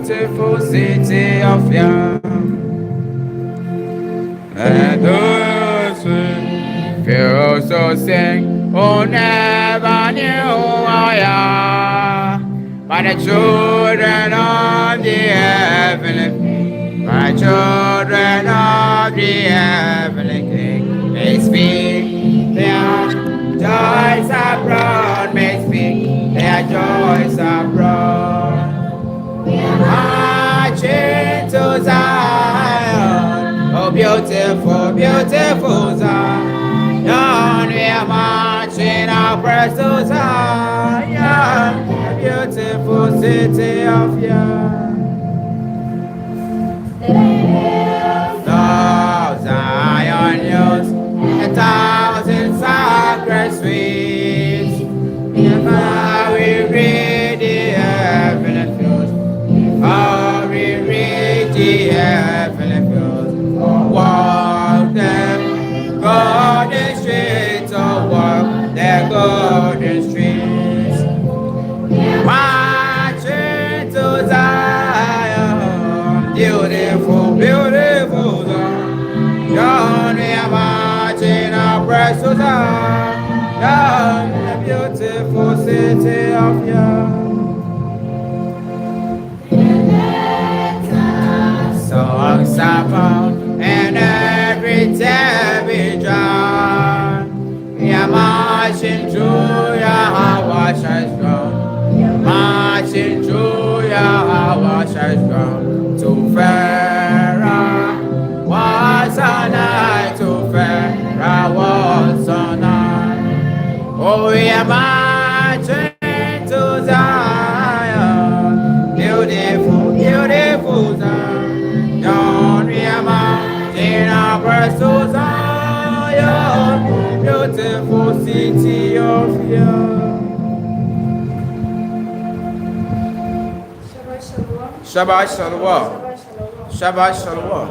beautiful city of Yah. And those who also sing, who never knew Yah, but the children of the heavenly, my children of the heavenly King, may speak their joys abroad, may speak their joys abroad. We are marching to Zion, oh beautiful, beautiful Zion. We are marching our press to Zion, the beautiful city of Yah. Zion hills, 1,000 sacred streets. Before we read the heavenly fields, before we read the heavenly fields, walk them golden streets, oh walk the golden streets. Marching to Zion, beautiful, beautiful Zion. John, we are marching our press to Zion, the beautiful city of Yah. Songs are found in every television. We are marching through YAHAWAH's ground, marching through YAHAWAH's ground to Pharaoh. What's a night to Pharaoh? What's a night? Oh, we are marching to Zion, beautiful, beautiful Zion. John, we are marching our press to Zion, beautiful city of Yah. Shabbat shalawam. Shabbat shalawam.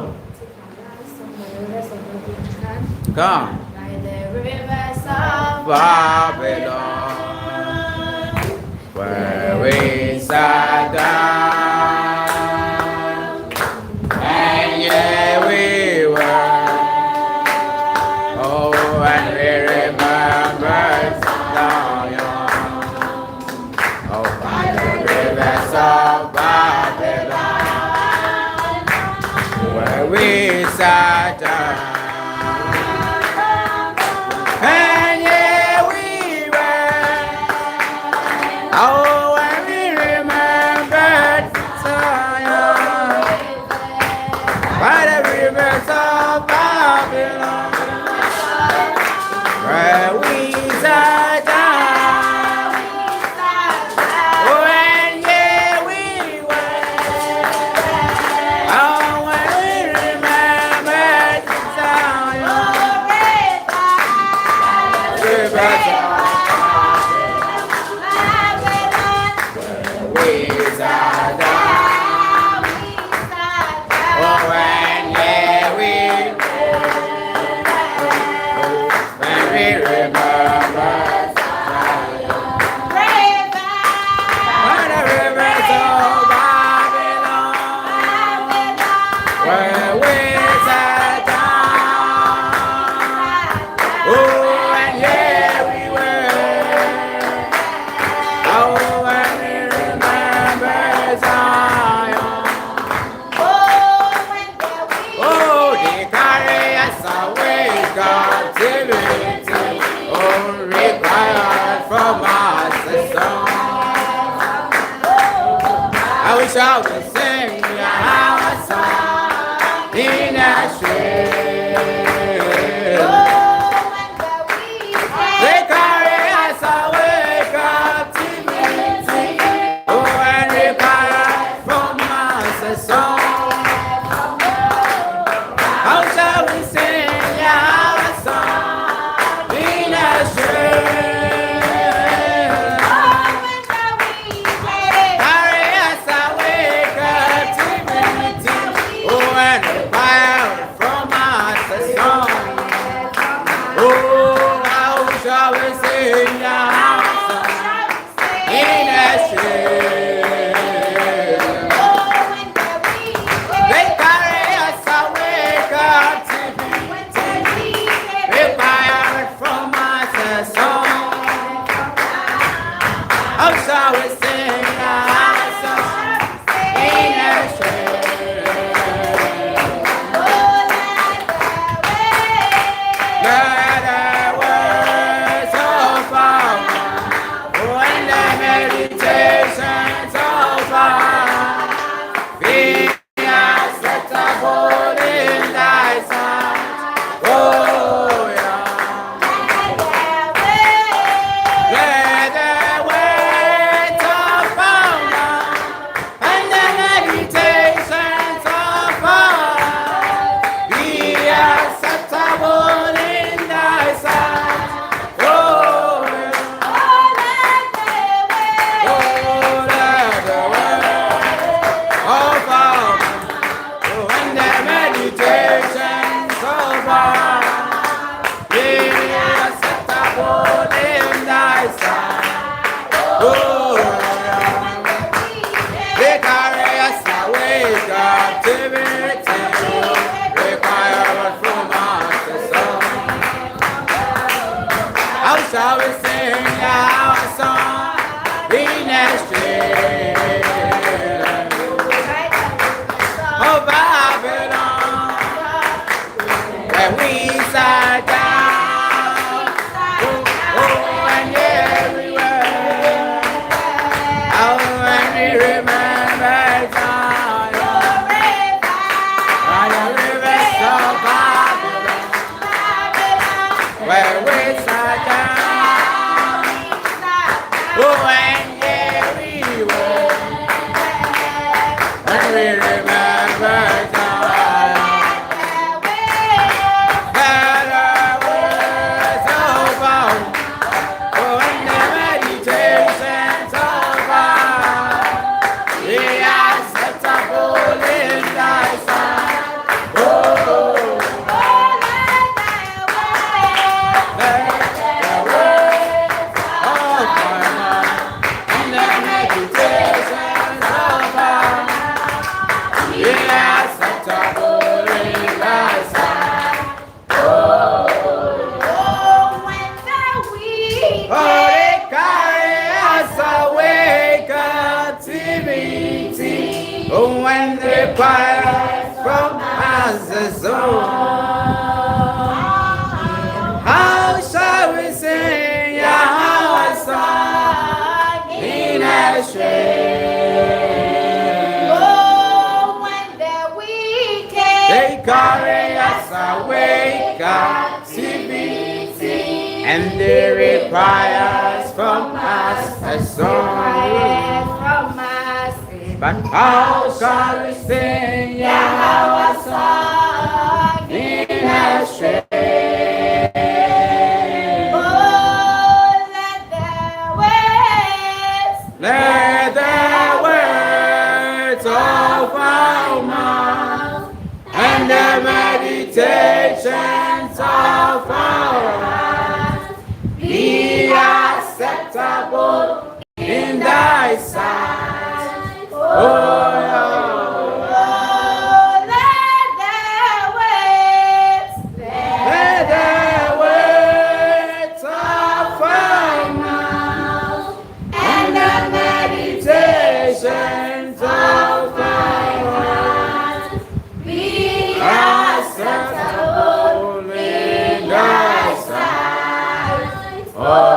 Come. By the rivers of Babylon, where we sat down, and yet we were. Oh, and we remembered Zion. Oh, by the rivers of Babylon, where we sat down. And yeah, we were. Oh, and we remembered Zion by the rivers of Babylon, where we sat down. Oh, and yeah, we were. Oh, and we remembered Zion. Shall we sing our song in a street? They carry us away captivity. Oh, and we cry from us song. How shall we sing our song in a street? we remember when the fire from us is on. How shall we sing Yahawah's song in a shame? Oh, when the wicked they carry us away, captivity, and they require from us a song. But how shall we sing Yahawah's song in a shame? Oh, let the words of our mouth and the meditations of our heart be acceptable in thy sight. Oh, let the words of our mouth and the meditations of our heart be acceptable in thy sight. Oh,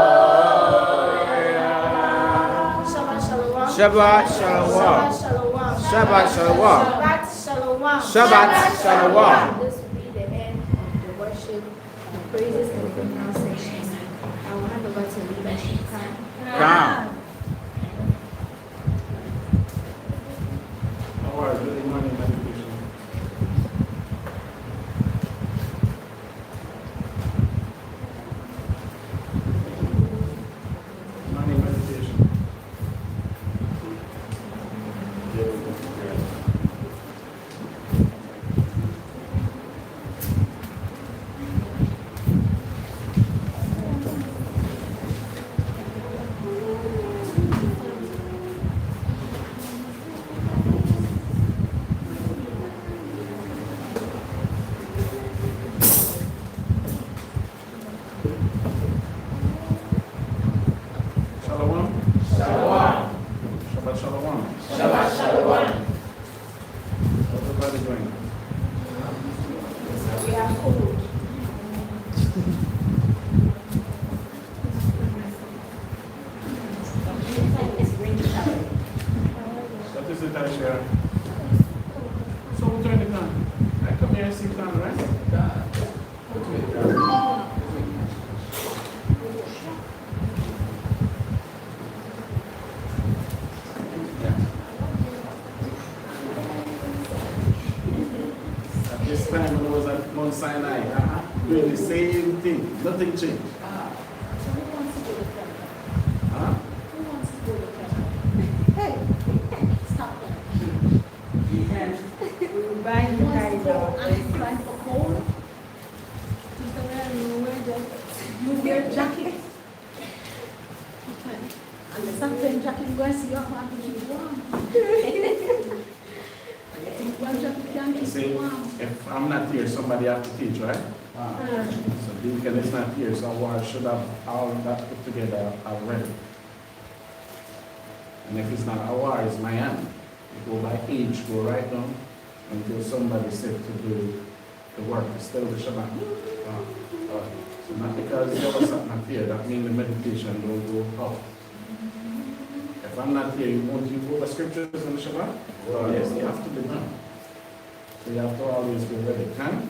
Shabbat shalawam. Shabbat shalawam. Shabbat shalawam. This will be the end of the worship, the praises, and the pronunciations. I will hand over to leadership. Come. How are you? Good morning, meditation. Morning meditation. Shalawam. Shalawam. Shabbat shalawam. Shabbat shalawam. How's everybody doing? We are cold. What is it I share? So we'll turn it on. I come here and sit down, right? At this time when I was at Mount Sinai, doing the same thing, nothing changed. Huh? You wear jacket. And the something jacket go and see your hand to keep warm. See, if I'm not here, somebody have to teach, right? So Deacon is not here, so I should have all that put together already. And if it's not our, it's my aunt. You go by age, go right down until somebody said to do the work. It's still the Shabbat. So not because there was something not here, that means the meditation will go up. If I'm not here, won't you go over scriptures on the Shabbat? Yes, you have to be done. So you have to always be ready. Can?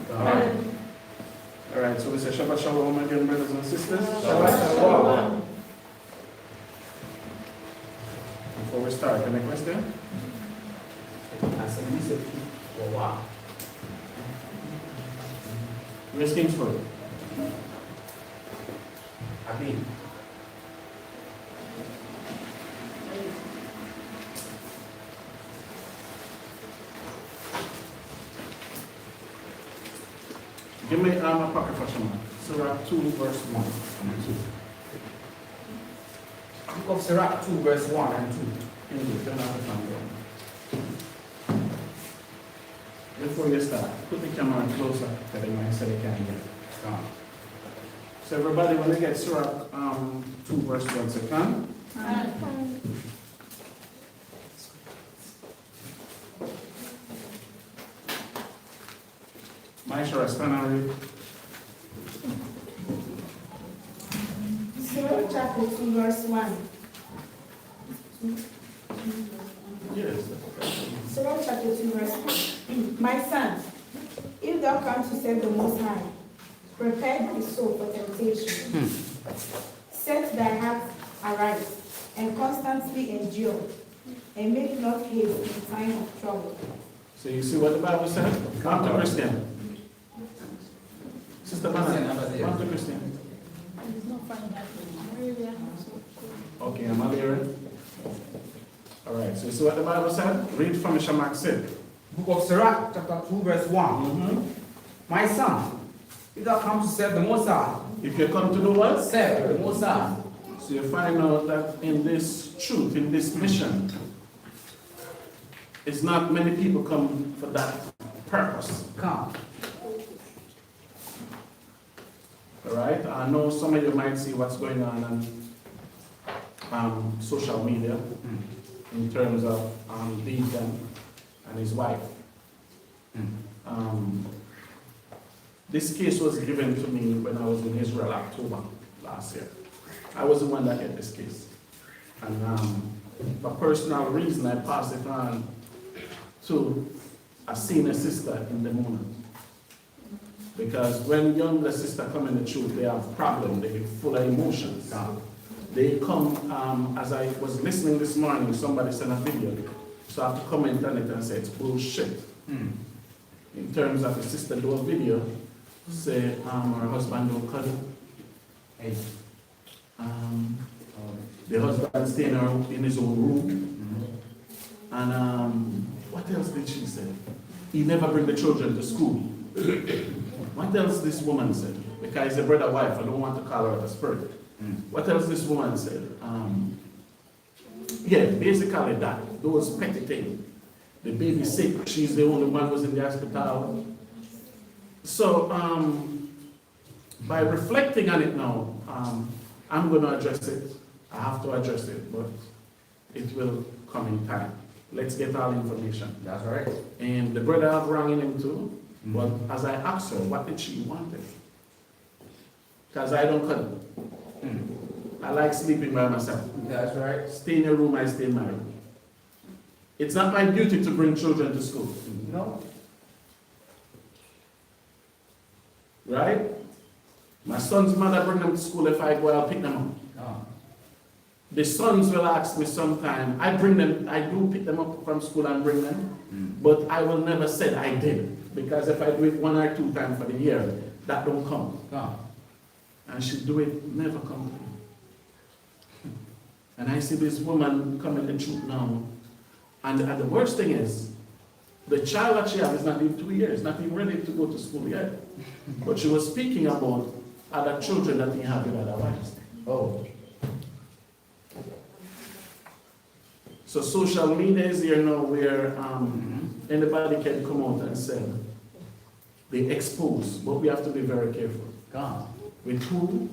All right, so we say Shabbat Shalom again, brothers and sisters. Shabbat shalom. Before we start, any question? said, we said, well, wow. Where's Kingsford? I mean, Give me a pocket for someone. Surah 2, verse 1 and 2. Book of Sirach 2, verse 1 and 2. English, turn off the camera. Before you start, put the camera closer to them so they can hear. So everybody, when they get Surah 2, verse 1, say, come. Maisha, stand and read. Surah chapter 2, verse 1. Yes. Surah chapter 2, verse 1. My son, if thou come to serve the Most High, prepare thy soul for temptation. Set thy heart aright, and constantly endure, and make not haste in time of trouble. So you see what the Bible said? Come to Christian. Sister Banana, come to Christian. Okay, I'm not hearing. All right, so you see what the Bible said? Read from the Shamak said. Book of Sirach, chapter 2, verse 1. My son, if thou come to serve the Most High, If you come to do what? serve the Most High. So you find out that in this truth, in this mission, it's not many people come for that purpose. Come. All right, I know some of you might see what's going on social media in terms of Deacon and his wife. This case was given to me when I was in Israel October last year. I was the one that had this case. And for personal reason, I passed it on to a senior sister in the moment. Because when younger sister come in the truth, they have problems, they're full of emotions. They come, as I was listening this morning, somebody sent a video, so I have to comment on it and say it's bullshit. In terms of the sister do a video, say her husband don't cuddle. Hey. The husband stay in his own room. And what else did she say? He never bring the children to school. What else this woman said? Because he's a brother wife, I don't want to call her a spirit. What else this woman said? Yeah, basically that. Those petty things. The baby sick, she's the only one who's in the hospital. So, by reflecting on it now, I'm going to address it. I have to address it, but it will come in time. Let's get all information. That's right. And the brother I've rang in him too, but as I asked her, what did she want? Because I don't cuddle. I like sleeping by myself. That's right. Stay in your room, I stay in my room. It's not my duty to bring children to school. No. Right? My son's mother bring them to school. If I go, I'll pick them up. The sons will ask me sometime. I do pick them up from school and bring them. But I will never say I did. Because if I do it 1 or 2 times for the year, that don't come. And she do it, never come. And I see this woman coming the truth now. And the worst thing is, the child that she has is not even 2 years, not even ready to go to school yet. But she was speaking about other children that he had with other wives. Oh. So social media is here now where anybody can come out and say they expose, but we have to be very careful. With who?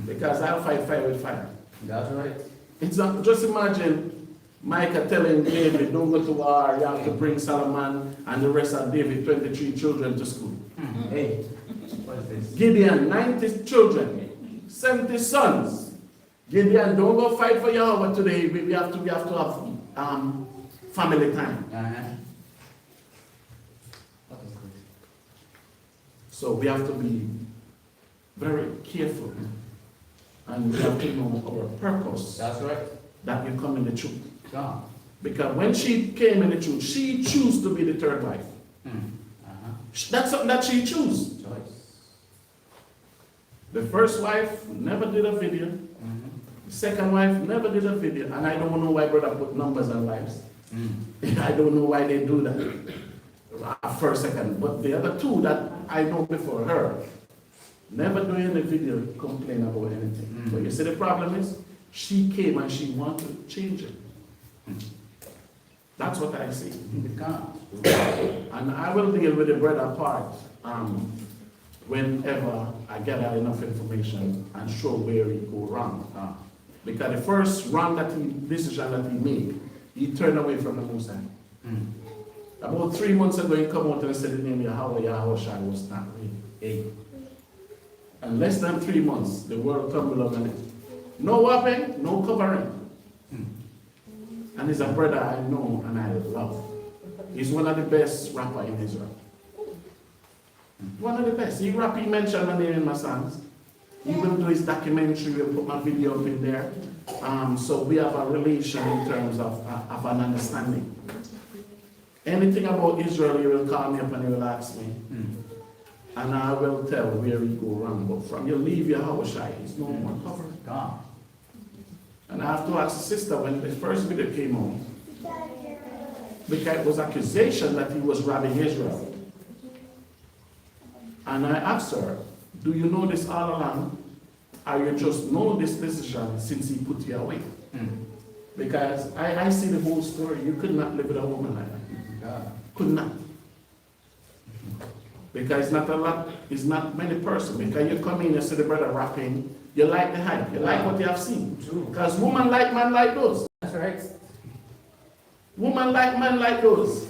Because I'll fight fire with fire. That's right. It's not, just imagine Micah telling David, don't go to war, you have to bring Solomon and the rest of David, 23 children to school. Hey, what is this? Gideon, 90 children, 70 sons. Gideon, don't go fight for YAHAWAH today. We have to have family time. What is this? So we have to be very careful. And we have to know our purpose. That's right. That we come in the truth. Because when she came in the truth, she chose to be the third wife. That's something that she chose. The first wife never did a video. The second wife never did a video. And I don't know why brother put numbers on lives. I don't know why they do that. First, second. But the other two that I know before her, never doing a video complain about anything. But you see the problem is, she came and she wanted to change it. That's what I see. And I will deal with the brother part whenever I gather enough information and show where he go wrong. Because the first wrong decision that he made, he turned away from the Most High. About 3 months ago, he come out and said the name YAHAWAH, YAHAWAH was not real. And less than 3 months, the world tumbled on it. No weapon, no covering. And he's a brother I know and I love. He's one of the best rappers in Israel. One of the best. He mentioned my name in my songs. He will do his documentary, we'll put my video up in there. So we have a relation in terms of an understanding. Anything about Israel, he will call me up and he will ask me. And I will tell where he go wrong. But from you leave YAHAWAH, he's no more covered. God. And I have to ask the sister when the first video came on, because it was accusation that he was robbing Israel. And I asked her, do you know this all along? Or you just know this decision since he put you away? Because I see the whole story. You could not live with a woman like that. Could not. Because it's not many persons. Because you come in, you see the brother rapping, you like the hype, you like what you have seen. Because woman like man like those. That's right. Woman like man like those.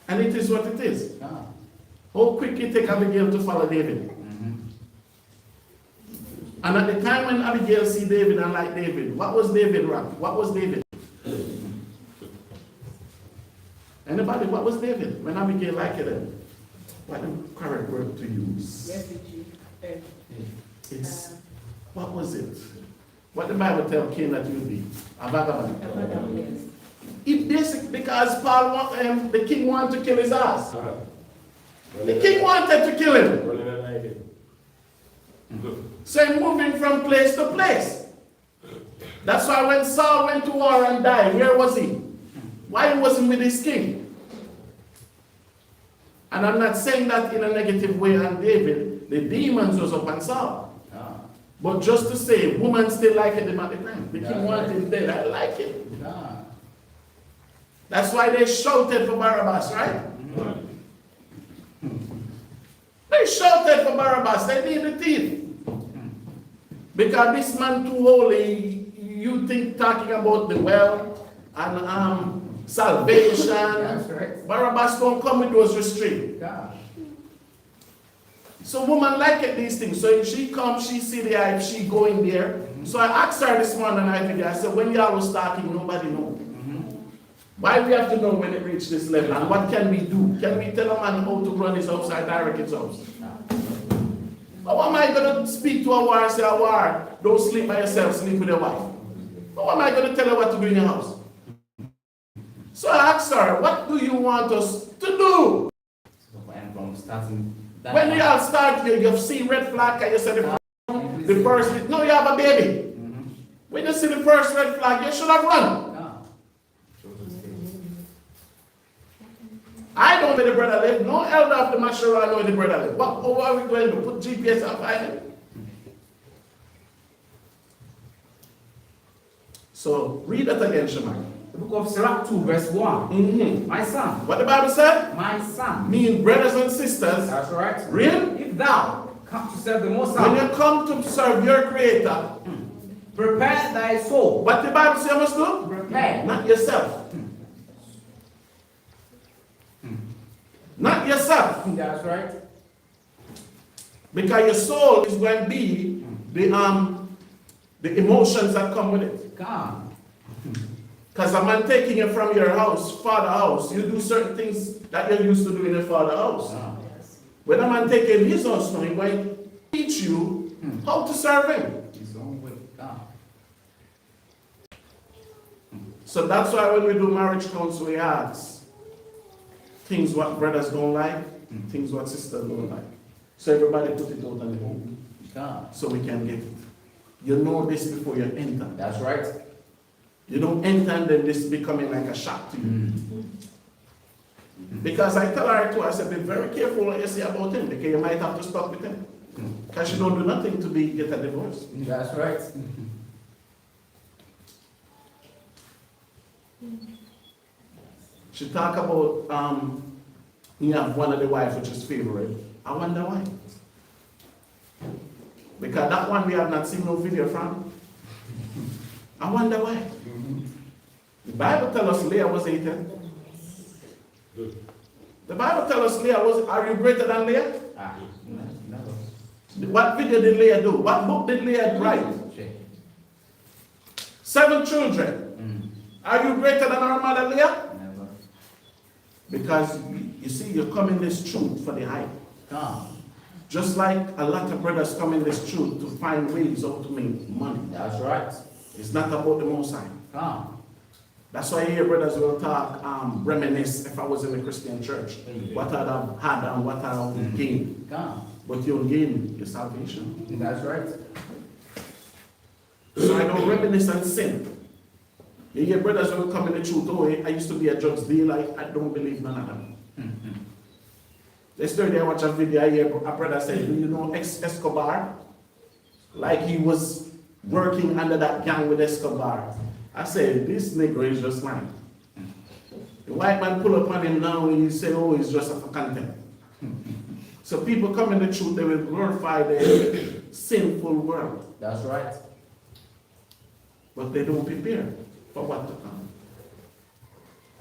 And it is what it is. How quick you take Abigail to follow David. And at the time when Abigail see David and like David, what was David rap? What was David? Anybody, what was David when Abigail liked him? What the correct word to use? It's, what was it? What the Bible tell Cain that you be? A vagabond. It basic because the king wanted to kill his ass. The king wanted to kill him. So he's moving from place to place. That's why when Saul went to war and died, where was he? Why wasn't with his king? And I'm not saying that in a negative way on David. The demons was up on Saul. But just to say, women still liked him at the time. The king wanted him dead. I like it. That's why they shouted for Barabbas, right? They shouted for Barabbas. They need the thief. Because this man too holy, you think talking about the well and salvation. That's right. Barabbas don't come with those restraints. So woman like it, these things. So if she comes, she see the hype, she go in there. So I asked her this morning, I said, when y'all was talking, nobody know. Why we have to know when it reached this level? And what can we do? Can we tell a man how to run his house or direct his house? But what am I going to speak to a war and say, a war, don't sleep by yourself, sleep with your wife? But what am I going to tell her what to do in your house? So I asked her, what do you want us to do? When y'all start, you see red flag, and you say the first, no, you have a baby. When you see the first red flag, you should have run. I don't know where the brother live. No elder of the Mashura know where the brother live. What are we going to do? Put GPS and find him? So read that again, Shemai. The book of Sirach 2, verse 1. My son. What the Bible said? My son. Mean brothers and sisters. That's right. Read. If thou come to serve the Most High. When you come to serve your Creator. Prepare thy soul. What the Bible says you must do? Prepare. Not yourself. Not yourself. That's right. Because your soul is going to be the emotions that come with it. God. Because a man taking you from your house, father house, you do certain things that you're used to doing in your father house. When a man taking his house now, he's going to teach you how to serve him. His own way. God. So that's why when we do marriage counsel, we ask things what brothers don't like, things what sisters don't like. So everybody put it out on the home. So we can get it. You know this before you enter. That's right. You don't enter and then this becoming like a shock to you. Because I tell her too, I said, be very careful what you say about him, because you might have to stop with him. Because you don't do nothing to get a divorce. That's right. She talk about you have one of the wives which is favorite. I wonder why. Because that one we have not seen no video from. I wonder why. The Bible tells us Leah was 18. The Bible tells us Leah was, are you greater than Leah? No. What video did Leah do? What book did Leah write? 7 children. Are you greater than our mother Leah? Never. Because you see, you come in this truth for the hype. Just like a lot of brothers come in this truth to find ways how to make money. That's right. It's not about the Most High. That's why I hear brothers will talk, reminisce if I was in a Christian church. What I'd have had and what I'd have gained. But you'll gain your salvation. That's right. So I don't reminisce and sin. You hear brothers will come in the truth, oh, I used to be a drug dealer, I don't believe none of them. Yesterday I watched a video, I hear a brother say, do you know Escobar? Like he was working under that gang with Escobar. I said, this nigga is just lying. The white man pull up on him now and he say, oh, he's just for content. So people come in the truth, they will glorify their sinful world. That's right. But they don't prepare for what to come.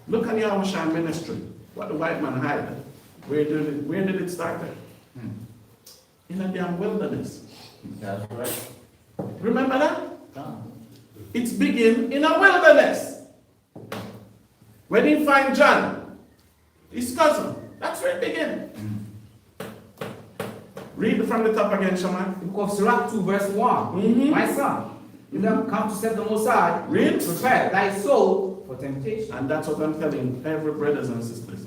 Look at YAHAWAH ministry, what the white man hid. Where did it start? In a damn wilderness. That's right. Remember that? It's begin in a wilderness. When he find John, his cousin, that's where it begin. Read from the top again, Shaman. The book of Sirach 2 verse 1. My son, you have come to set the Most High. Read. Prepare thy soul for temptation. And that's what I'm telling every brothers and sisters.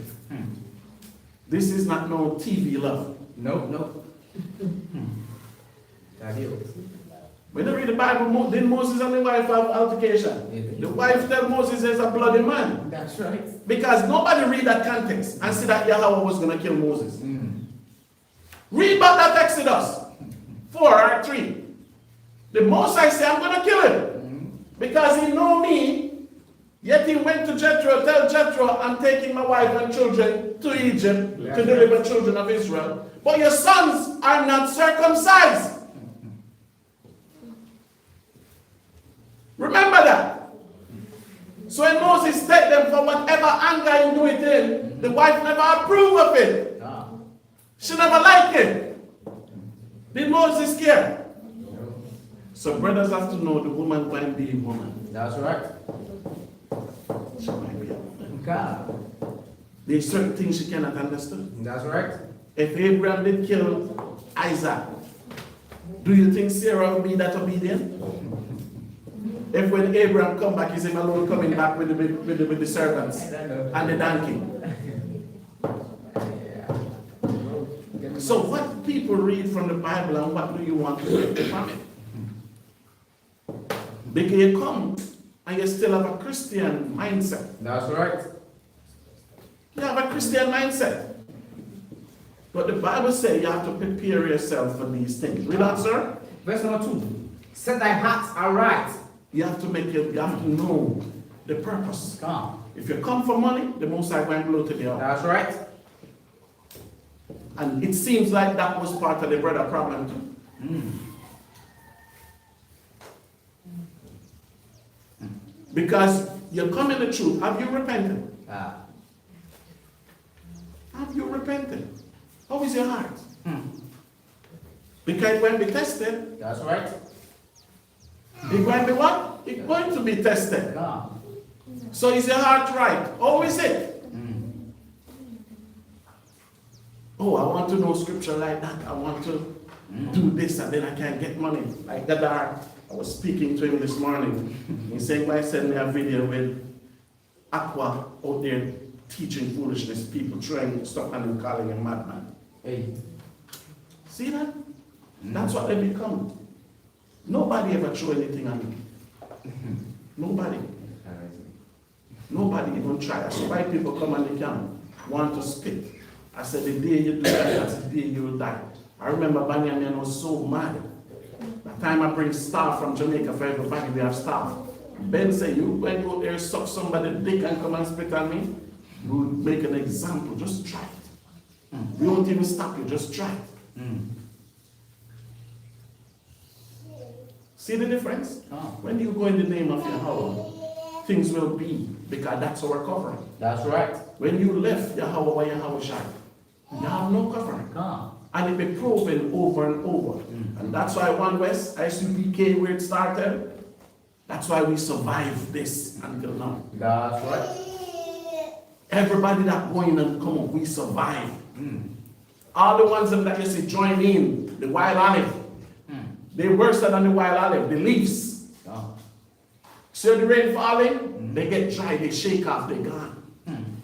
This is not no TV love. No. When you read the Bible, did Moses and the wife have altercation? The wife tell Moses he's a bloody man. That's right. Because nobody read that context and see that YAHAWAH was going to kill Moses. Read back that Exodus 4 or 3. The Most High say, I'm going to kill him. Because he know me. Yet he went to Jethro, tell Jethro, I'm taking my wife and children to Egypt to deliver children of Israel. But your sons are not circumcised. Remember that. So when Moses take them for whatever anger he do it in, the wife never approved of it. She never liked it. Did Moses care? So brothers have to know the woman can be a woman. That's right. She might be a woman. There's certain things she cannot understand. That's right. If Abraham did kill Isaac, do you think Sarah will be that obedient? If when Abraham come back, is him alone coming back with the servants and the donkey? So what people read from the Bible and what do you want to get from it? Because you come and you still have a Christian mindset. That's right. You have a Christian mindset. But the Bible says you have to prepare yourself for these things. Read on, sir. Verse number 2. Set thy heart aright. You have to know the purpose. If you come for money, the Most High will blow to the heart. That's right. And it seems like that was part of the brother problem too. Because you come in the truth. Have you repented? Have you repented? How is your heart? Because when be tested. That's right. It's going to be what? It's going to be tested. So is your heart right? How is it? Oh, I want to know scripture like that. I want to do this and then I can get money. Like Gadar, I was speaking to him this morning. He saying, why send me a video with Aqua out there teaching foolishness, people trying stuff and calling him madman. Hey. See that? That's what they become. Nobody ever threw anything at me. Nobody. Nobody even try. That's why people come and they can want to spit. I said, the day you do that, that's the day you will die. I remember Banyaman was so mad. The time I bring staff from Jamaica for everybody, we have staff. Ben said, you went out there, suck somebody's dick and come and spit on me? We would make an example, just try it. We won't even stop you, just try it. See the difference? When you go in the name of Yahawah, things will be, because that's our covering. That's right. When you left Yahawah, YAHAWAH, you have no covering. And it be proven over and over. And that's why One West, ICPK, where it started, that's why we survived this until now. That's right. Everybody that going and come up, we survive. All the ones that you see join in, the wild olive, they're worse than the wild olive, the leaves. So the rain falling, they get dry, they shake off, they're gone.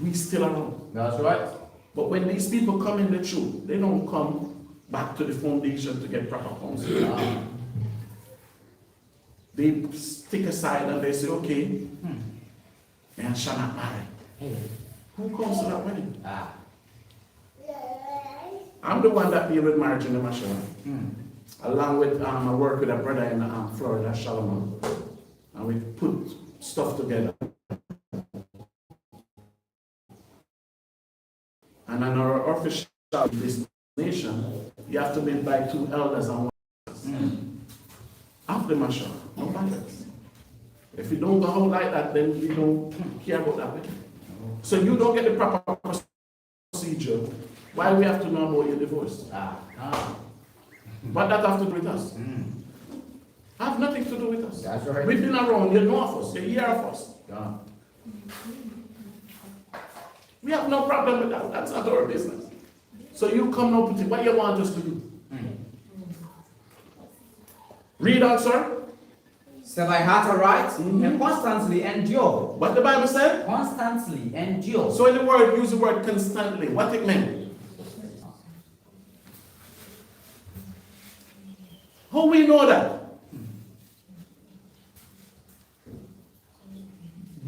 We still around. That's right. But when these people come in the truth, they don't come back to the foundation to get proper counsel. They stick aside and they say, okay, man shall not marry. Who comes to that wedding? I'm the one that deal with marriage in the Mashallah. Along with, I work with a brother in Florida, shalawam. And we put stuff together. And on our official destination, you have to live by 2 elders and 1 person. After Mashallah, nobody else. If you don't go out like that, then we don't care about that wedding. So you don't get the proper procedure. Why we have to know about your divorce? What that have to do with us? Have nothing to do with us. That's right. We've been around, you know of us, you hear of us. We have no problem with that. That's not our business. So you come up with it. What you want us to do? Read on, sir. Set thy heart aright and constantly endure. What the Bible said? Constantly endure. So in the word, use the word constantly. What it meant? How we know that?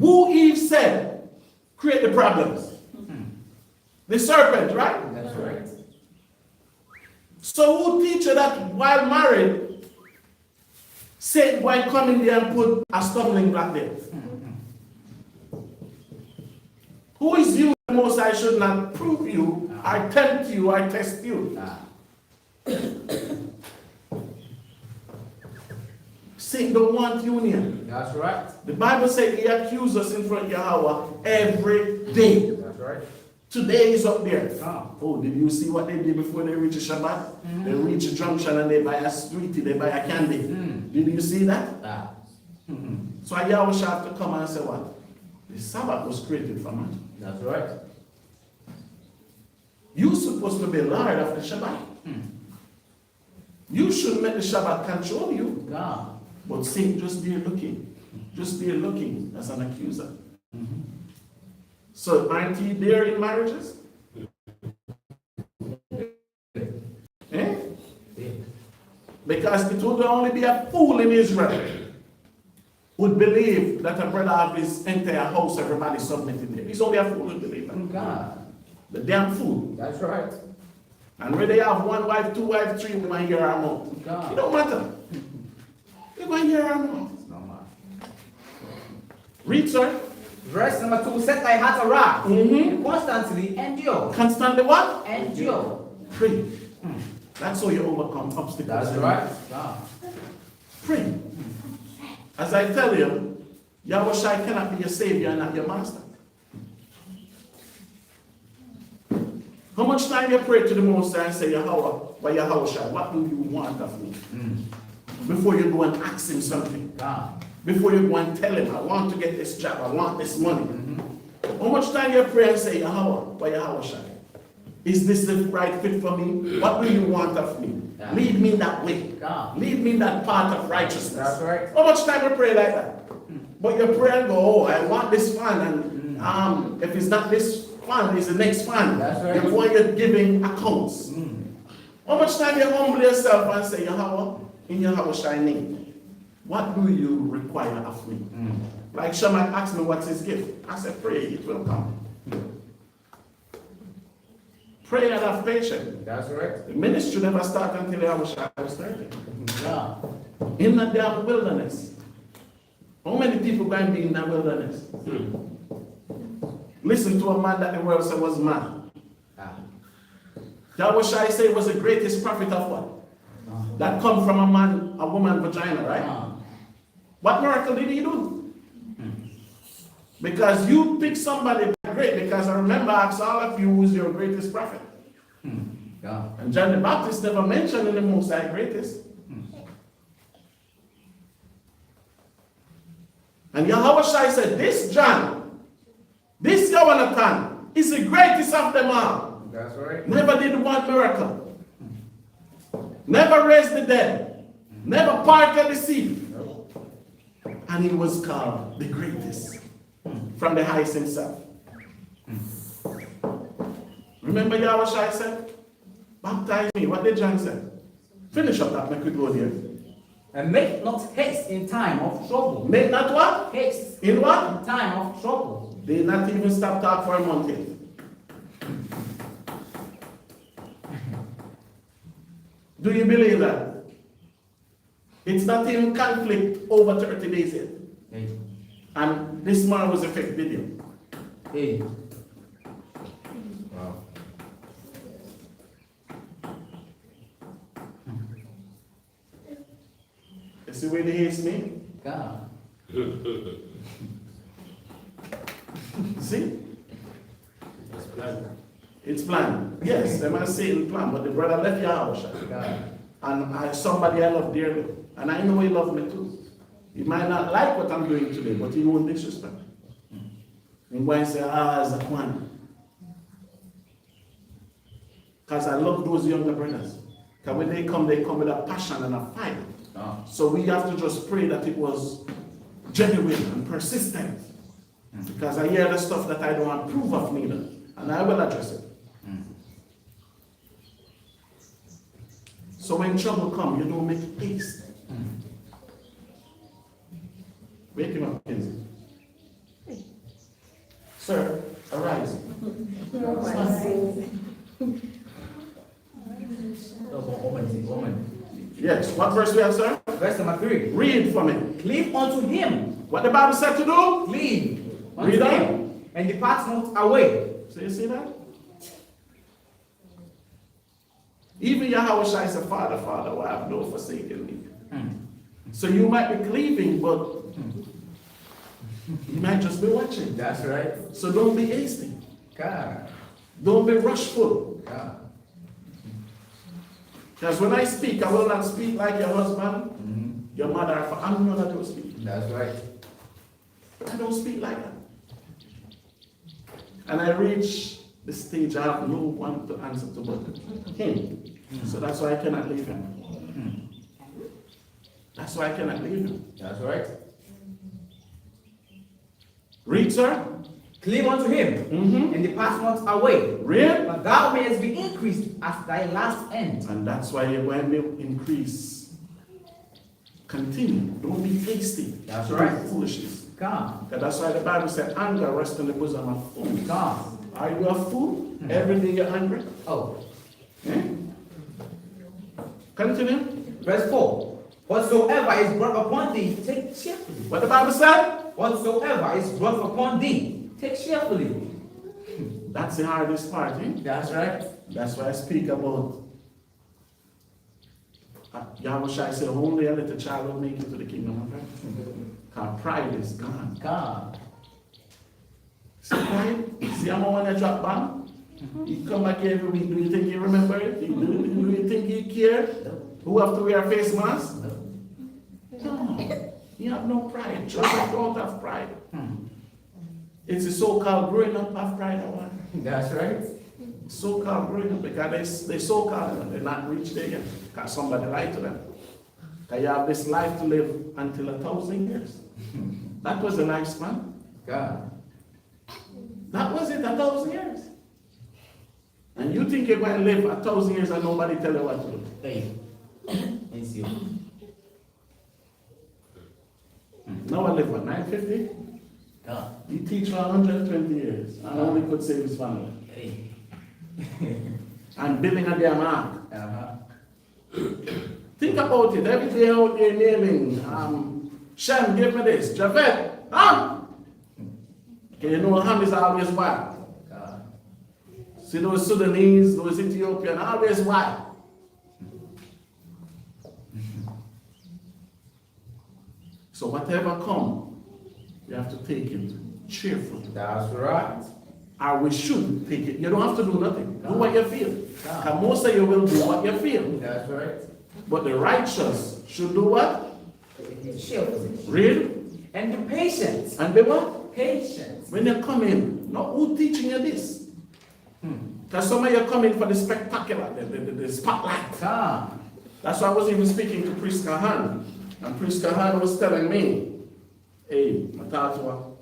Who Eve said create the problems? The serpent, right? That's right. So who teach you that while married, Satan will come in there and put a stumbling block there? Who is you? The Most I should not prove you, I tempt you, I test you. Satan don't want union. That's right. The Bible says he accuses us in front of Yahawah every day. That's right. Today is up there. Oh, did you see what they did before they reach a Shabbat? They reach a junction and they buy a sweetie, they buy a candy. Did you see that? So Yahweh have to come and say what? The Sabbath was created for man. That's right. You're supposed to be Lord of the Shabbat. You shouldn't let the Shabbat control you. But Satan just there looking. Just there looking as an accuser. So aren't you there in marriages? Because it would only be a fool in Israel would believe that a brother of his entire house, everybody submitted him. He's only a fool who believes that. The damn fool. That's right. And whether they have 1 wife, 2 wives, 3, we might hear our mouth. It don't matter. We're going to hear our mouth. Read, sir. Verse number 2, set thy heart aright and constantly endure. Constantly what? Endure. Pray. That's how you overcome obstacles. That's right. Pray. As I tell you, Yahushua cannot be your savior and not your master. How much time you pray to the Most High and say, Yahawah, Yahushua, what do you want of me? Before you go and ask him something. Before you go and tell him, I want to get this job, I want this money. How much time you pray and say, Yahawah, Yahushua, is this the right fit for me? What do you want of me? Lead me that way. Lead me that path of righteousness. That's right. How much time you pray like that? But you pray and go, oh, I want this one, and If it's not this fund, it's the next fund. That's right. Before you're giving accounts. How much time you humble yourself and say, Yahawah, in Yahawah shining, what do you require of me? Like Shaman asked me what's his gift. I said, pray, it will come. Pray and have patience. That's right. The ministry never started until Yahawah was 30. Yeah. In the damn wilderness. How many people going to be in that wilderness? Listen to a man that the world said was mad. Yahweh Shai say was the greatest prophet of what? That come from a woman vagina, right? What miracle did he do? Because you pick somebody great, because I remember I asked all of you who's your greatest prophet. And John the Baptist never mentioned in the Most High greatest. And Yahweh Shai said, this John, this Jonathan is the greatest of them all. That's right. Never did one miracle. Never raised the dead. Never parted the sea. And he was called the greatest from the highest himself. Remember Yahweh Shai said, baptize me. What did John say? Finish up that, make we go there. And make not haste in time of trouble. Make not what? Haste. In what? In time of trouble. They not even stop talk for a month yet. Do you believe that? It's not even conflict over 30 days yet. Hey. And this man was a fake video. Hey. Wow. You see where they hates me? God. See? It's planned. Yes, they might say it's planned, but the brother left Yahawah. God. And somebody I love dearly. And I know he loves me too. He might not like what I'm doing today, but he won't disrespect. And why say, as a one? Because I love those younger brothers. Because when they come with a passion and a fight. So we have to just pray that it was genuine and persistent. Because I hear the stuff that I don't approve of neither. And I will address it. So when trouble comes, you don't make haste. Wake him up, Kinsey. Sir, arise. Woman. Yes, what verse we have, sir? Verse number 3. Read for me. Cleave unto him. What the Bible said to do? Cleave Read unto on. him. And depart not away. So you see that? Even Yahweh Shai said, Father, Father, why have no forsaken me? So you might be cleaving, but you might just be watching. That's right. So don't be hasty. God. Don't be rushful. God. Because when I speak, I will not speak like your husband, your mother. I'm not going to speak. That's right. I don't speak like that. And I reach the stage I have no one to answer to but him. So that's why I cannot leave him. That's why I cannot leave him. That's right. Read, sir. Cleave unto him, and depart not away. Read. But thou mayest be increased at thy last end. And that's why you're going to increase. Continue. Don't be hasty. That's Don't right. be foolishness. God. That's why the Bible said, anger rests in the bosom of fools. God. Are you a fool? Every day you're angry? Oh. Continue. Verse 4. Whatsoever is brought upon thee, take cheerfully. What the Bible said? Whatsoever is brought upon thee, take cheerfully. That's the hardest part, eh? That's right. That's why I speak about Yahweh Shai said, only a little child will make it to the kingdom of heaven. Because pride is gone. God. See pride? See how when I drop bomb? He come back here every week. Do you think he remember it? Do you think he care? Who have to wear a face mask? No. You have no pride. Children don't have pride. It's the so-called growing up of pride. That's right. So-called growing up because they so-called and they're not reached there yet. Because somebody lied to them. Because you have this life to live until 1,000 years. That was the lifespan. God. That was it, 1,000 years. And you think you're going to live 1,000 years and nobody tell you what to do? Hey. It's you. Now I live, what, 950? Yeah. He teach for 120 years and only could save his family. Hey. And building a damn ark. Uh-huh. Think about it. Every day out there naming, Shem, give me this. Japheth, okay, you know Ham is always white. See those Sudanese, those Ethiopians, always white. So whatever come, you have to take it cheerfully. That's right. Or we should take it. You don't have to do nothing. Do what you feel. Because most of you will do what you feel. That's right. But the righteous should do what? Shield. Read. And the patience. And the what? Patience. When you come in, not who teaching you this? Because some of you come in for the spectacular, the spotlight. That's why I was even speaking to Priest Kahan. And Priest Kahan was telling me, hey, Matatwa,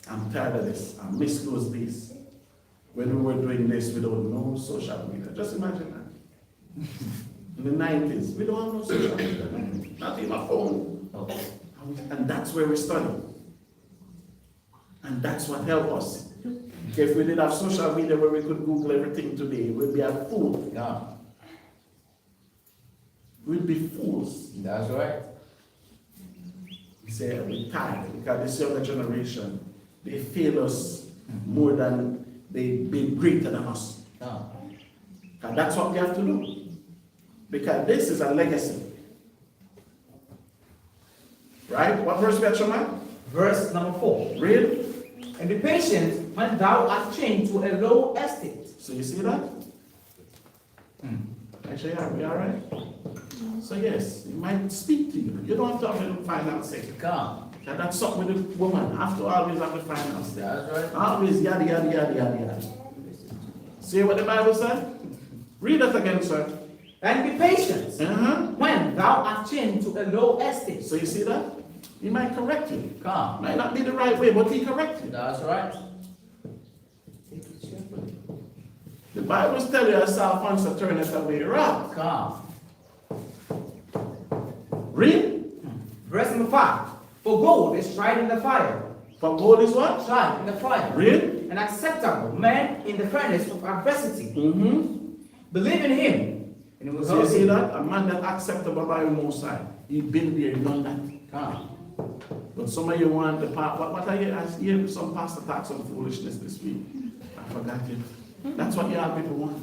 I'm tired of this. I miss those days when we were doing this without no social media. Just imagine that. In the 90s, we don't have no social media. Not even a phone. And that's where we study. And that's what helped us. If we did have social media where we could Google everything today, we'd be a fool. Yeah. We'd be fools. That's right. We say we're tired because this younger generation, they fail us more than they've been greater than us. Yeah. And that's what we have to do. Because this is a legacy. Right? What verse we are showing? Verse number 4. Read. And be patient when thou art chained to a low estate. So you see that? Actually, are we all right? So yes, it might speak to you. You don't have to have the final say. Come. And that's something with the woman. Have to always have the final say. That's right. Always yada yada yada yada yada. See what the Bible said? Read that again, sir. And be patient when thou art chained to a low estate. So you see that? He might correct you. Come. Might not be the right way, but he corrects you. That's right. The Bible tells you yourself once to turn it away. Right? Come. Read. Verse number 5. For gold is tried in the fire. For gold is what? Tried in the fire. Read. An acceptable man in the furnace of adversity. Mm-hmm. Believe in him. And it will So you help see you. that? A man that acceptable by the Most High. He been there, he done that. Come. But some of you want the part. What I hear some pastor talk some foolishness this week. I forgot it. That's what your people want.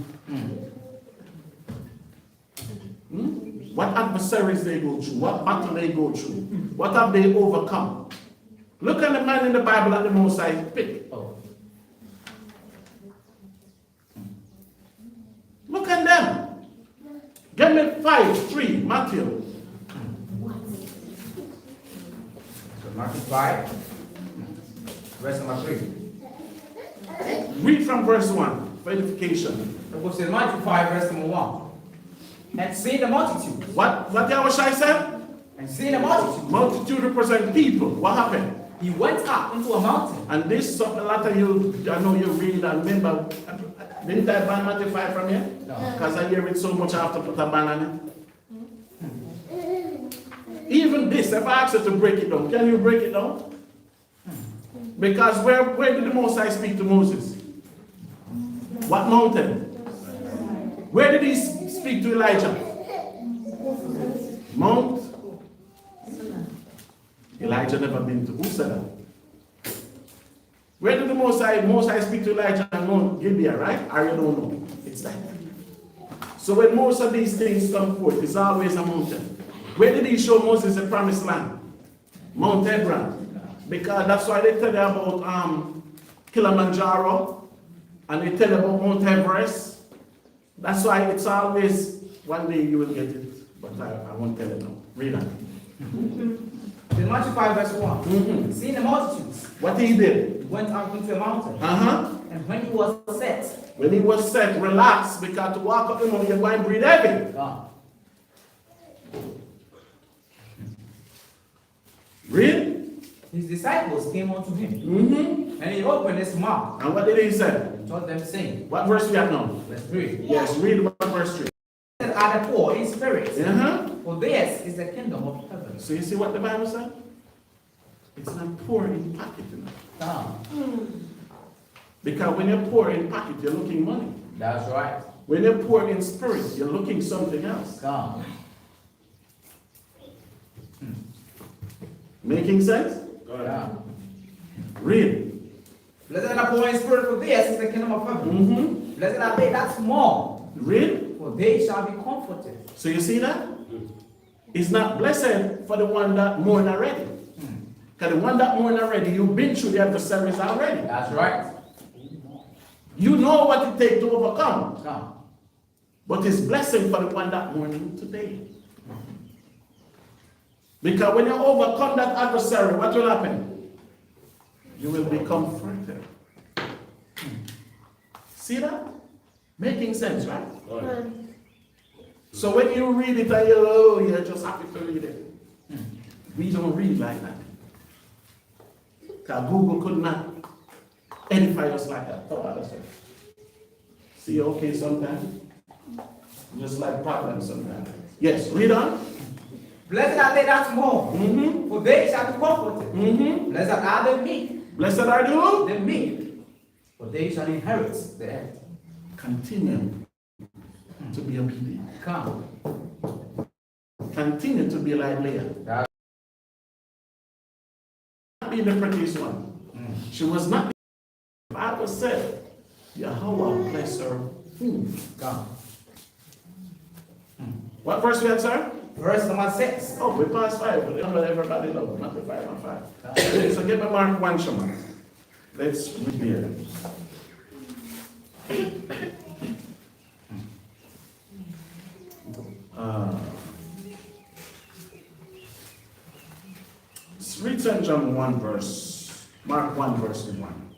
What adversaries they go through, what battle they go through, what have they overcome? Look at the man in the Bible that the Most High picked. Look at them. Give me 5:3, Matthew. So Matthew 5, verse number 3. Read from verse 1 for edification. It goes to Matthew 5, verse number 1. And seeing the multitude. What YAHAWAH said? And seeing the multitude. Multitude represent people. What happened? He went up into a mountain. And this something a lot of you, I know you read and remember. Didn't I ban Matthew 5 from here? No. Because I hear it so much I have to put a ban on it. Even this, if I ask you to break it down, can you break it down? Because where did the Most High speak to Moses? What mountain? Where did he speak to Elijah? Mount? Elijah never been to. Who said that? Where did the Most High speak to Elijah on Mount Gibeah, right? Or you don't know? It's that. So when most of these things come forth, it's always a mountain. Where did he show Moses the promised land? Mount Hebron. Because that's why they tell you about Kilimanjaro, and they tell you about Mount Everest. That's why it's always, one day you will get it, but I won't tell you now. Read on. In Matthew 5, verse 1. Seeing the multitudes. What he did? He went up into a mountain. And when he was set. When he was set, relax, because to walk up the mountain, you're going to breathe heavy. Read. his disciples came unto him, Mm-hmm. and he opened his mouth And what did he say? and taught them, saying, What verse we at now? let's read. Yes, read what verse 3. Blessed are the poor in spirit, Uh-huh. for theirs is the kingdom of heaven. So you see what the Bible said? It's not poor in pocket, you know. Ah, Because when you're poor in pocket, you're looking money. that's right. When you're poor in spirit, you're looking something else. Come. Making sense? Yeah. Read. Blessed are the poor in spirit, for theirs is the kingdom of heaven. Mm-hmm. Blessed are they that mourn, Read. for they shall be comforted. So you see that? It's not blessed for the one that mourn already. Because the one that mourn already, you've been through the adversaries already. That's right. You know what it takes to overcome. Come. But it's blessing for the one that mourning today. Because when you overcome that adversary, what will happen? You will be comforted. See that? Making sense, right? So when you read it and you're just happy to read it. We don't read like that. Because Google could not edify us like that. See, okay, sometimes. Just like problems sometimes. Yes, read on. Blessed are they that mourn, Mm-hmm. for they shall be comforted. Mm-hmm. Blessed are the meek, Blessed are you. the meek, for they shall inherit the earth. Continue to be obedient. Come. Continue to be like Leah. That- Not be the prettiest one. She was not. The Bible said, Yahawah bless her. Come. What verse we had, sir? Verse number 6. Oh, we passed 5, but everybody knows. Not the 5 and 5. So give me Mark 1, Shema. Let's read there. Read St. John 1 verse, Mark 1 verse 1.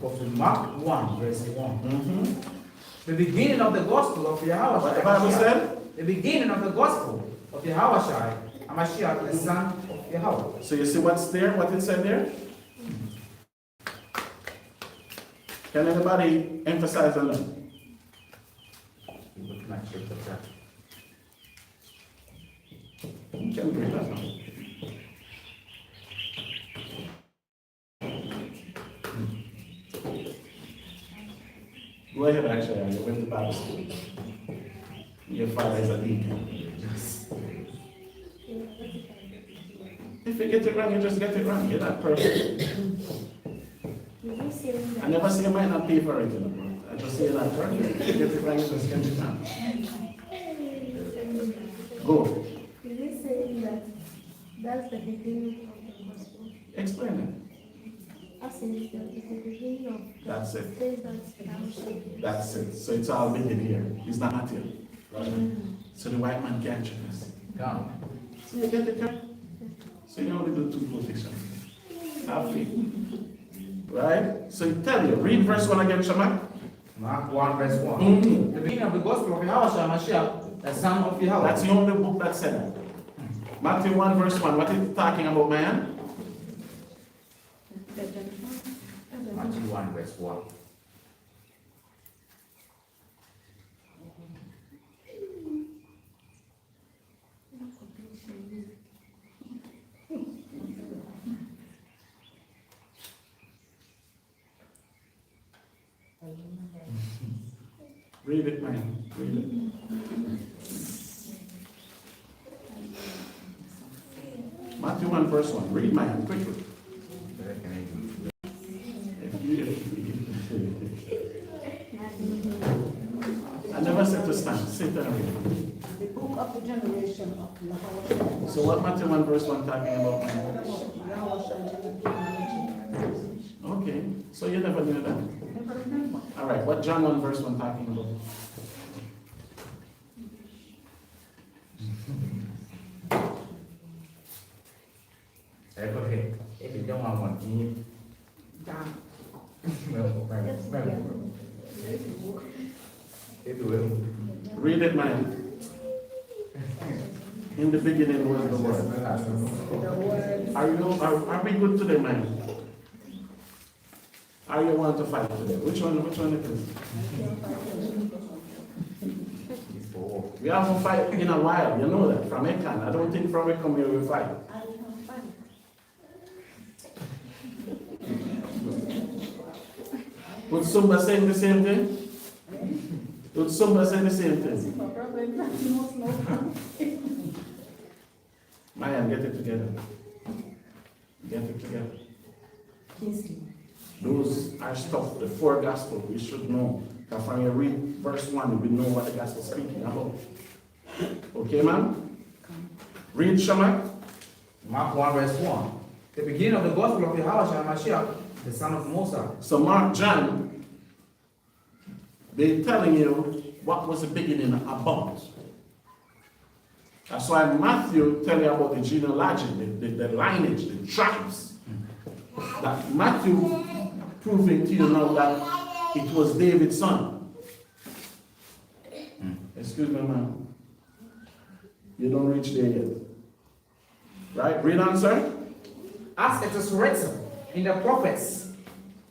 Go to Mark 1, verse 1. Mm-hmm. The beginning of the gospel of Yahawah. What the Bible said? The beginning of the gospel of Yahawah, Hamashiach, the son of Yahweh. So you see what's there, what it said there? Can anybody emphasize on that? You can read that now. Go ahead, actually. You went to Bible school. Your father is a deacon. If you get it wrong, you just get it wrong. You're not perfect. I never say you might not pay for it, you know. I just say you're not perfect. If you get it wrong, you just get it wrong. Go. Is it saying that that's the beginning of the gospel? Explain it. I said it's the beginning of That's it. says that That's it. So it's all been here. It's not Matthew. So the white man can't check us. Come. So you get it right? So you only do 2 quotations. Have faith. Right? So you tell you, read verse 1 again, Shema. Mark 1, verse 1. Mm-hmm. The beginning of the gospel of Yahawah, Hamashiach, the son of Yahweh. That's the only book that said that. Matthew 1 verse 1. What is it talking about, man? Matthew 1, verse 1. Read it, man. Read it. Matthew 1 verse 1. Read, man, quickly. I never said to stand. Sit down here. The book of the generation of Yahawah. So what Matthew 1 verse 1 talking about, man? Okay. So you never knew that. Never remember. All right. What John 1 verse 1 talking about? Okay. If you don't want to eat, Read it, man. In the beginning was the Word. Are we good today, man? Are you want to fight today? Which one it is? We haven't fight in a while, you know that, from Ekan. I don't think from Ekan we will fight. Would Sumba say the same thing? Would Sumba say the same thing? Maya, get it together. Get it together. Those are stuff, the 4 Gospels, we should know. Because when you read verse 1, we know what the Gospel is speaking about. Okay, man? Read, Shamak. Mark 1 verse 1. The beginning of the gospel of YAHAWAH Mashiach, the son of Moses. So Mark, John, they're telling you what was the beginning about. That's why Matthew tell you about the genealogy, the lineage, the tribes. That Matthew proving to you now that it was David's son. Excuse me, man. You don't reach there yet. Right? Read on, sir. As it is written in the prophets,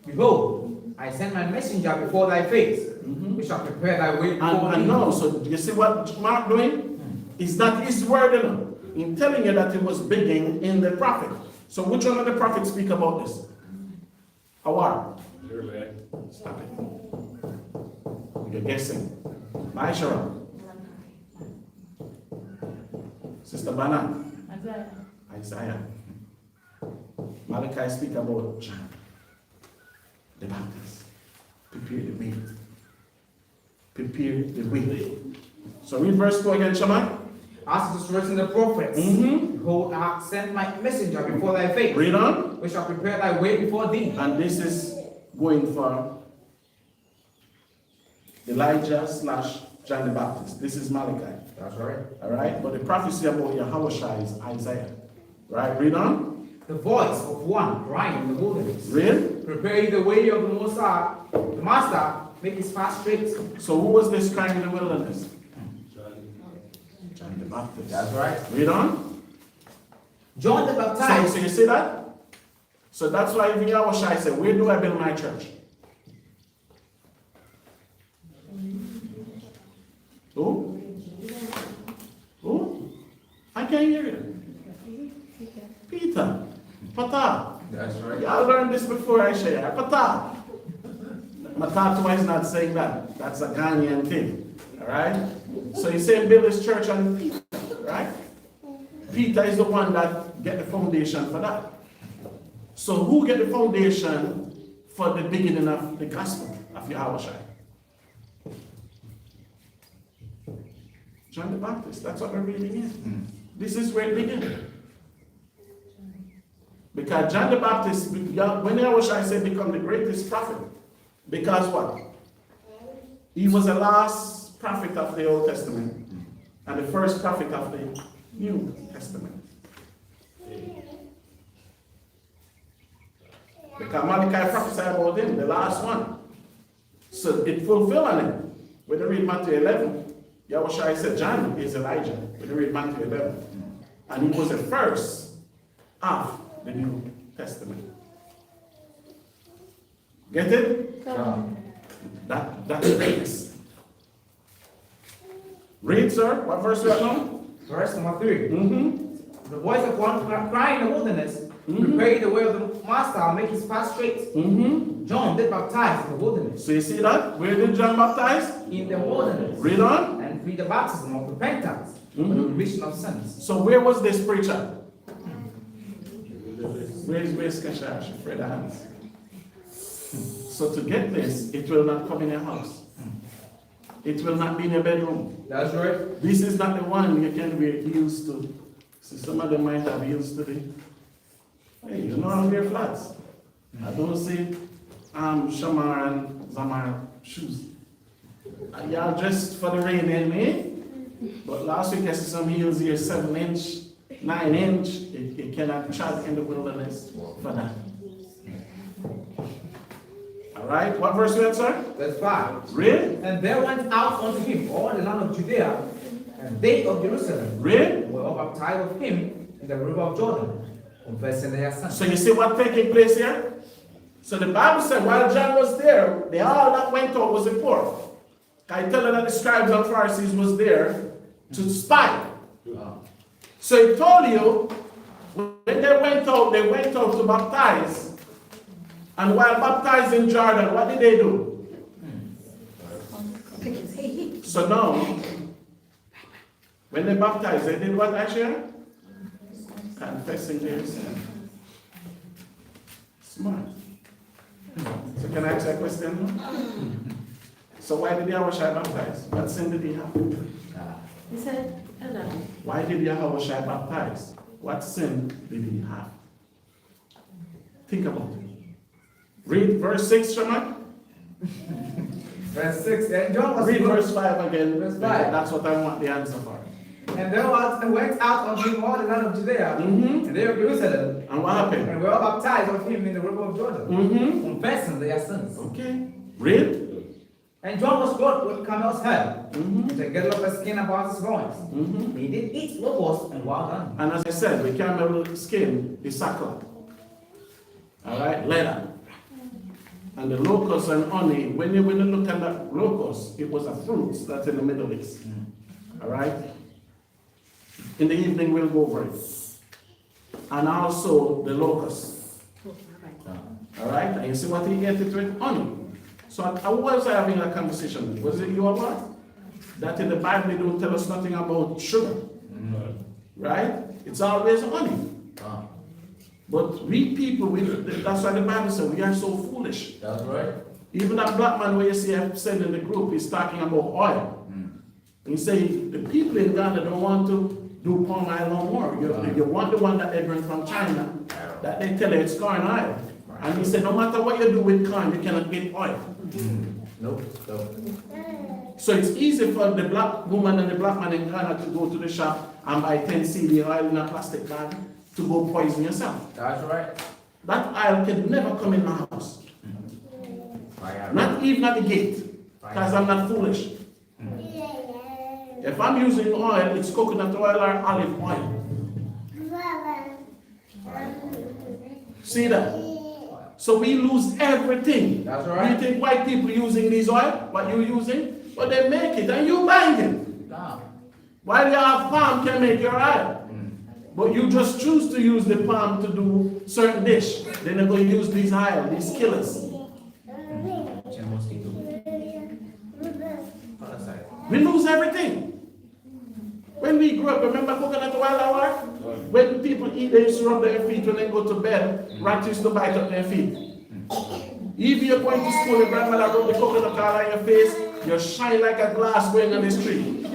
behold, I send my messenger before thy face, which shall prepare thy way before thee. No, so you see what Mark doing? Is that his word in telling you that it was beginning in the prophet. So which one of the prophets speak about this? Hawar. Stop it. You're guessing. Maishara. Sister Bana. Isaiah. Malachi speak about John the Baptist. Prepare the way. Prepare the way. So read verse 2 again, Shammai. As it is written in the prophets, behold, I have sent my messenger before thy face. Read on. Which shall prepare thy way before thee. And this is going for Elijah / John the Baptist. This is Malachi. That's right. All right? But the prophecy about YAHAWAH is Isaiah. Right? Read on. The voice of one crying in the wilderness. Read. Prepare ye the way of the Messiah, the Master, make his path straight. So who was this crying in the wilderness? John the Baptist. That's right. Read on. John the Baptist. So you see that? So that's why even YAHAWAH said, where do I build my church? Who? Who? I can't hear you. Peter. Pata. That's right. Y'all learned this before I share. Pata. Matatu is not saying that. That's a Ghanaian thing. Alright? So you say build this church on Peter, right? Peter is the one that get the foundation for that. So who get the foundation for the beginning of the gospel of YAHAWAH? John the Baptist. That's what we're reading in. This is where it began. Because John the Baptist, when YAHAWAH said become the greatest prophet, because what? He was the last prophet of the Old Testament and the first prophet of the New Testament. Because Malachi prophesied about him, the last one. So it fulfilled on him. When you read Matthew 11, YAHAWAH said John is Elijah. When you read Matthew 11. And he was the first of the New Testament. Get it? That's the base. Read, sir. What verse we are now? Verse number 3. The voice of one crying in the wilderness, prepare ye the way of the Master, make his path straight. John did baptize in the wilderness. So you see that? Where did John baptize? In the wilderness. Read on. And preach the baptism of repentance for the remission of sins. So where was this preacher? Where's Kashash? Fred Hans. So to get this, it will not come in your house. It will not be in your bedroom. That's right. This is not the one you can wear heels to. So some of them might have heels today. Hey, you know I wear flats. I don't see Shamar and Zamar shoes. Y'all dressed for the rain in me. But last week I see some heels here, 7-inch, 9-inch. It cannot trot in the wilderness for that. Alright, what verse we have, sir? That's 5. Read. And there went out unto him all the land of Judea, And they of Jerusalem Read. were all baptized with him in the river of Jordan, confessing their sins. So you see what taking place here? So the Bible said while John was there, they all that went out was the poor. I tell you that the scribes and Pharisees was there to spy. So he told you, when they went out to baptize. And while baptizing Jordan, what did they do? So now, when they baptized, they did what actually? Confessing their sin. Smart. So can I ask you a question? So why did YAHAWAH baptize? What sin did he have? He said, Why did YAHAWAH baptize? What sin did he have? Think about it. Read verse 6, Shema. Verse 6. And John was Read verse 5 again. Verse 5. That's what I want the answer for. And there went out of him all the land of Judea, and they of Jerusalem, And what happened? and were all baptized with him in the river of Jordan, confessing their sins. Okay. Read. And John was clothed with camel's hair, and a girdle of a skin about his loins. He did eat locusts and wild animals. And as I said, the camel skin is sackcloth. Alright, leather. And the locusts and honey, when you look at that locust, it was a fruit that's in the Middle East. Alright? In the evening we'll go over it. And also the locusts. Alright? And you see what he ate it with? Honey. So I was having a conversation with. Was it YAHAWAH? That in the Bible they don't tell us nothing about sugar. Right? It's always honey. But we people, that's why the Bible says we are so foolish. That's right. Even that black man where you see I've said in the group, he's talking about oil. He say the people in Ghana don't want to do palm oil no more. You want the one that they bring from China, that they tell you it's corn oil. And he said no matter what you do with corn, you cannot get oil. Nope. So it's easy for the black woman and the black man in Ghana to go to the shop and buy 10 cedi oil in a plastic bag to go poison yourself. That's right. That oil can never come in my house. Not even at the gate, because I'm not foolish. If I'm using oil, it's coconut oil or olive oil. See that? So we lose everything. That's right. You think white people using this oil, what you using? But they make it and you buying it. While you have palm can make your oil. But you just choose to use the palm to do certain dish. Then they're going to use these oil, these killers. We lose everything. When we grew up, remember coconut oil? When people eat, they used to rub their feet when they go to bed. Rats used to bite up their feet. If you're going to school, your grandmother rub the coconut oil on your face, you shine like a glass going on the street.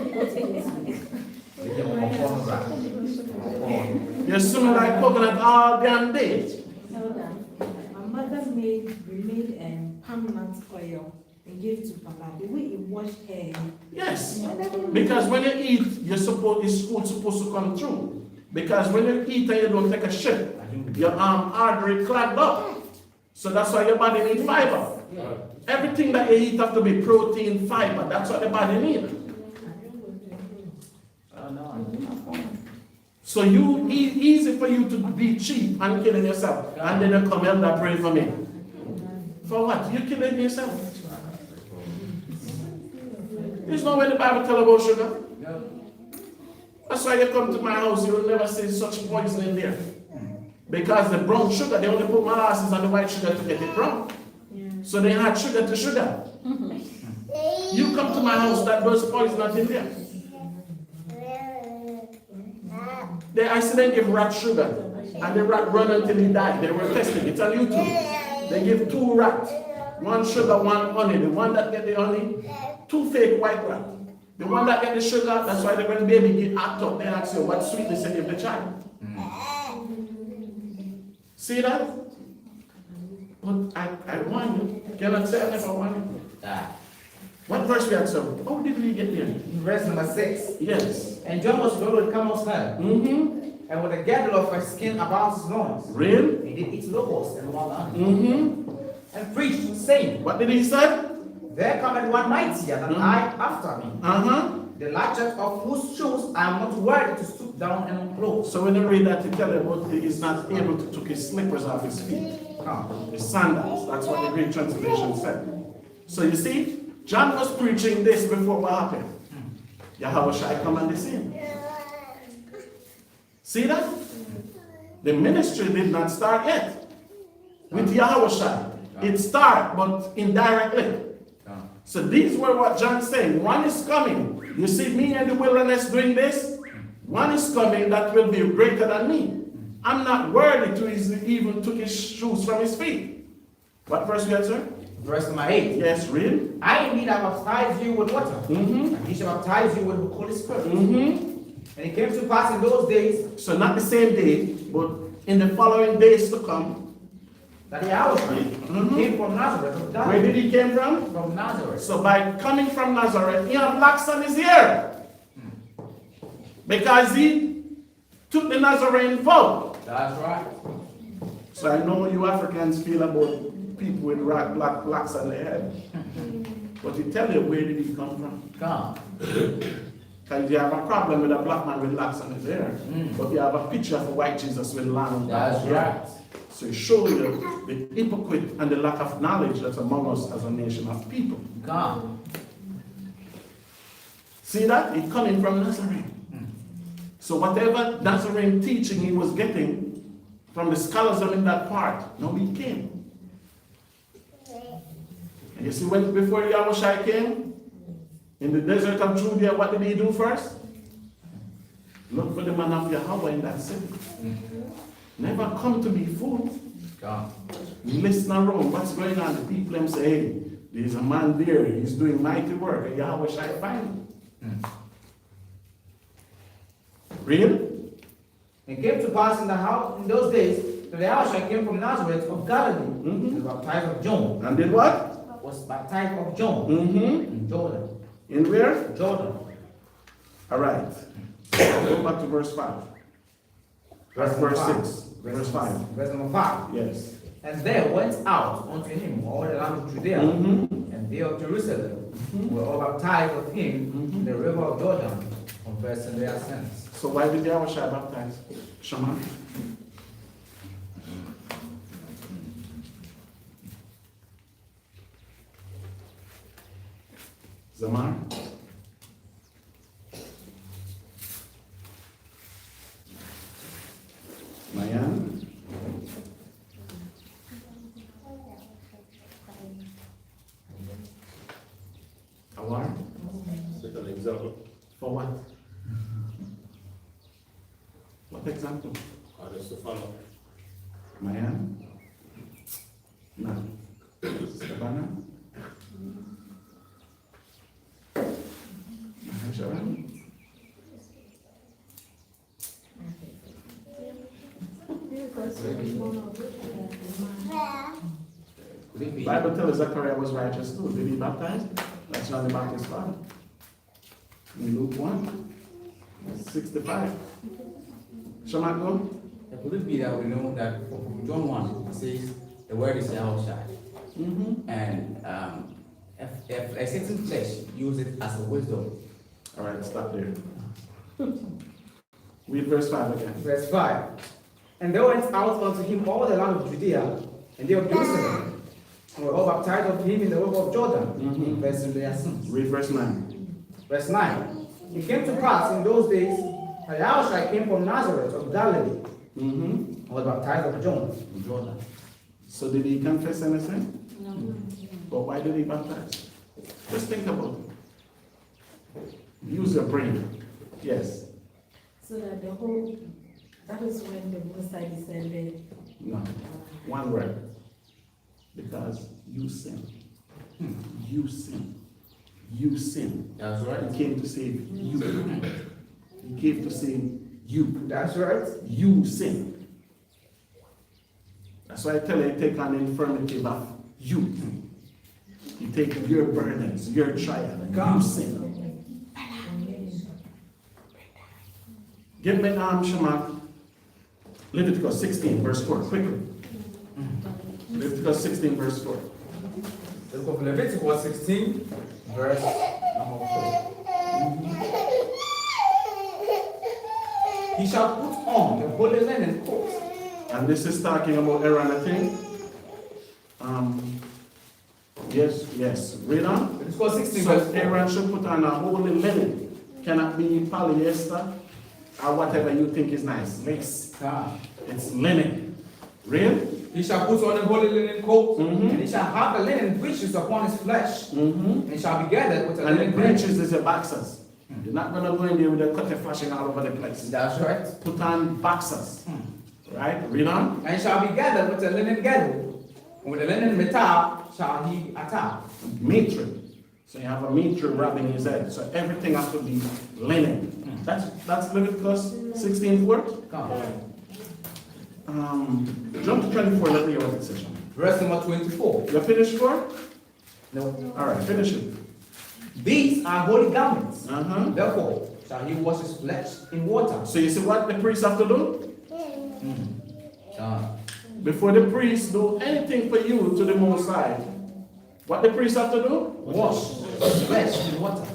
You smell like coconut all damn day. my mother made palm nut oil and gave it to Papa. The way he washed hair. Yes, because when you eat, it's food supposed to come through. Because when you eat and you don't take a shit, your artery clogged up. So that's why your body needs fiber. Everything that you eat have to be protein, fiber. That's what the body needs. So easy for you to be cheap and killing yourself. And then you come here and pray for me. For what? You're killing yourself. There's no way the Bible tells about sugar. That's why you come to my house, you'll never see such poison in there. Because the brown sugar, they only put molasses and the white sugar to get it brown. So they add sugar to sugar. You come to my house, that was poison not in there. I see them give rat sugar, and the rat run until he died. They were testing it on YouTube. They give 2 rats, 1 sugar, 1 honey. The one that get the honey, 2 fake white rats. The one that get the sugar, that's why when the baby get act up, they ask you what sweetness you give the child. See that? But I want you. Cannot say I never want you. What verse we accept? How did we get there? Verse number 6. Yes. And John was clothed with camel's hair, and with a girdle of a skin about his loins. Real? He did eat locusts and wild animals. And preached, saying, What did he say? There cometh one mightier than I after me, the latchet of whose shoes I am not worthy to stoop down and unclose. So when you read that, you tell him about he's not able to take his slippers off his feet. His sandals. That's what the Greek translation said. So you see, John was preaching this before what happened. YAHAWAH come on the scene. See that? The ministry did not start yet. With YAHAWAH. It started, but indirectly. So these were what John's saying. One is coming. You see me in the wilderness doing this? One is coming that will be greater than me. I'm not worthy to even took his shoes from his feet. What verse you had, sir? Verse number 8. Yes, read. I indeed have baptized you with water, and he shall baptize you with the Holy Spirit. And it came to pass in those days, So not the same day, but in the following days to come. that Yahweh came from Nazareth of Where Galilee. did he came from? From Nazareth. So by coming from Nazareth, he had locks on his hair. Because he took the Nazarene vow. That's right. So I know you Africans feel about people with black locks on their head. But he tell you, where did he come from? Come. Because you have a problem with a black man with locks on his hair. But you have a picture of a white Jesus with long That's hair. right. So it shows you the hypocrite and the lack of knowledge that's among us as a nation of people. Come. See that? He coming from Nazareth. So whatever Nazarene teaching he was getting from the scholars in that part, now he came. And you see when before YAHAWAH came, in the desert of Judea, what did he do first? Look for the man of YAHAWAH in that city. Never come to be fooled. Come. Listen around, what's going on? The people them say, hey, there's a man there, he's doing mighty work, and YAHAWAH shall find him. Real? It came to pass in those days that Yahweh came from Nazareth of Galilee, was baptized of John. And did what? Was baptized of John in Jordan. In where? Jordan. All right. Go back to verse 5. Verse 6. Verse 5. Verse number 5. Yes. And there went out unto him all the land of Judea, and they of Jerusalem were all baptized of him in the river of Jordan, confessing their sins. So why did YAHAWAH baptize? Shaman? Zamar? Mayan? Awar? Set an example. For what? What example? Others to follow. Mayan? No. Savannah? Sharon? Could it be? Bible tells us Zechariah was righteous too. Did he baptize? That's John the Baptist's father. In Luke 1, 65. Shaman go? Could it be that we know that from John 1 it says the word is Yahweh, and if a certain church use it as a wisdom. All right, stop there. Read verse 5 again. Verse 5. And they went out unto him all the land of Judea, and they of Jerusalem, and were all baptized of him in the river of Jordan, confessing their sins. Read verse 9. Verse 9. It came to pass in those days that Yahweh came from Nazareth of Galilee, and was baptized of John in Jordan. So did he confess anything? No. But why did he baptize? Just think about it. Use your brain. Yes. So that that is when the Messiah descended. No. One word. Because you sin. You sin. You sin. That's right. He came to save you. He came to save you. That's right. You sin. That's why I tell you, take on the infirmity of you. You take your burdens, your trial, and you sin. Give me Shema. Leviticus 16, verse 4, quickly. Leviticus 16, verse 4. Let's go for Leviticus 16, verse number 4. He shall put on the holy linen coat. And this is talking about Aaron, I think. Yes. Read on. Leviticus 16, So verse 4. Aaron should put on a holy linen. Cannot be polyester or whatever you think is nice. Lace. It's linen. Read. He shall put on the holy linen coat, Mhm. and he shall have the linen breeches upon his flesh, Mm-hmm. and shall be gathered with a And the linen breeches is your boxers. You're not going to go in there with a cutter flashing all over the place. That's right. Put on boxers. Right? Read on. And shall be gathered with a linen girdle, and with a linen mitre shall he attach. Mitre. So you have a mitre wrapping his head. So everything has to be linen. That's Leviticus 16:4. Jump to 24, let me hear what it says. Verse number 24. You finished 4? No. All right, finish it. These are holy garments. Uh-huh. Therefore shall he wash his flesh in water. So you see what the priest have to do? Before the priest do anything for you to the Most High, what the priest have to do? Wash his flesh in water.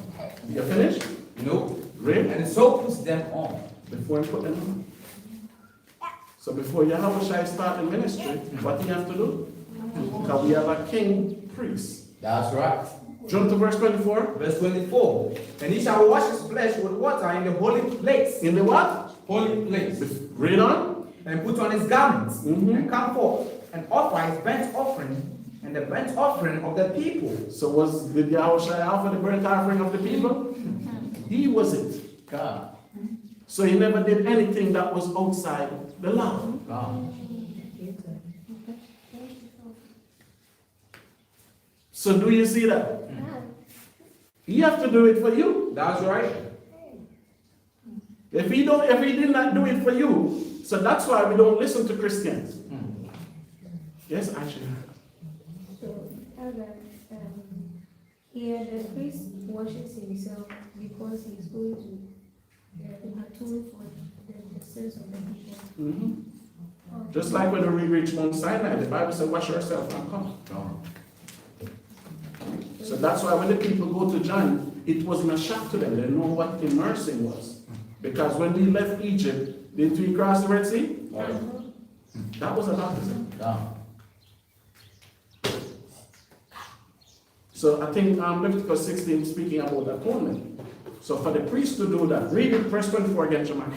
You finished? No. Read. And so puts them on. Before you put them on. So before YAHAWAH start the ministry, what do you have to do? Because we have a king priest. That's right. Jump to verse 24. Verse 24. And he shall wash his flesh with water in the holy place. In the what? Holy place. Read on. And put on his garments, Mhm. and come forth, and offer his burnt offering, and the burnt offering of the people. So did YAHAWAH offer the burnt offering of the people? He was it. God. So he never did anything that was outside the law. God. So do you see that? He have to do it for you. That's right. If he did not do it for you, so that's why we don't listen to Christians. Yes, actually. So, Elder, here the priest washes himself because he's going to atone for the sins of the people. Mhm. Just like when we reach Mount Sinai, the Bible said, wash yourself and come. So that's why when the people go to John, it wasn't a shock to them. They know what immersing was. Because when we left Egypt, didn't we cross the Red Sea? That was a baptism. So I think Leviticus 16 speaking about atonement. So for the priest to do that, read it, verse 24 again, Jamal.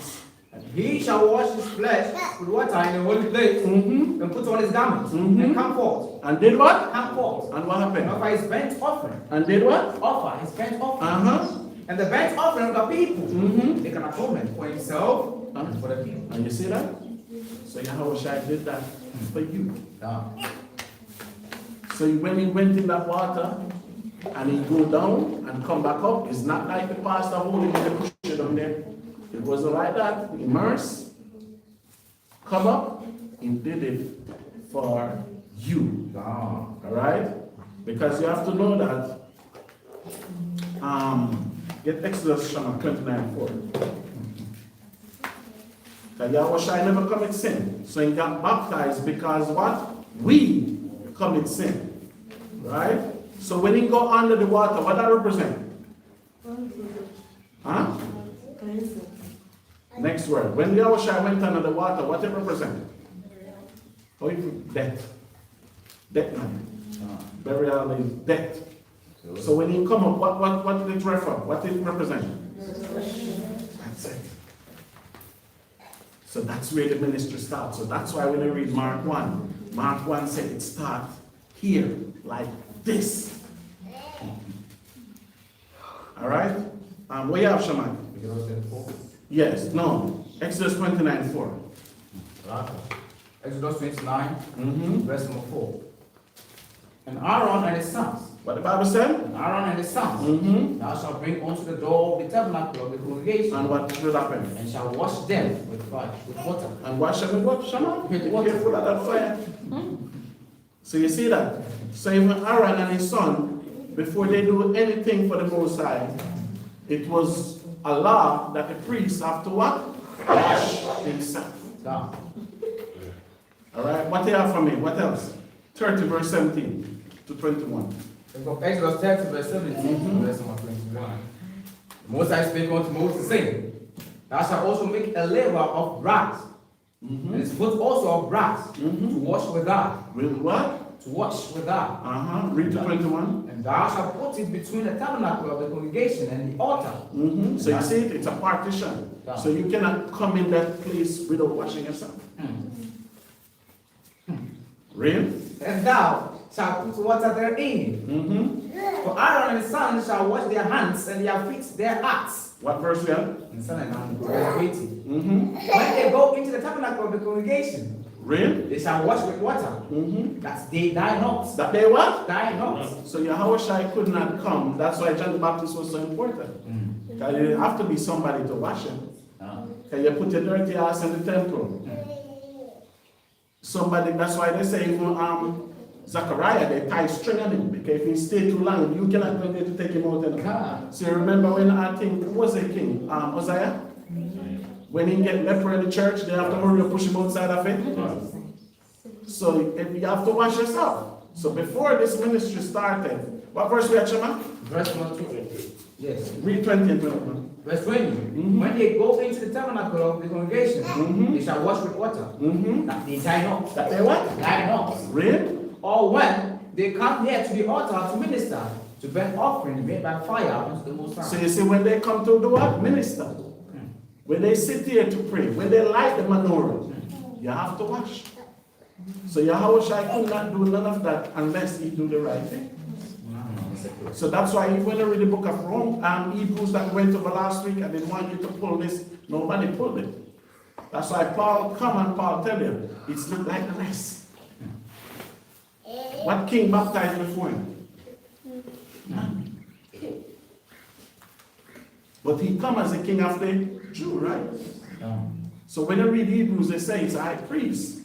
And he shall wash his flesh with water in the holy place, Mm-hmm. and put on his garments, Mhm. and come forth. And did what? Come forth. And what And happened? offer his burnt offering. And did what? Offer his burnt offering. Uh-huh. And the burnt offering of the people. Mm-hmm. Make an atonement for himself and for the people. And you see that? So YAHAWAH did that for you. So when he went in that water, and he go down and come back up, it's not like the pastor holding the cushion down there. It wasn't like that. Immerse, come up, he did it for you. All right? Because you have to know that. Get Exodus 29:4. Because YAHAWAH never commit sin. So he got baptized because what? We commit sin. Right? So when he go under the water, what that represent? Huh? Next word. When YAHAWAH went under the water, what it represent? Oh, death. Death, man. Burial is death. So when he come up, what did it refer? What did it represent? That's it. So that's where the ministry starts. So that's why when you read Mark 1, Mark 1 said it starts here, like this. All right? What you have, Shaman? Yes, no. Exodus 29:4. Exodus 29, Mm-hmm. verse number 4. And Aaron and his sons, What the Bible said? and Aaron and his sons, Mm-hmm. thou shalt bring unto the door of the tabernacle of the congregation, And what should happen? and shall wash them with fire, with water. And wash them with what, Shaman? With Be water. careful of that fire. So you see that? So even Aaron and his son, before they do anything for the Most High, it was a law that the priest have to what? Wash himself. Down. All right, what do you have for me? What else? 30 verse 17 to 21. From Exodus 30 verse 17 verse number 21. Moses spake unto Moses, saying, Thou shalt also make a laver of brass, and his foot also of brass, to wash withal. With what? To wash withal. Read to 21. And thou shalt put it between the tabernacle of the congregation and the altar. So you see, it's a partition. So you cannot come in that place without washing yourself. Read. And thou shalt put water therein. For Aaron and his sons shall wash their hands and their feet thereat. What verse we have? In verse 80. When they go into the tabernacle of the congregation, Read. they shall wash with water. That's they die not. That they what? Die not. So YAHAWAH could not come. That's why John the Baptist was so important. Because you have to be somebody to wash him. Because you put your dirty ass in the temple. Somebody, that's why they say Zachariah, they tie string on him. Because if he stay too long, you cannot go there to take him out in the car. So you remember when I think, who was the king? Uzziah? When he get leper in the church, they have to hurry to push him outside of it. So if you have to wash yourself. So before this ministry started, what verse we at, Shema? Verse 20. Yes. Read 20 and 21. Verse 20. When they go into the tabernacle of the congregation, they shall wash with water. That they die not. That they what? Die not. Read. Or when they come here to the altar to minister, to burn offering made by fire unto the Most High. So you see, when they come to do what? Minister. When they sit here to pray, when they light the menorah, you have to wash. So YAHAWAH could not do none of that unless he do the right thing. So that's why when you read the book of Hebrews that went over last week, I didn't want you to pull this. Nobody pulled it. That's why Paul come and Paul tell you, it's not like the rest. What king baptized before him? None. But he come as a king of the Jew, right? So when you read Hebrews, they say it's a high priest.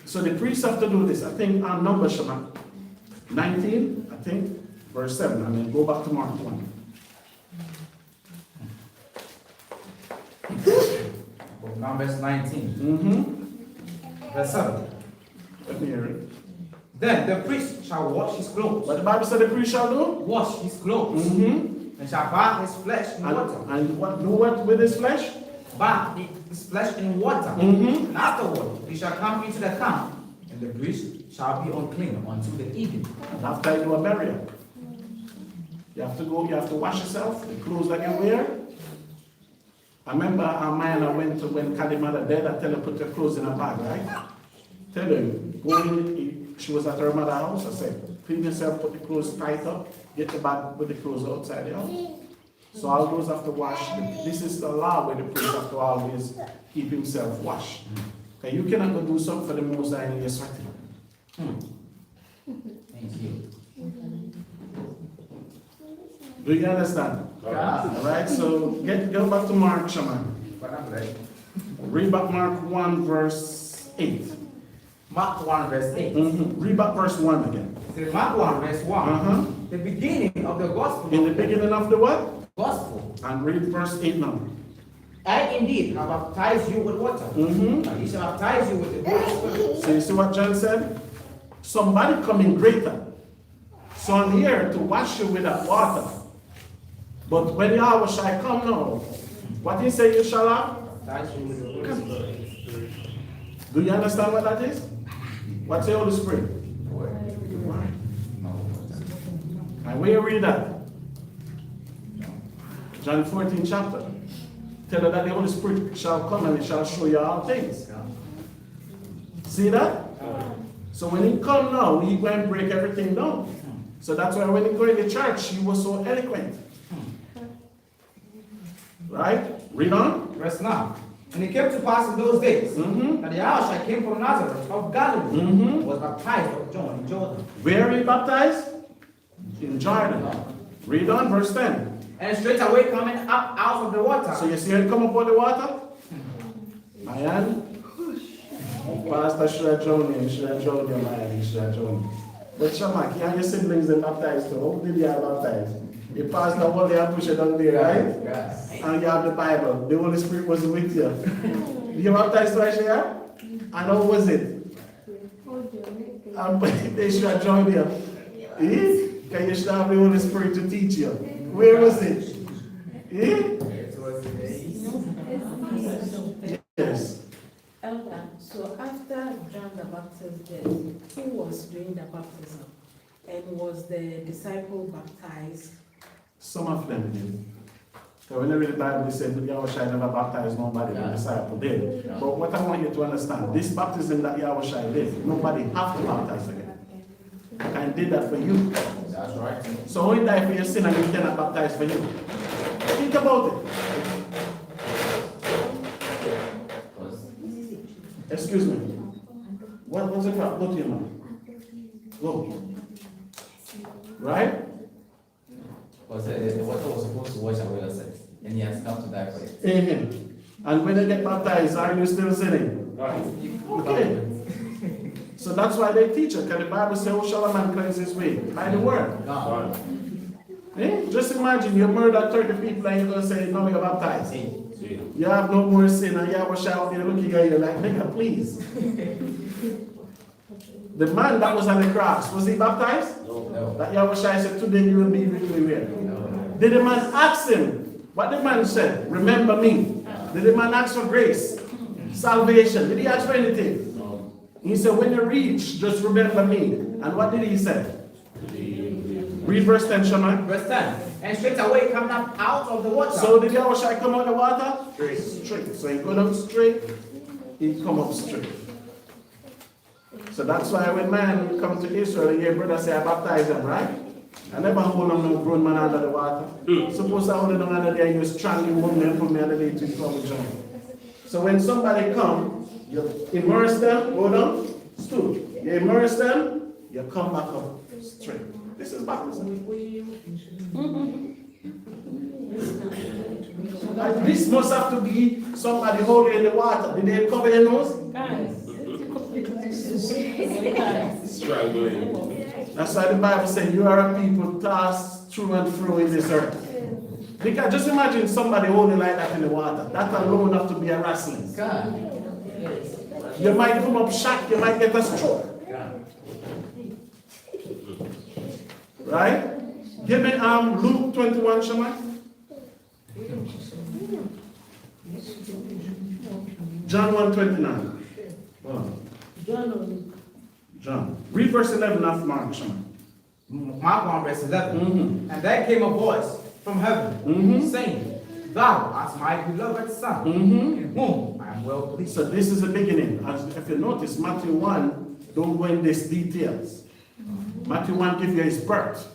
So the priests have to do this. I think on Numbers, Shema 19, I think, verse 7. I mean, go back to Mark 1. Numbers 19. Verse 7. Let me hear it. Then the priest shall wash his clothes. But the Bible said the priest shall do? Wash his clothes. And shall bathe his flesh in water. And what do what with his flesh? Bathe his flesh in water. And afterward he shall come into the camp, and the priest shall be unclean until the evening. And after you do a burial, you have to go, you have to wash yourself, the clothes that you wear. I remember a man I went to when Kadi's mother died, I tell her put your clothes in a bag, right? Tell her, go in, she was at her mother's house, I said, clean yourself, put the clothes tight up, get the bag with the clothes outside the house. So all those have to wash. This is the law where the priest have to always keep himself washed. Okay, you cannot go do something for the Most High and you're sweating. Thank you. Do you understand? Alright, so go back to Mark, Shaman. Read back Mark 1 verse 8. Mark 1 verse 8. Read back verse 1 again. So Mark 1 verse 1. The beginning of the gospel. In the beginning of the what? Gospel. And read verse 8 now. I indeed have baptized you with water. And he shall baptize you with the Holy Spirit. So you see what John said? Somebody coming greater. So I'm here to wash you with that water. But when YAHAWAH shall come now, what he say you shall have? Baptize you with the Holy Spirit. Do you understand what that is? What's the Holy Spirit? Word. And where you read that? John 14 chapter. Tell her that the Holy Spirit shall come and he shall show you all things. See that? So when he come now, he go and break everything down. So that's why when he go in the church, he was so eloquent. Right? Read on. Verse 9. And it came to pass in those days that YAHAWAH came from Nazareth of Galilee, was baptized of John in Jordan. Where he baptized? In Jordan. Read on, verse 10. And straightway coming up out of the water. So you see him come up out of the water? Man. Pastor should have joined you, should have joined you, man, should have joined you. But Shamak, you and your siblings they baptized too. How did you have baptized? You passed the whole day and push it down there, right? Yes. And you have the Bible. The Holy Spirit was with you. You baptized twice here? And how was it? They should have joined you. Can you should have the Holy Spirit to teach you? Where was it? It was Yes. Elder, so after John the Baptist's death, who was doing the baptism? And was the disciple baptized? Some of them did. So when I read the Bible, they said, Yahushua never baptized nobody, the disciple did. But what I want you to understand, this baptism that Yahushua did, nobody have to baptize again. And did that for you. That's right. So when you die for your sin and you cannot baptize for you. Think about it. Excuse me. What was the problem? Go to your mom. Go. Right? Because the water was supposed to wash away your sins, and he has come to die for it. Amen. And when they get baptized, are you still sinning? Right. Okay. So that's why they teach it. Because the Bible says, "How shall a man cleanse his way?" By the word. God. Just imagine you murder 30 people and you're going to say, "No, you're baptized." You have no more sin, and Yahushua out there looking at you like, "Nigga, please." The man that was on the cross, was he baptized? No. That Yahushua said, "Today you will be with me where?" No. Did the man ask him? What the man said? "Remember me." Did the man ask for grace? Salvation? Did he ask for anything? No. He said, "When you reach, just remember me." And what did he say? Read verse 10, Shaman. Verse 10. And straight away coming up out of the water. So did Yahushua come out of the water? Straight. Straight. So he go down straight, he come up straight. So that's why when man come to Israel, your brother say, "I baptize him," right? I never hold on no grown man under the water. Suppose I hold it under there, you strongly move me and put me underneath to come John. So when somebody come, you immerse them, go down, stoop. You immerse them, you come back up straight. This is baptism. Like this must have to be somebody holding in the water. Did they cover their nose? Struggling. That's why the Bible says you are a people tossed through and through in this earth. Because just imagine somebody holding like that in the water. That alone have to be a wrestling. God. You might come up shocked, you might get a stroke. Right? Give me Luke 21, Shaman. John 1:29. John. Read verse 11 of Mark, Shaman. Mark 1 verse 11. And there came a voice from heaven saying, "Thou art my beloved Son, in whom I am well pleased." So this is the beginning. As if you notice, Matthew 1 don't go in these details. Matthew 1 gives you his birth.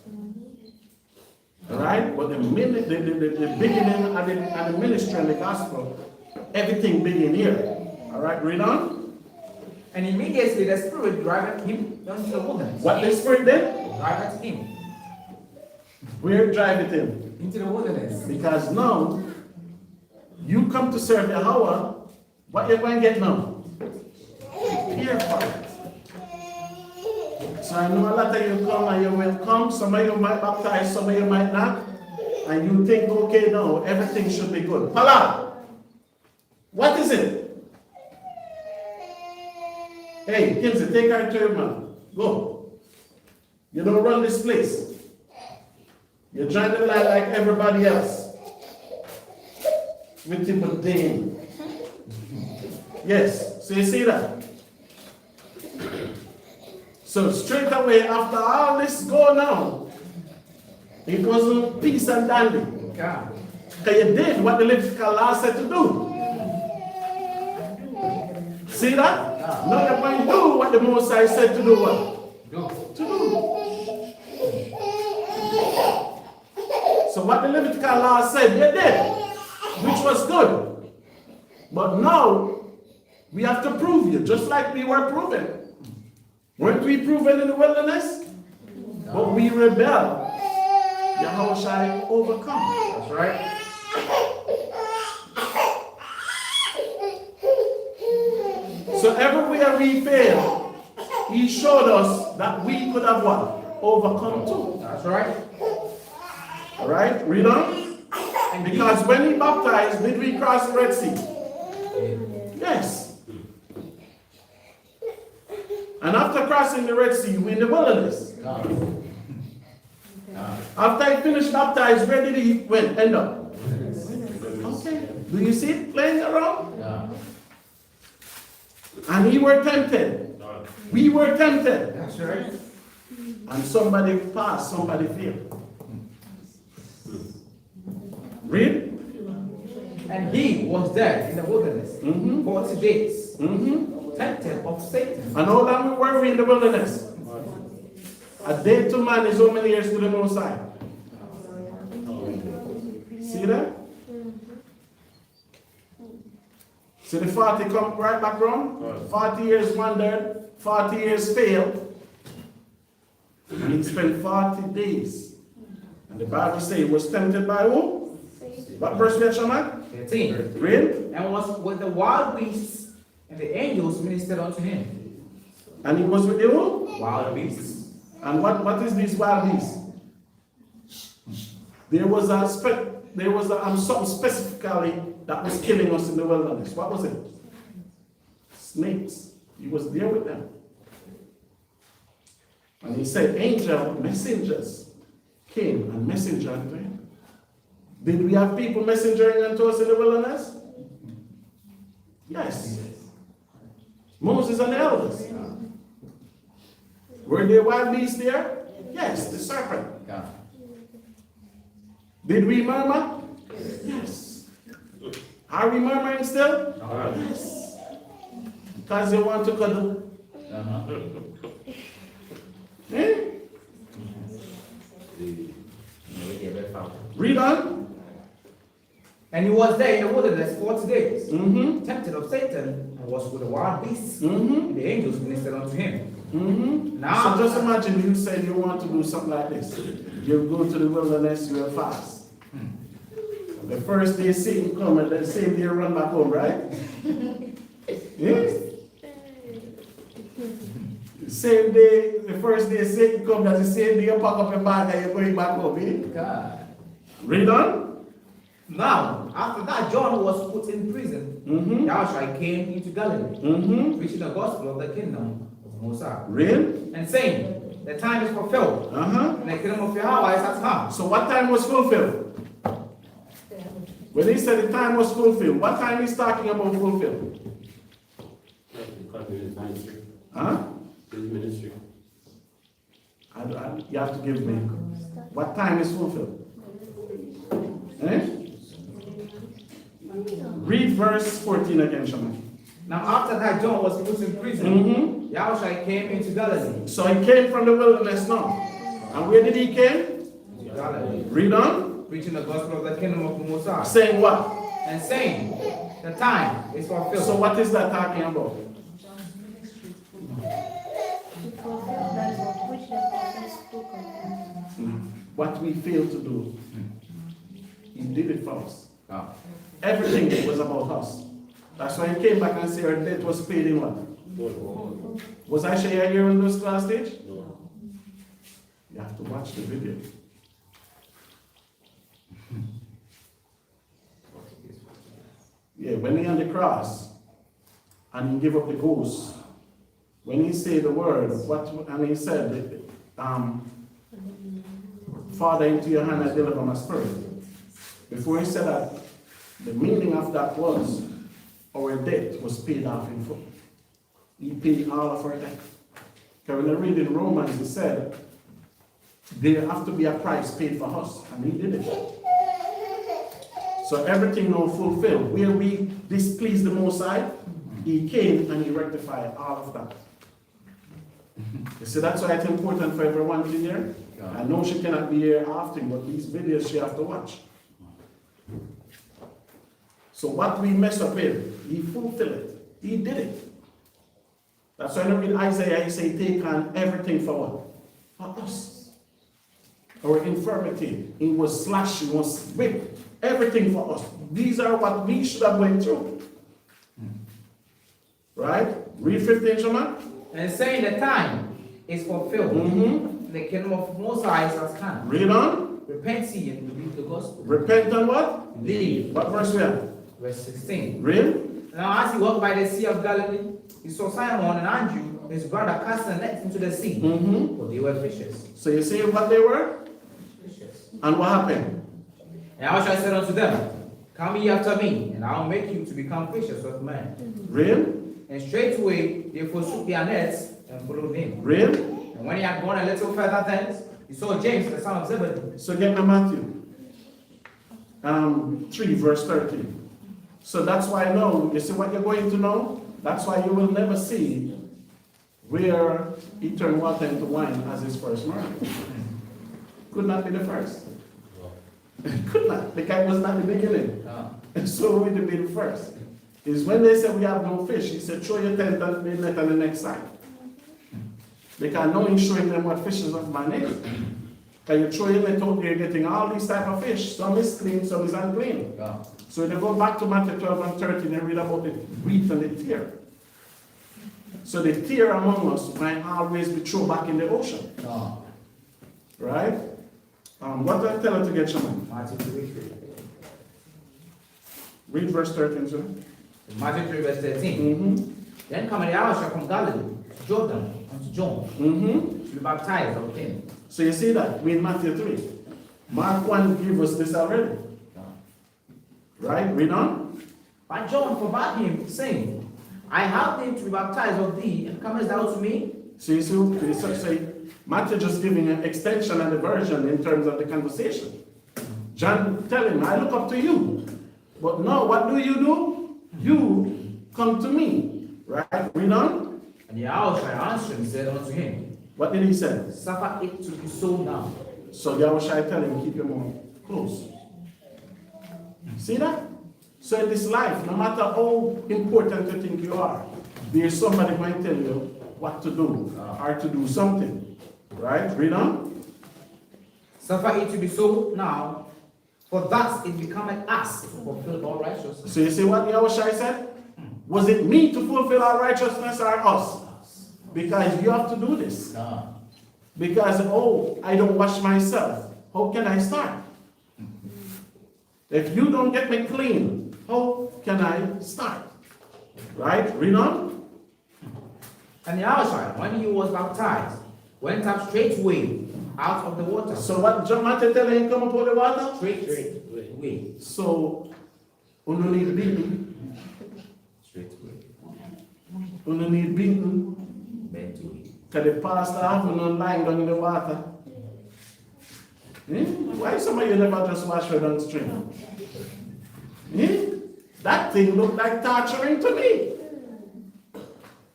Alright? But the beginning and the ministry and the gospel, everything begin here. Alright, read on. And immediately the Spirit driveth him into the wilderness. What the Spirit did? Driveth him Where drive it in? into the wilderness. Because now, you come to serve Yahawah, what you're going to get now? Fear for it. So I know a lot of you come and you will come. Some of you might baptize, some of you might not. And you think, okay, no, everything should be good. Pala, what is it? Hey, Kinsey, take her to your man. Go. You don't run this place. You're trying to lie like everybody else. With people ding. Yes, so you see that? So straight away after all this going on, it wasn't peace and dandy. God. Because you did what the Levitical law said to do. See that? Now you're going to do what the Mosai said to do what? To do. So what the Levitical law said, you did, which was good. But now, we have to prove you, just like we were proven. Weren't we proven in the wilderness? But we rebel. Yahushua overcome. That's right. So everywhere we failed, he showed us that we could have what? Overcome too. That's right. Alright, read on. And because when he baptized, did we cross the Red Sea? Yes. And after crossing the Red Sea, we're in the wilderness. After he finished baptized, where did he end up? Okay. Do you see it playing around? Yeah. And he were tempted. We were tempted. That's right. And somebody passed, somebody failed. Read. And he was there in the wilderness 40 days, tempted of Satan. And how long were we in the wilderness? A day to man is how many years to the Most High? See that? See the 40 come right back around? 40 years wandered, 40 years failed. And he spent 40 days. And the Bible says he was tempted by who? What verse we at? 13. Read. And was with the wild beasts, and the angels ministered unto him. And he was with the who? Wild beasts. And what is these wild beasts? There was something specifically that was killing us in the wilderness. What was it? Snakes. He was there with them. And he said, messengers came and messengered unto him. Did we have people messengering unto us in the wilderness? Yes. Moses and the elders. Were there wild beasts there? Yes, the serpent. Yeah. Did we murmur? Yes. Are we murmuring still? Yes. Because they want to cuddle. Eh? Read on. And he was there in the wilderness 40 days, Mm-hmm. tempted of Satan, and was with the wild beasts. Mm-hmm. And the angels ministered unto him. Mm-hmm. Now- So just imagine you said you want to do something like this. You go to the wilderness, you will fast. The first day Satan come and the same day run back home, right? Yes. The same day, the first day Satan come, that's the same day you pack up your bag and you're going back home. Eh? God. Read on. Now, after that, John was put in prison. Mm-hmm. Yahushua came into Galilee, Mm-hmm. preaching the gospel of the kingdom of Mosiah, Read. and saying, the time is fulfilled, Uh-huh. and the kingdom of YAHAWAH is at hand. So what time was fulfilled? When he said the time was fulfilled, what time he's talking about fulfilled? Huh? His ministry. You have to give me. What time is fulfilled? Eh? Read verse 14 again, Shaman. Now, after that, John was put in prison. Mm-hmm. Yahushua came into Galilee. So he came from the wilderness now. And where did he came? Galilee, Read on. preaching the gospel of the kingdom of the Mosiah, Saying what? and saying, the time is fulfilled. So what is that talking about? To fulfill that of which the prophet spoke of. What we failed to do. He did it for us. Ah. Everything was about us. That's why he came back and said our debt was paid in what? Was I sharing here on this class stage? No. You have to watch the video. Yeah, when he on the cross and he gave up the ghost, when he said the word, and he said, Father, into your hand I deliver my spirit. Before he said that, the meaning of that was our debt was paid off in full. He paid all of our debt. Because when I read in Romans, he said, there have to be a price paid for us, and he did it. So everything now fulfilled. Where we displeased the Most High, he came and he rectified all of that. You see, that's why it's important for everyone to be here. I know she cannot be here often, but these videos she have to watch. So what we mess up with, he fulfilled it. He did it. That's why when I read Isaiah, he say, take on everything for what? For us. Our infirmity. He was slashed, he was whipped. Everything for us. These are what we should have went through. Right? Read 15, Shaman. And saying, the time is fulfilled. Mm-hmm. The kingdom of Mosiah is at hand. Read on. Repent ye and believe the gospel. Repent on what? Believe. What verse we have? Verse 16. Read. Now as he walked by the sea of Galilee, he saw Simon and Andrew, his brother, casting nets into the sea. Mm-hmm. For they were fishers. So you see what they were? And what happened? And Yahushua said unto them, Come ye after me, and I will make you to become fishers of men. Real? And straightway they forsook their nets and followed him. Real? And when he had gone a little further thence, he saw James, the son of Zebedee. So get me Matthew 3 verse 13. So that's why I know, you see what you're going to know? That's why you will never see where he turned water into wine as his first miracle. Could not be the first. Could not, because it was not the beginning. And so would it be the first. Is when they said we have no fish, he said, throw your tent and the net on the next side. Because now he's showing them what fishes of man is. Because you throw your net out there, you're getting all these type of fish. Some is clean, some is unclean. So if you go back to Matthew 12 and 13 and read about the wheat and the tear. So the tear among us might always be thrown back in the ocean. Right? What do I tell her to get, Shaman? Matthew 3. Read verse 13, sir. Matthew 3 verse 13. Then cometh Yahushua from Galilee, to Jordan, unto John, to be baptized of him. So you see that? We in Matthew 3. Mark 1 give us this already. Right? Read on. But John forbade him, saying, I have thee to be baptized of thee, and comest thou to me? So you see, Matthew just giving an extension and a version in terms of the conversation. John tell him, I look up to you. But no, what do? You come to me. Right? Read on. And Yahushua answering said unto him, What did he say? Suffer it to be so now. So Yahushua tell him, keep your mouth close. See that? So in this life, no matter how important you think you are, there's somebody going to tell you what to do or to do something. Right? Read on. Suffer it to be so now, for thus it becometh us to fulfill all righteousness. So you see what Yahushua said? Was it me to fulfill our righteousness or us? Because you have to do this. Because, I don't wash myself. How can I start? If you don't get me clean, how can I start? Right? Read on. And Yahushua, when he was baptized, went up straightway out of the water. So what John Matthew tell him come up out of the water? Straightway. So, you need beaten. Straightway. You need beaten. Bent to it. Because the pastor have no lying down in the water. Why some of you never just wash your downstream? That thing looked like torturing to me.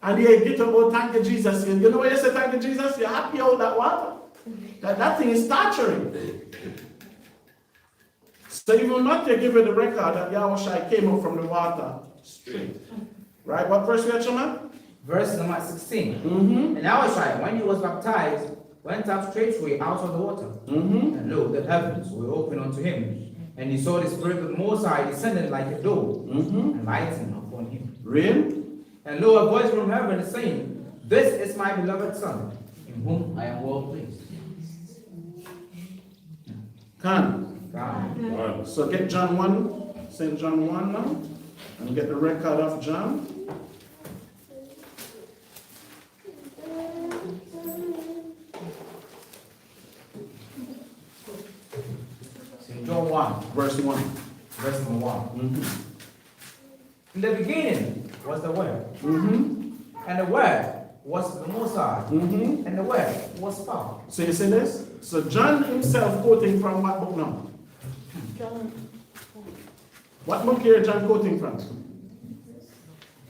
And you get about thank you Jesus. You know when you say thank you Jesus, you're happy out that water. That thing is torturing. So even not to give you the record that Yahushua came up from the water straight. Right? What verse we are, Shema? Verse number 16. And Yahushua, when he was baptized, went up straightway out of the water. And lo, the heavens were opened unto him. And he saw the Spirit of the Most High descended like a dove, and lighting upon him. Read. And lo, a voice from heaven saying, This is my beloved Son, in whom I am well pleased. So get John 1, St. John 1 now, and get the record of John. St. John 1, Verse 1. verse number 1. In the beginning was the Word, and the Word was the Most High, and the Word was power. So you see this? So John himself quoting from what book now? John. What book here John quoting from?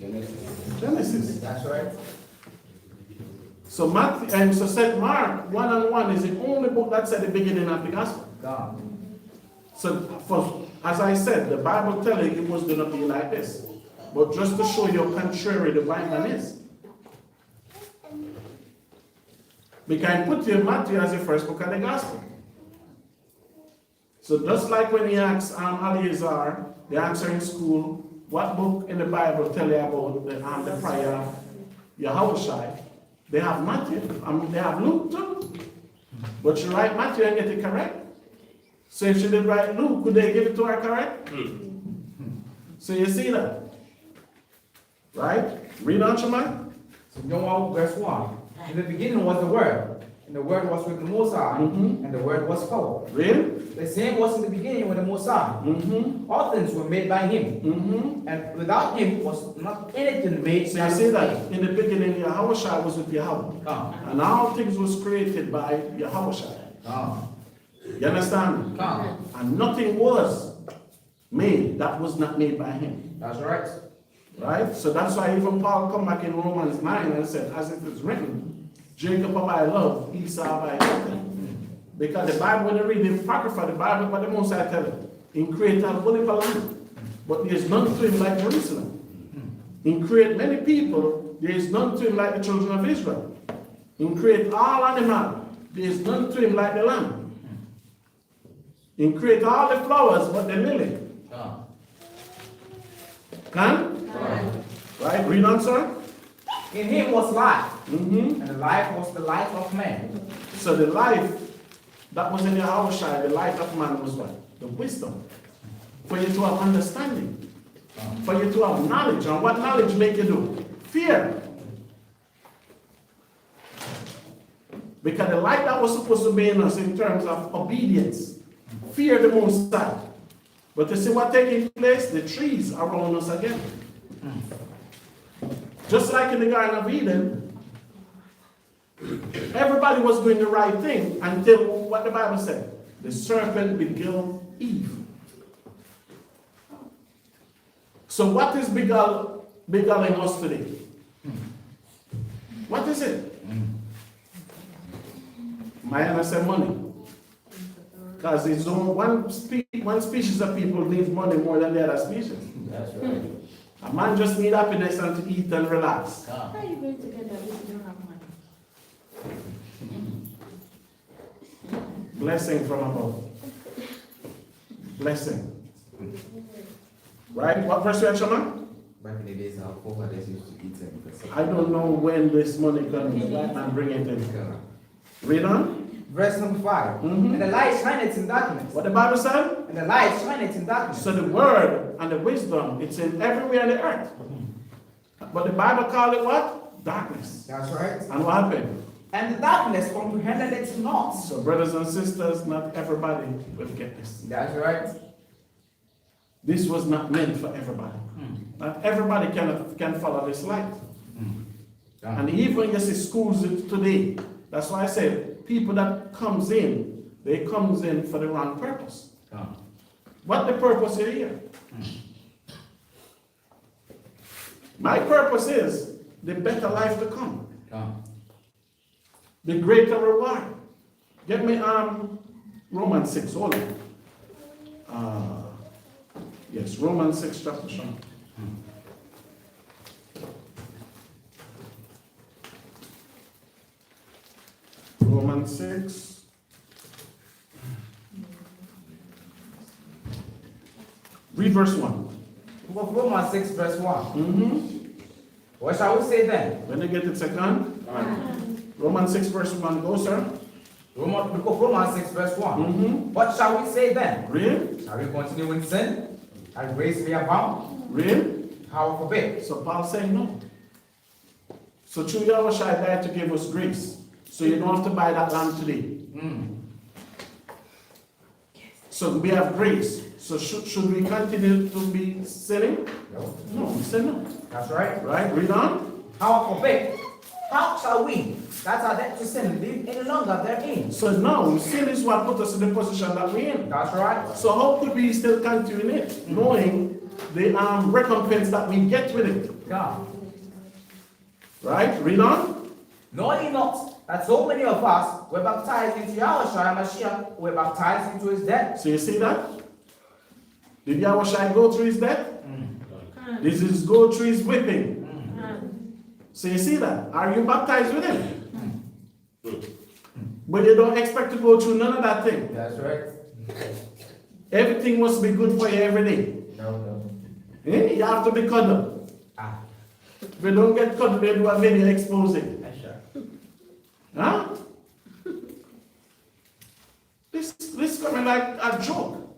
Genesis. That's right. So Matthew and so St. Mark 1 and 1 is the only book that said the beginning of the gospel. God. So as I said, the Bible telling it was going to be like this. But just to show you how contrary the Bible is. We can put you Matthew as the first book of the gospel. So just like when he asked Eliezer, the answer in school, what book in the Bible tell you about the prayer of YAHAWAH? They have Matthew, they have Luke too. But she write Matthew and get it correct. So if she did write Luke, could they give it to her correct? So you see that? Right? Read on, Shema. So John 1, verse 1. In the beginning was the Word, And the Word was with the Most High, Mhm. and the Word was power. Really? The same was in the beginning with the Most High. Mm-hmm. All things were made by Him, Mm-hmm. and without Him was not anything made. So you see that in the beginning, Yahawah was with Yahweh. Come, And all things was created by Yahawah. come, You understand? come. And nothing was made that was not made by him. That's right. Right? So that's why even Paul come back in Romans 9 and said, as it is written, Jacob have I loved, Esau have I hated. Because the Bible, when you read the Apocrypha, the Bible, what the Most High tell him, he created a wonderful land, but there is none to him like Jerusalem. He create many people, there is none to him like the children of Israel. He create all animals, there is none to him like the lamb. He create all the flowers, but the lily. Can? Right? Read on, sir. In Him was life, Mm-hmm. and the life was the light of man. So the life that was in Yahawah, the light of man was what? The wisdom. For you to have understanding. For you to have knowledge. And what knowledge make you do? Fear. Because the light that was supposed to be in us in terms of obedience, fear the Most High. But you see what taking place? The trees are around us again. Just like in the Garden of Eden, everybody was doing the right thing until what the Bible said. The serpent beguiled Eve. So what is beguiling us today? What is it? My answer, money. Because it's one species of people needs money more than the other species. That's right. A man just need happiness and to eat and relax. How are you going to get that if you don't have money? Blessing from above. Blessing. Right? What verse you on? Back in the days, our forefathers used to eat them. I don't know when this money comes. Black man bring it in. Read on. Verse number 5. Mhm. And the light shineth in darkness. What the Bible said? And the light shineth in darkness. So the word and the wisdom, it's in everywhere on the earth. But the Bible called it what? Darkness. That's right. And what happened? And the darkness comprehended it not. So brothers and sisters, not everybody will get this. That's right. This was not meant for everybody. Not everybody can follow this light. And even you see schools today, that's why I said people that comes in, they comes in for the wrong purpose. What the purpose is here? My purpose is the better life to come. The greater reward. Get me Romans 6, hold on. Yes, Romans 6 chapter 7. Romans 6. Read verse 1. Book of Romans 6 verse 1. Mm-hmm. What shall we say then? When you get it second. Romans 6 verse 1, go sir. Book of Romans 6 verse 1. Mm-hmm. What shall we say then? Read. Shall we continue in sin? And grace be abound? Read. How forbid? So Paul said no. So through Yahawah died to give us grace. So you don't have to buy that land today. So we have grace. So should we continue to be sinning? No, we say no. That's right. Right? Read on. How forbid? How shall we that are dead to sin live any longer therein? So now sin is what put us in the position that we're in. That's right. So how could we still continue in it, knowing the recompense that we get with it? Yeah. Right? Read on. Know ye not that so many of us were baptized into Yahushua and Mashiach, were baptized into his death? So you see that? Did Yahawah go through his death? This is go through his whipping. So you see that? Are you baptized with him? But you don't expect to go through none of that thing. That's right. Everything must be good for you every day. No. You have to be cuddled. Ah. If you don't get cuddled, they do a video exposing. Sure. Huh? This coming like a joke.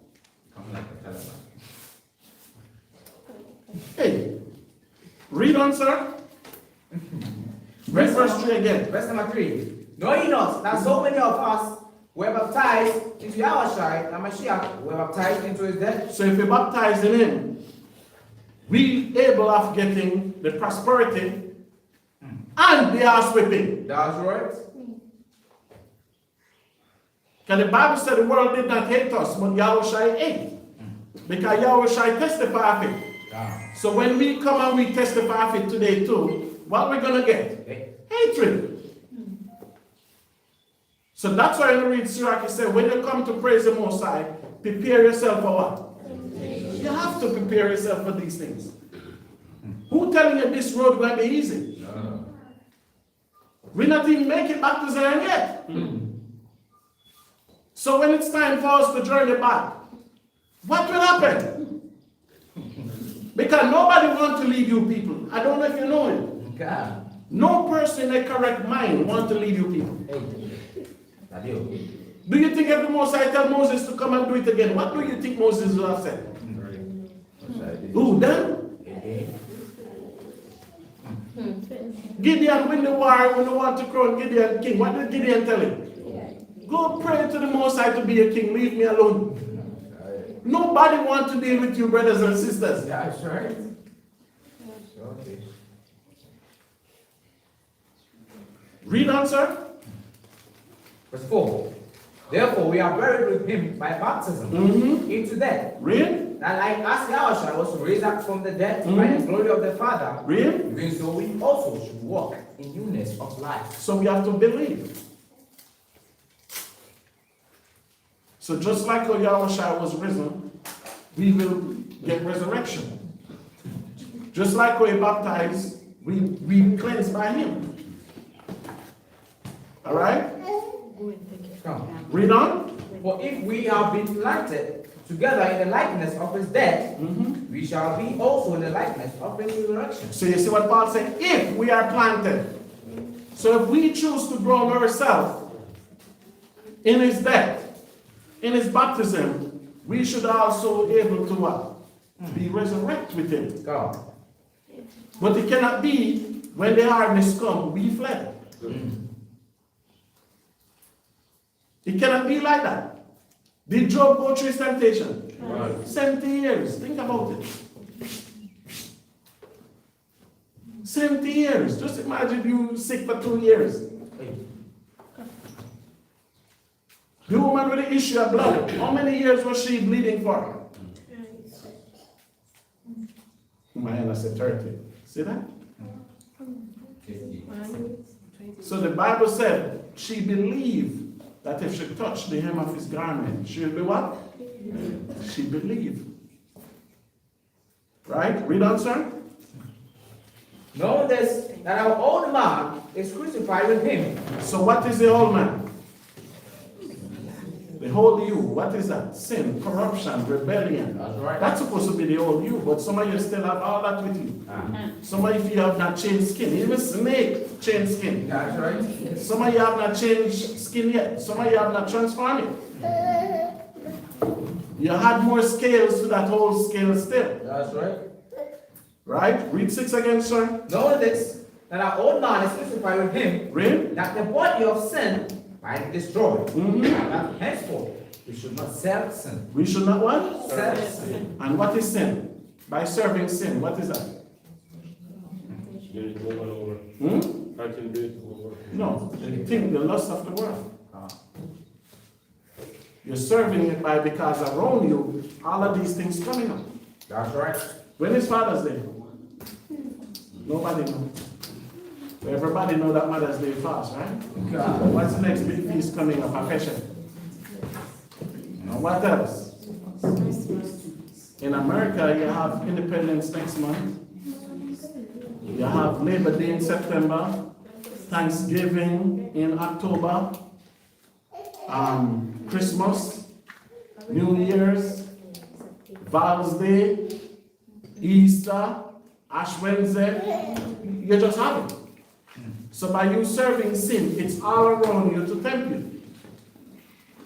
Come like a telephone. Hey, read on, sir. Read verse 3 again. Verse number 3. Know ye not that so many of us were baptized into Yahushua and Mashiach, were baptized into his death? So if we baptize in him, we able of getting the prosperity and the ass whipping. That's right. Because the Bible said the world did not hate us, but Yahushua ate. Because Yahushua testified of it. Yeah. So when we come and we testify of it today too, what we're going to get? Okay. Hatred. So that's why in the read Sirach, he said, when you come to praise the Most High, prepare yourself for what? You have to prepare yourself for these things. Who telling you this road will be easy? No. We're not even making back to Zion yet. So when it's time for us to journey back, what will happen? Because nobody wants to leave you people. I don't know if you know it. God. No person in their correct mind wants to leave you people. Hey. That you. Do you think if the Most High tell Moses to come and do it again, what do you think Moses would have said? Who, them? Gideon win the war when they want to crown Gideon king. What did Gideon tell him? Go pray to the Most High to be a king. Leave me alone. Nobody wants to deal with you, brothers and sisters. That's right. Okay. Read on, sir. Verse 4. Therefore we are buried with him by baptism into death. Read. And like as Yahushua was raised up from the dead by the glory of the Father, Read. even so we also should walk in newness of life. So we have to believe. So just like how Yahushua was risen, we will get resurrection. Just like how he baptized, we cleansed by him. All right? Come. Read on. For if we have been planted together in the likeness of his death, we shall be also in the likeness of his resurrection. So you see what Paul said? If we are planted. So if we choose to grow ourselves in his death, in his baptism, we should also be able to what? Be resurrected with him. God. But it cannot be when the hardness come, we fled. It cannot be like that. Did Job go through his temptation? Right. 70 years. Think about it. 70 years. Just imagine you sick for 2 years. The woman with the issue of blood, how many years was she bleeding for? My hand, I said 30. See that? So the Bible said she believed that if she touched the hem of his garment, she will be what? She believed. Right? Read on, sir. Know this, that our old man is crucified with him. So what is the old man? The whole you. What is that? Sin, corruption, rebellion. That's right. That's supposed to be the old you, but some of you still have all that with you. Some of you have not changed skin. Even snake changed skin. That's right. Some of you have not changed skin yet. Some of you have not transformed it. You had more scales to that whole scale still. That's right. Right? Read 6 again, sir. Know this, that our old man is crucified with him, Read. that the body of sin might be destroyed. And that henceforth we should not serve sin. We should not what? Serve sin. And what is sin? By serving sin, what is that? Do it over and over. I can do it over. No, the thing, the lust of the world. You're serving it by because around you, all of these things coming up. That's right. When is Father's Day? Nobody knows. But everybody know that Mother's Day fast, right? God. What's the next big feast coming up? Affection. And what else? In America, you have Independence next month. You have Labor Day in September. Thanksgiving in October. Christmas. New Year's. Val's Day. Easter. Ash Wednesday. You just have it. So by you serving sin, it's all around you to tempt you.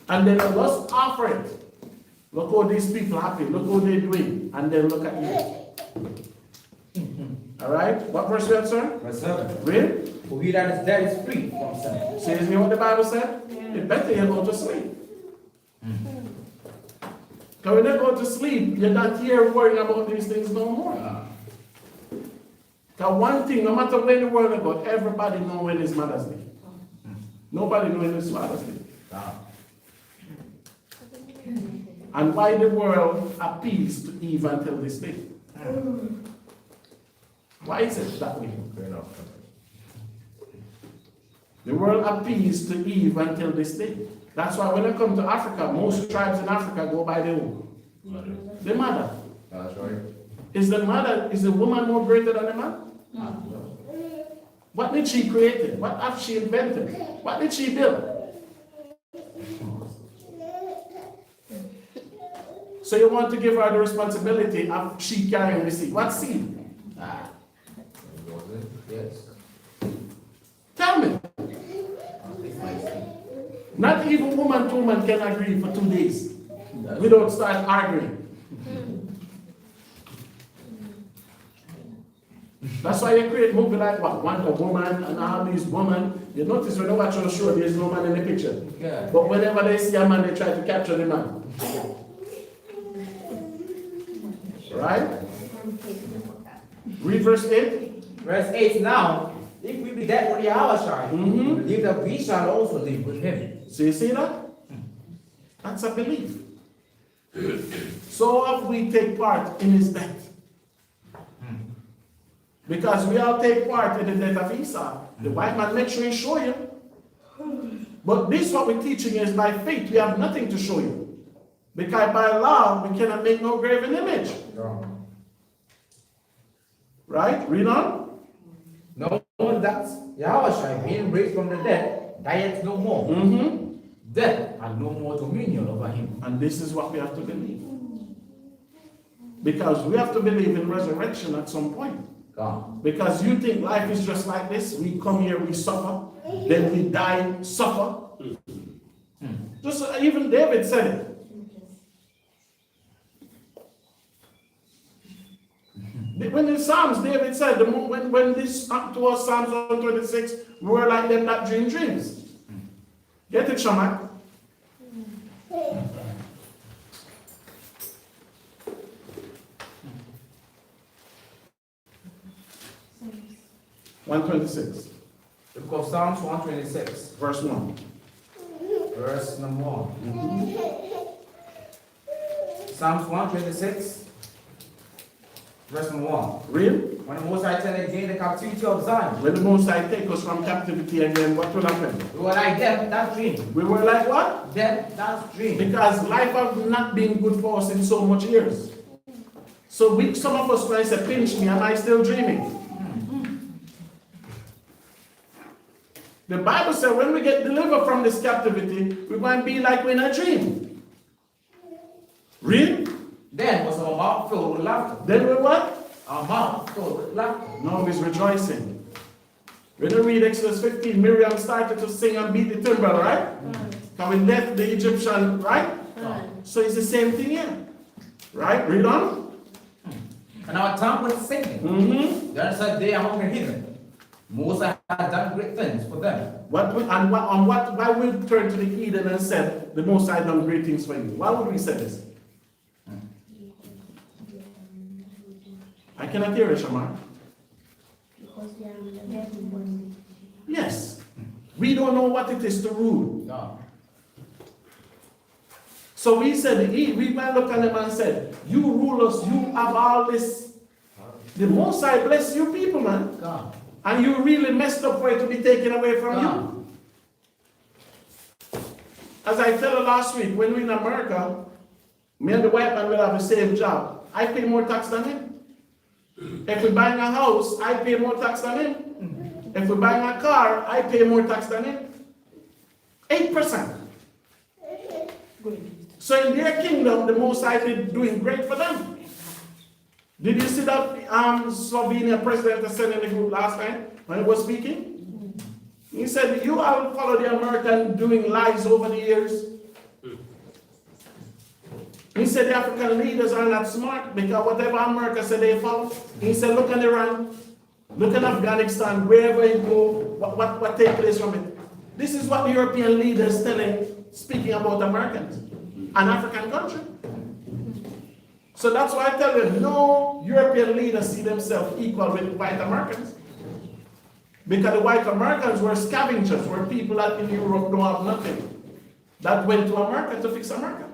And then let's offer it. Look how these people happy. Look how they're doing. And then look at you. All right? What verse we have, sir? Verse 7. Read. For he that is dead is free from sin. So you hear what the Bible said? It's better you go to sleep. Because when you go to sleep, you're not here worrying about these things no more. Because one thing, no matter where in the world you go, everybody knows when it's Mother's Day. Nobody knows when it's Father's Day. And why the world appeals to Eve until this day? Why is it that way? The world appeals to Eve until this day. That's why when I come to Africa, most tribes in Africa go by their own. The mother. That's right. Is the woman more greater than the man? What did she create? What have she invented? What did she build? So you want to give her the responsibility of she carrying the seed. What seed? Yes. Tell me. Not even woman to woman can agree for 2 days. We don't start arguing. That's why you create movie like what? Wonder Woman and all these women. You notice when you watch your show, there's no man in the picture. Yeah. But whenever they see a man, they try to capture the man. Right? Read verse 8. Verse 8. Now, if we be dead with YAHAWAH, we believe that we shall also live with him. So you see that? That's a belief. So if we take part in his death, because we all take part in the death of Esau, the white man make sure he show you. But this what we're teaching is by faith, we have nothing to show you. Because by law, we cannot make no graven image. No. Right? Read on. No one that YAHAWAH, being raised from the dead, dieth no more. Death had no more dominion over him. And this is what we have to believe. Because we have to believe in resurrection at some point. God. Because you think life is just like this. We come here, we suffer. Then we die, suffer. Just even David said it. When in Psalms, David said, when this up to us, Psalms 126, we were like them that dream dreams. Get it, Shamak? (126). The book of Psalms 126. Verse 1. Verse number 1. Psalms 126. Verse number 1. Read. When the Most High tell again the captivity of Zion. When the Most High take us from captivity again, what will happen? We were like them that dream. We were like what? Them that dream. Because life has not been good for us in so much years. So some of us might say, pinch me, am I still dreaming? The Bible said when we get delivered from this captivity, we're going to be like we're in a dream. Read. Then was our mouth filled with laughter. Then we what? Our mouth filled with laughter. No, he's rejoicing. When you read Exodus 15, Miriam started to sing and beat the timbrel, right? Because we left the Egyptian, right? So it's the same thing here. Right? Read on. And our tongue was singing. Then said they among the heathen. Moses had done great things for them. Why would we turn to the heathen and said, the Most High done great things for you? Why would we say this? I cannot hear it, Shamar. Because they are in the dead in bondage. Yes. We don't know what it is to rule. No. So we said, we might look at them and said, you rule us, you have all this. The Most High bless you people, man. God. And you really messed up for it to be taken away from you. As I tell you last week, when we're in America, me and the white man will have the same job. I pay more tax than him. If we're buying a house, I pay more tax than him. If we're buying a car, I pay more tax than him. 8%. So in their kingdom, the Most High is doing great for them. Did you see that Slovenia president sent in the group last time when he was speaking? He said, you all follow the American doing lies over the years. He said the African leaders are not smart because whatever America said they follow. He said, look at Iran, look at Afghanistan, wherever you go, what take place from it. This is what the European leaders speaking about Americans, an African country. So that's why I tell you, no European leaders see themselves equal with white Americans. Because the white Americans were scavengers, were people that in Europe don't have nothing, that went to America to fix America.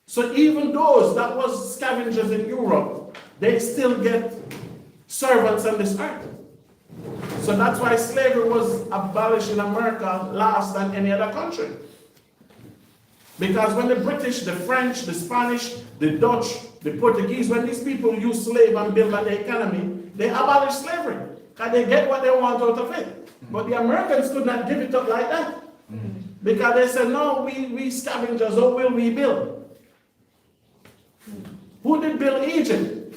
So even those that was scavengers in Europe, they still get servants on this earth. So that's why slavery was abolished in America last than any other country. Because when the British, the French, the Spanish, the Dutch, the Portuguese, when these people use slave and build on the economy, they abolish slavery. Because they get what they want out of it. But the Americans could not give it up like that. Because they said, no, we scavengers, how will we build? Who did build Egypt?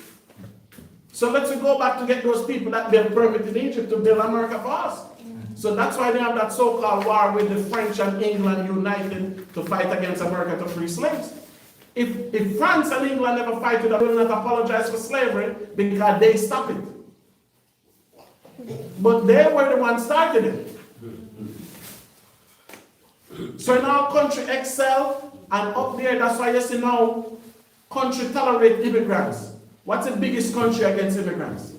So let's go back to get those people that built permit in Egypt to build America for us. So that's why they have that so-called war with the French and England united to fight against America to free slaves. If France and England never fight with them, they will not apologize for slavery because they stopped it. But they were the ones started it. So in our country excel, and up there, that's why you see now, country tolerate immigrants. What's the biggest country against immigrants?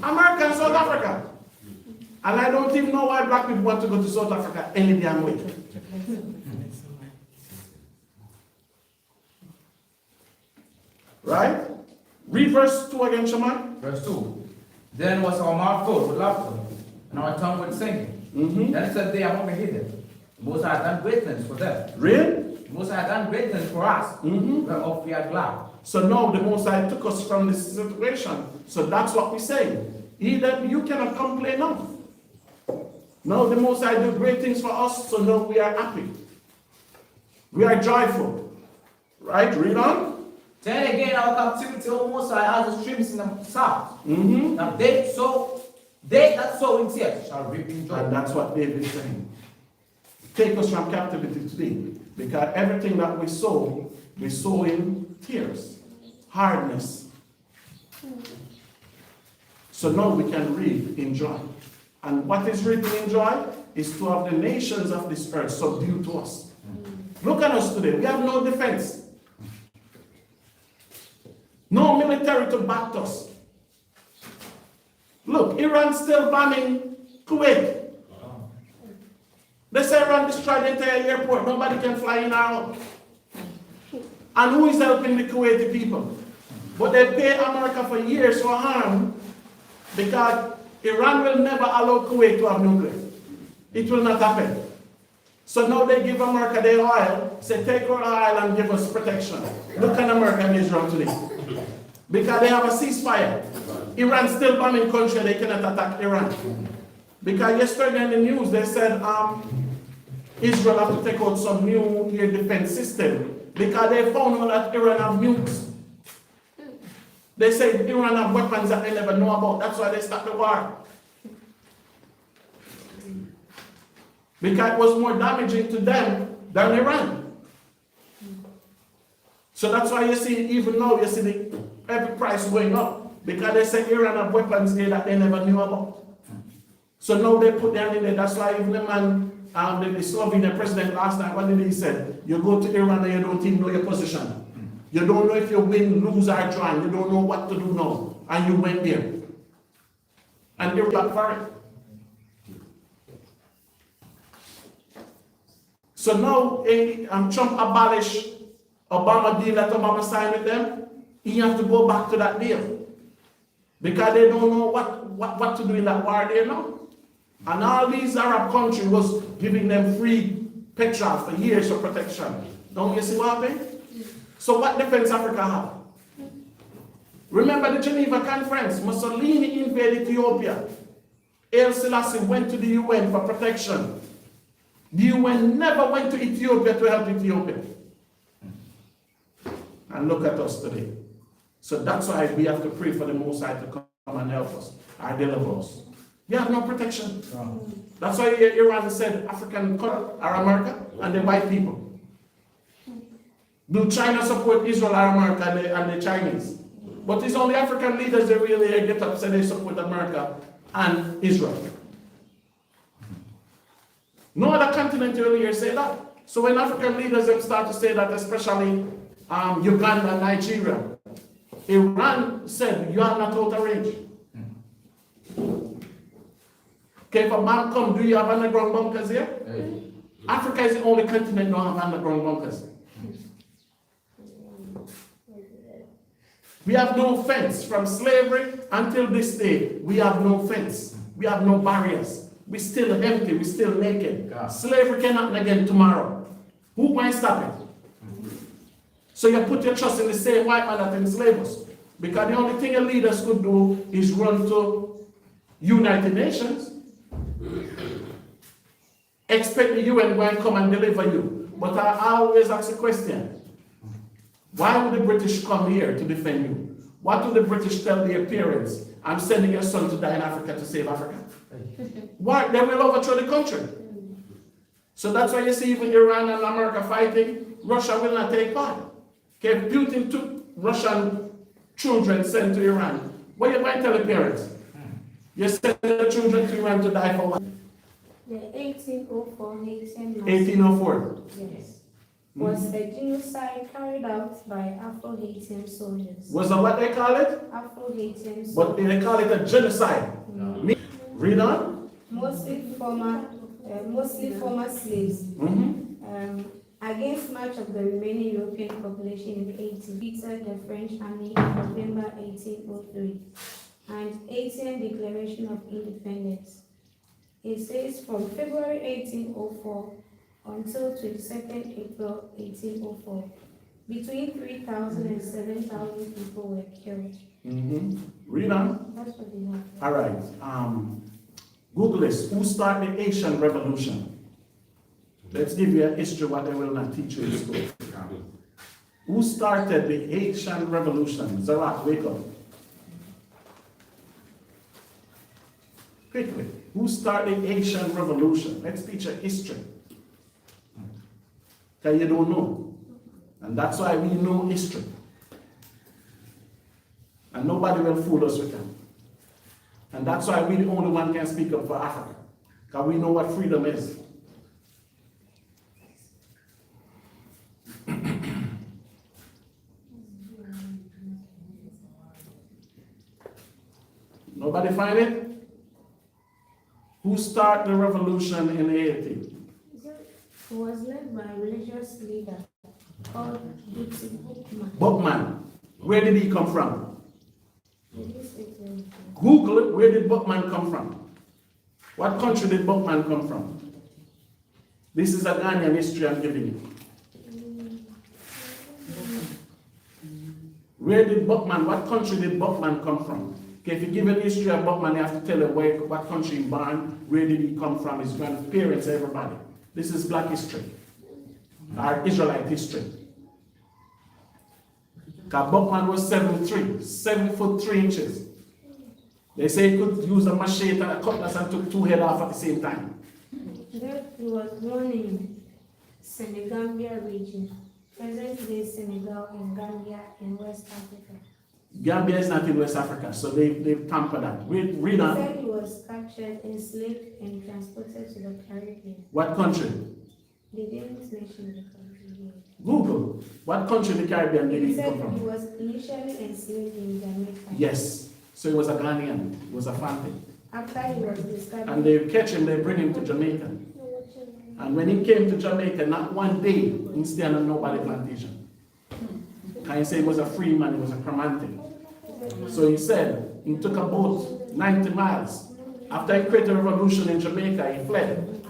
America and South Africa. And I don't even know why black people want to go to South Africa any damn way. Right? Read verse 2 again, Shaman. Verse 2. Then was our mouth filled with laughter, and our tongue with singing. Then said they among the heathen, Most High done great things for them. Read. Most High done great things for us, whereof we are glad. So now the Most High took us from this situation. So that's what we say. Either you cannot complain now. No, the Most High do great things for us, so now we are happy. We are joyful. Right? Read on. Then again our captivity, O Most High, as the streams in the south. Now they that sow in tears shall reap in joy. And that's what David is saying. Take us from captivity today. Because everything that we sow in tears, hardness. So now we can reap in joy. And what is reaping in joy is to have the nations of this earth subdued to us. Look at us today. We have no defense. No military to back us. Look, Iran still bombing Kuwait. They say Iran destroyed the entire airport. Nobody can fly in or out. And who is helping the Kuwaiti people? But they pay America for years for harm because Iran will never allow Kuwait to have nuclear. It will not happen. So now they give America their oil, say take our oil and give us protection. Look at America and Israel today. Because they have a ceasefire. Iran still bombing country, they cannot attack Iran. Because yesterday in the news they said Israel have to take out some new air defense system because they found out that Iran have nukes. They say Iran have weapons that they never know about. That's why they stopped the war. Because it was more damaging to them than Iran. So that's why you see, even now, you see every price going up. Because they say Iran have weapons there that they never knew about. So now they put them in there. That's why even the man, the Slovenian president last night, what did he say? You go to Iran and you don't even know your position. You don't know if you win, lose, or draw. You don't know what to do now. And you went there. And you're back for it. So now, Trump abolished Obama deal that Obama signed with them. He have to go back to that deal. Because they don't know what to do in that war there now. And all these Arab countries was giving them free petrol for years for protection. Don't you see what happened? So what defense Africa have? Remember the Geneva Conference, Mussolini invaded Ethiopia. Haile Selassie went to the UN for protection. The UN never went to Ethiopia to help Ethiopia. And look at us today. So that's why we have to pray for the Most High to come and help us, or deliver us. You have no protection. No. That's why Iran said African color are America and the white people. Do China support Israel or America and the Chinese? But it's only African leaders that really get up and say they support America and Israel. No other continent will hear say that. So when African leaders them start to say that, especially Uganda and Nigeria, Iran said, you are not out of range. Okay, if a man come, do you have underground bunkers here? Hey. Africa is the only continent that don't have underground bunkers. We have no fence from slavery until this day. We have no fence. We have no barriers. We're still empty. We're still naked. God. Slavery can happen again tomorrow. Who might stop it? So you put your trust in the same white man that enslaved us. Because the only thing a leaders could do is run to United Nations. Expect the UN to come and deliver you. But I always ask the question, why would the British come here to defend you? What do the British tell their parents? I'm sending your son to die in Africa to save Africa. Why? They will overthrow the country. So that's why you see even Iran and America fighting, Russia will not take part. Okay, Putin took Russian children sent to Iran. What are you going to tell the parents? You send the children to Iran to die for what? The 1804 Haitian massacre, 1804. yes, was a genocide carried out by Afro-Haitian soldiers. Was that what they call it? Afro-Haitian soldiers. But they call it a genocide. Read on. Mostly former slaves. Against much of the remaining European population in Haiti, defeated the French army in November 1803 and Haitian Declaration of Independence. It says from February 1804 until 22nd April 1804, between 3,000 and 7,000 people were killed. Read on. That's what they have. All right. Google this. Who started the Haitian Revolution? Let's give you a history what they will not teach you in school. Who started the Haitian Revolution? Zarat, wake up. Quickly. Who started the Haitian Revolution? Let's teach you history. Because you don't know. And that's why we know history. And nobody will fool us with that. And that's why we the only one can speak up for Africa. Because we know what freedom is. Nobody find it? Who started the revolution in Haiti? It was led by a religious leader called Bookman. Bookman. Where did he come from? Google it. Where did Bookman come from? What country did Bookman come from? This is a Ghanaian history I'm giving you. Where did Bookman, what country did Bookman come from? Okay, if you give an history of Bookman, you have to tell him what country he born, where did he come from, his grandparents, everybody. This is black history, our Israelite history. Because Bookman was 7 foot 3 inches. They say he could use a machete and a cutlass and took 2 heads off at the same time. He was born in Senegambia region, present-day Senegal and Gambia in West Africa. Gambia is not in West Africa, so they've tampered that. Read on. He said he was captured, enslaved, and transported to the Caribbean. What country? They didn't mention the country here. Google. What country in the Caribbean did He he said come he from? was initially enslaved in Jamaica. Yes. So he was a Ghanaian. He was a family. After he was discovered. And they catch him, they bring him to Jamaica. And when he came to Jamaica, not one day, he stayed on nobody plantation. And he said he was a free man, he was a Cromantic. So he said, he took a boat 90 miles. After he created a revolution in Jamaica, he fled.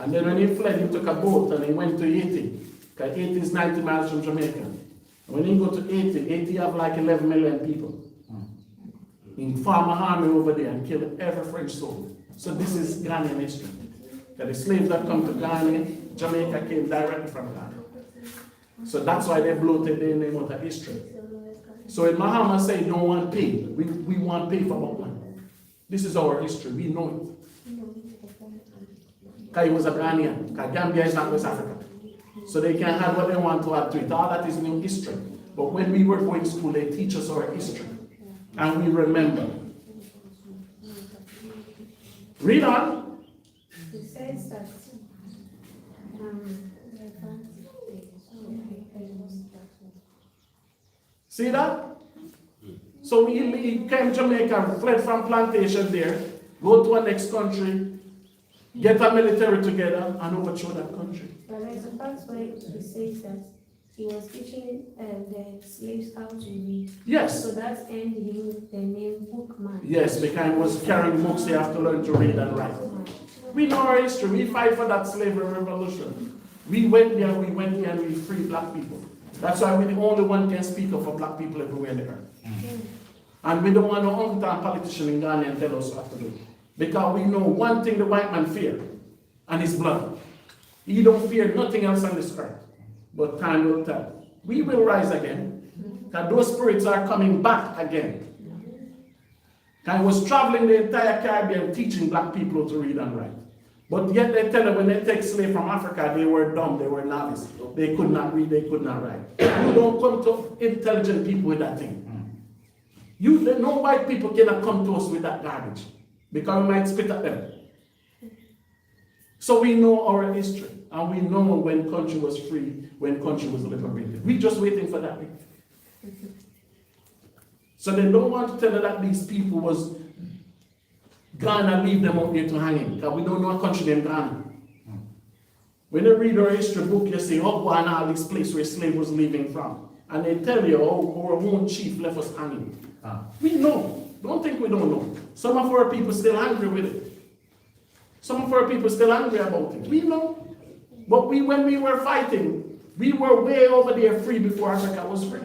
And then when he fled, he took a boat and he went to Haiti. Because Haiti is 90 miles from Jamaica. And when he go to Haiti have like 11 million people. In form an army over there and kill every French soul. So this is Ghanaian history. That the slaves that come to Ghana, Jamaica came directly from Ghana. So that's why they bloated their name out of history. So when Muhammad said don't want pay, we want pay for Bookman. This is our history. We know it. Because he was a Ghanaian. Because Gambia is not West Africa. So they can add what they want to add to it. All that is new history. But when we were going to school, they teach us our history. And we remember. Read on. It says that See that? So he came to Jamaica, fled from plantation there, go to a next country, get a military together, and overthrow that country. but there's a part where it says that he was teaching the slaves how to read. Yes. So that earned him the name Bookman. Yes, because he was carrying books, you have to learn to read and write. We know our history. We fight for that slavery revolution. We went there, and we freed black people. That's why we're the only one can speak up for black people everywhere in the earth. And we don't want no hometown politician in Ghana and tell us what to do. Because we know one thing the white man fear, and his blood. He don't fear nothing else on this earth. But time will tell. We will rise again. Because those spirits are coming back again. I was traveling the entire Caribbean teaching black people to read and write. But yet they tell them when they take slaves from Africa, they were dumb, they were novice. They could not read, they could not write. You don't come to intelligent people with that thing. No white people cannot come to us with that garbage. Because we might spit at them. So we know our history. And we know when country was free, when country was liberated. We're just waiting for that. So they don't want to tell us that these people was Ghana, leave them out there to hanging. Because we don't know a country named Ghana. When you read our history book, you see, oh, and all this place where slaves was living from. And they tell you, oh, our own chief left us hanging. We know. Don't think we don't know. Some of our people still angry with it. Some of our people still angry about it. We know. But when we were fighting, we were way over there free before Africa was free.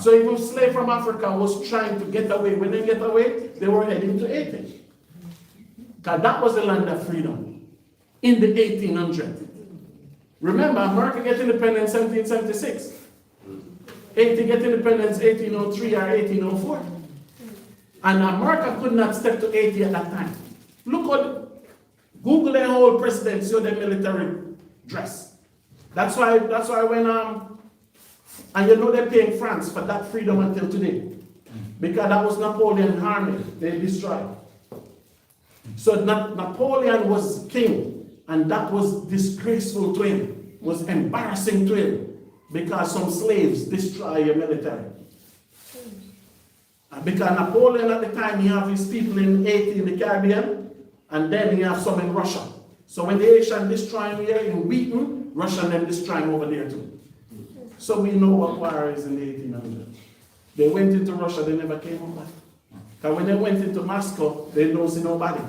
So even slaves from Africa was trying to get away. When they get away, they were heading to Haiti. Because that was the land of freedom in the 1800s. Remember, America get independence in 1776. Haiti get independence 1803 or 1804. And America could not step to Haiti at that time. Look at Google their whole presidency or their military dress. That's why when and you know they're paying France for that freedom until today. Because that was Napoleon's army they destroyed. So Napoleon was king, and that was disgraceful to him, was embarrassing to him, because some slaves destroy your military. And because Napoleon at the time, he have his people in Haiti in the Caribbean, and then he have some in Russia. So when the Haitian destroy here in Wheaton, Russian them destroying over there too. So we know what war is in the 1800s. They went into Russia, they never came back. Because when they went into Moscow, they don't see nobody.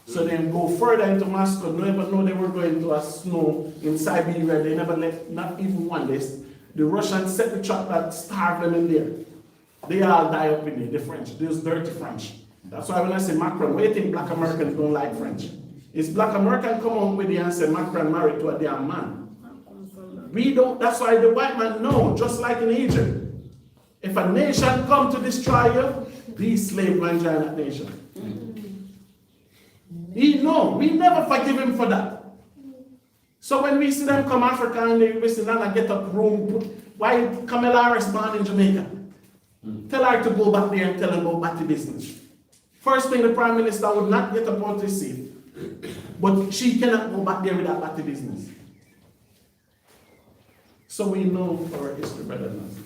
So they go further into Moscow, never know they were going to a snow in Siberia. They never left, not even one day. The Russians set the trap that starved them in there. They all die up in there, the French, those dirty French. That's why when I say Macron, why do you think black Americans don't like French? It's black American come on with the and say Macron married to a damn man. We don't, that's why the white man know, just like in Egypt. If a nation come to destroy you, these slaves will join that nation. He know, we never forgive him for that. So when we see them come Africa and they listen and get up room, why Kamala Harris born in Jamaica? Tell her to go back there and tell them about batty business. First thing, the Prime Minister would not get up on his seat, but she cannot go back there with that batty business. So we know our history better than us.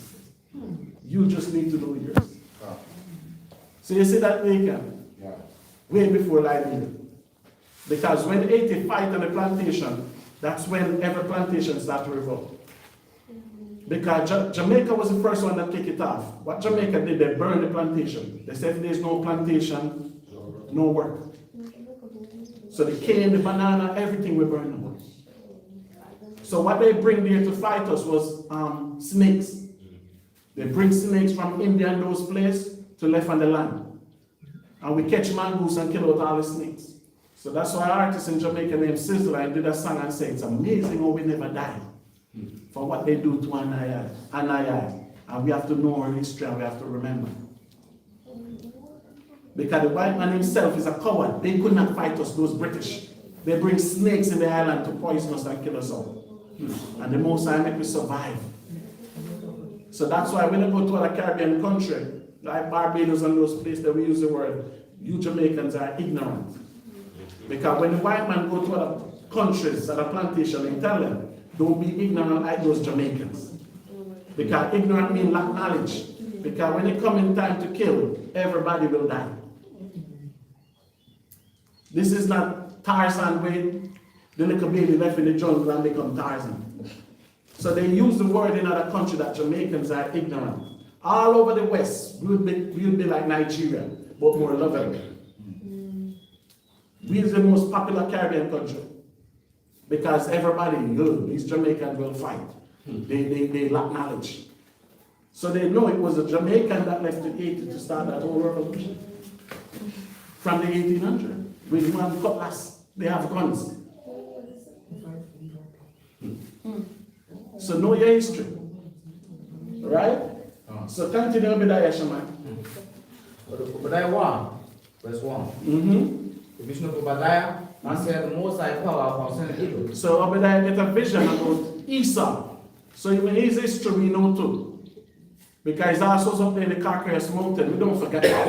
You just need to know yours. So you see that Jamaica? Way before Liberia. Because when Haiti fight on the plantation, that's when every plantation starts to revolt. Because Jamaica was the first one that kicked it off. What Jamaica did, they burned the plantation. They said if there's no plantation, no work. So the cane, the banana, everything we burned them. So what they bring there to fight us was snakes. They bring snakes from India and those places to left on the land. And we catch mongoose and kill out all the snakes. So that's why an artist in Jamaica named Sizzler did a song and said, it's amazing how we never die for what they do to an eye. And we have to know our history and we have to remember. Because the white man himself is a coward. They could not fight us, those British. They bring snakes in the island to poison us and kill us all. And the Most High make we survive. So that's why when I go to a Caribbean country, like Barbados and those places that we use the word, you Jamaicans are ignorant. Because when the white man go to other countries, other plantation, and tell them, don't be ignorant like those Jamaicans. Because ignorant means lack knowledge. Because when it comes in time to kill, everybody will die. This is not Tarzan when the little baby left in the jungle and become Tarzan. So they use the word in other countries that Jamaicans are ignorant. All over the West, we would be like Nigeria, but more lovable. We are the most popular Caribbean country. Because everybody, these Jamaicans will fight. They lack knowledge. So they know it was a Jamaican that left to Haiti to start that whole revolution. From the 1800s. With one cutlass, they have guns. So know your history. Right? So continue with that, Shaman. Obadiah 1, verse 1. The vision of Obadiah, and said the Most High power concerning evil. So Obadiah get a vision about Esau. So in his history we know too. Because Esau was up there in the Caucasus mountain. We don't forget that.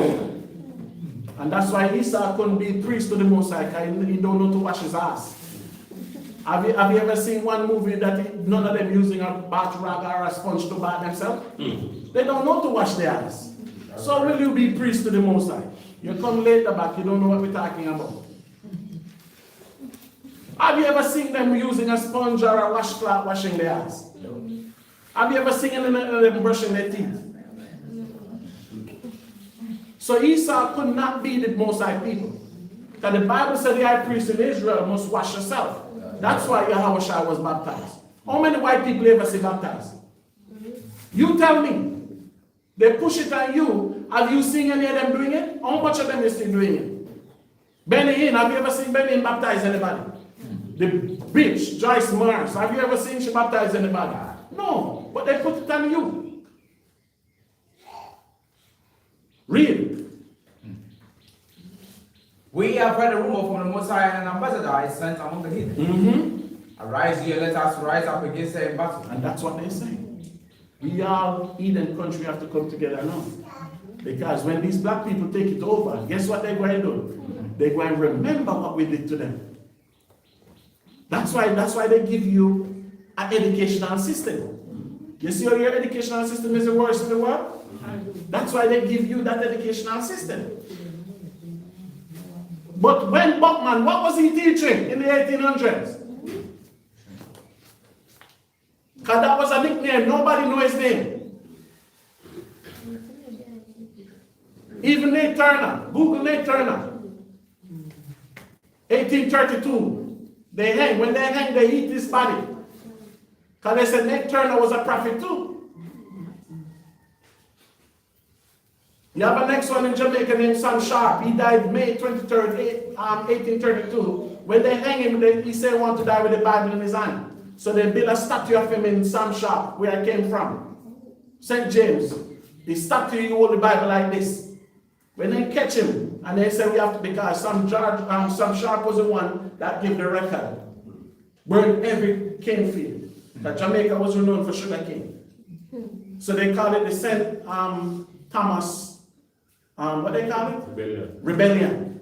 And that's why Esau couldn't be priest to the Most High, because he don't know to wash his ass. Have you ever seen one movie that none of them using a bath rag or a sponge to bath themselves? They don't know to wash their ass. So will you be priest to the Most High? You come later back, you don't know what we're talking about. Have you ever seen them using a sponge or a washcloth washing their ass? Have you ever seen them brushing their teeth? So Esau could not be the Most High people. Because the Bible said the high priest in Israel must wash yourself. That's why YAHAWAH was baptized. How many white people ever say baptized? You tell me. They push it on you. Have you seen any of them doing it? How much of them is still doing it? Benny Hinn, have you ever seen Benny Hinn baptize anybody? The bitch, Joyce Mars, have you ever seen she baptize anybody? No, but they put it on you. Read. We have heard a rumor from the Most High, and an ambassador is sent among the heathen. Arise ye, let us rise up against her in battle. And that's what they say. We all, Eden country, have to come together now. Because when these black people take it over, guess what they're going to do? They're going to remember what we did to them. That's why they give you an educational system. You see how your educational system is the worst in the world? That's why they give you that educational system. But when Buckman, what was he teaching in the 1800s? Because that was a nickname, nobody knows his name. Even Nate Turner, Google Nate Turner. 1832, they hang. When they hang, they eat his body. Because they said Nate Turner was a prophet too. You have a next one in Jamaica named Sam Sharp. He died May 23rd, 1832. When they hang him, he said he wanted to die with the Bible in his hand. So they built a statue of him in Sam Sharp, where I came from. St. James. The statue, you hold the Bible like this. When they catch him, and they say we have to, because Sam Sharp was the one that gave the record. Burned every cane field. That Jamaica was renowned for sugar cane. So they call it the St. Thomas, what they call it? Rebellion.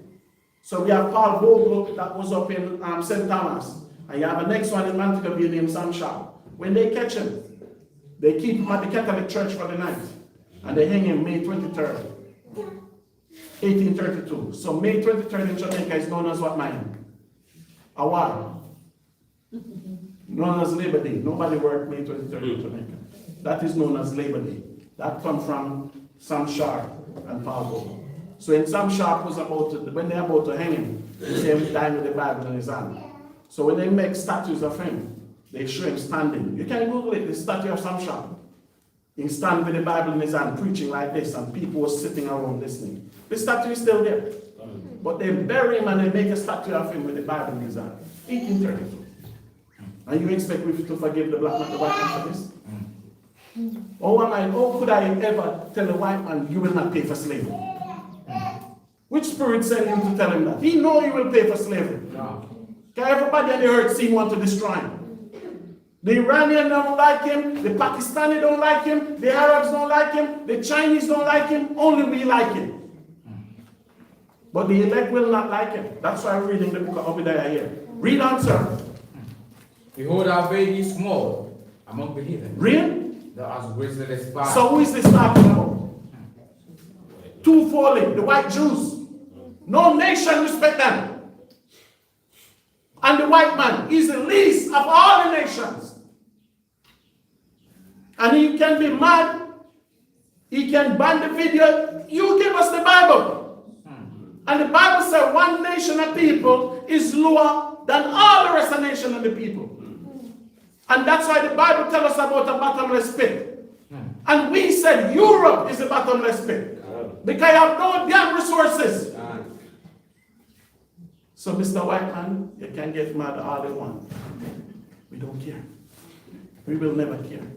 So we have Paul Vogel that was up in St. Thomas. And you have the next one in Montego Bay named Sam Sharp. When they catch him, they keep him at the Catholic Church for the night. And they hang him May 23rd, 1832. So May 23rd in Jamaica is known as what, man? YAHAWAH. Known as Labor Day. Nobody worked May 23rd in Jamaica. That is known as Labor Day. That comes from Sam Sharp and Paul Vogel. So in Sam Sharp was when they're about to hang him, they say him dying with the Bible in his hand. So when they make statues of him, they show him standing. You can Google it, the statue of Sam Sharp. He stands with the Bible in his hand, preaching like this, and people were sitting around listening. The statue is still there. But they bury him and they make a statue of him with the Bible in his hand. 1832. And you expect me to forgive the black man, the white man for this? How could I ever tell a white man, you will not pay for slavery? Which spirit sent him to tell him that? He know he will pay for slavery. No. Because everybody on the earth seem want to destroy him. The Iranian don't like him, the Pakistani don't like him, the Arabs don't like him, the Chinese don't like him, only we like him. But the elect will not like him. That's why I'm reading the book of Obadiah here. Read on, sir. Behold, our baby is small among the heathen. Read. Thou hast raised the spy. So who is this talking about? Two-folding, the white Jews. No nation respect them. And the white man is the least of all the nations. And he can be mad. He can ban the video. You give us the Bible. And the Bible says one nation of people is lower than all the rest of the nation of the people. And that's why the Bible tells us about a bottomless pit. And we said Europe is a bottomless pit. Because you have no damn resources. So Mr. White Man, you can get mad all you want. We don't care. We will never care.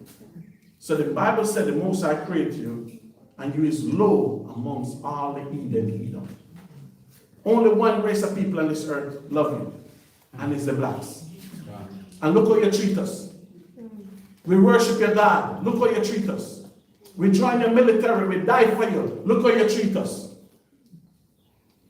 So the Bible said the Most High created you, and you is low amongst all the heathen. Only one race of people on this earth love you, and it's the blacks. And look how you treat us. We worship your God. Look how you treat us. We join your military. We die for you. Look how you treat us.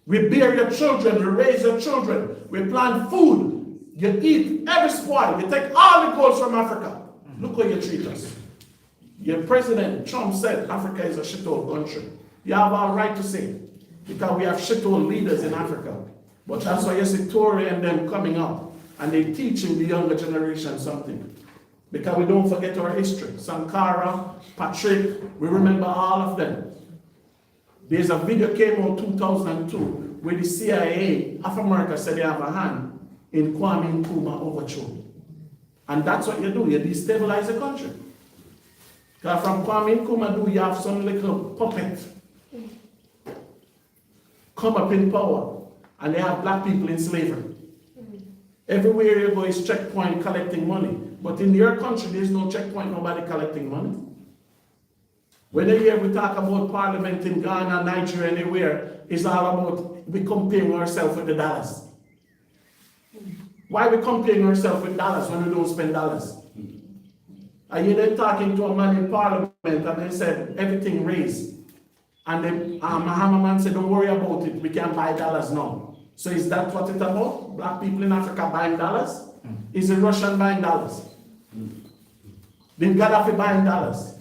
We bear your children. We raise your children. We plant food. You eat every spoil. You take all the gold from Africa. Look how you treat us. Your president, Trump, said Africa is a shithole country. You have our right to say it. Because we have shithole leaders in Africa. But that's why you see Tory and them coming up. And they're teaching the younger generation something. Because we don't forget our history. Sankara, Patrick, we remember all of them. There's a video came out 2002 where the CIA of America said they have a hand in Kwame Nkrumah overthrow. And that's what you do. You destabilize the country. Because from Kwame Nkrumah you have some little puppet come up in power. And they have black people in slavery. Everywhere you go is checkpoint collecting money. But in your country, there's no checkpoint, nobody collecting money. When you hear we talk about parliament in Ghana, Nigeria, anywhere, it's all about we comparing ourselves with the dollars. Why are we comparing ourselves with dollars when we don't spend dollars? I hear them talking to a man in parliament and they said everything raised. And then Muhammad man said, don't worry about it, we can buy dollars now. So is that what it's about? Black people in Africa buying dollars? Is the Russian buying dollars? Then Gaddafi buying dollars?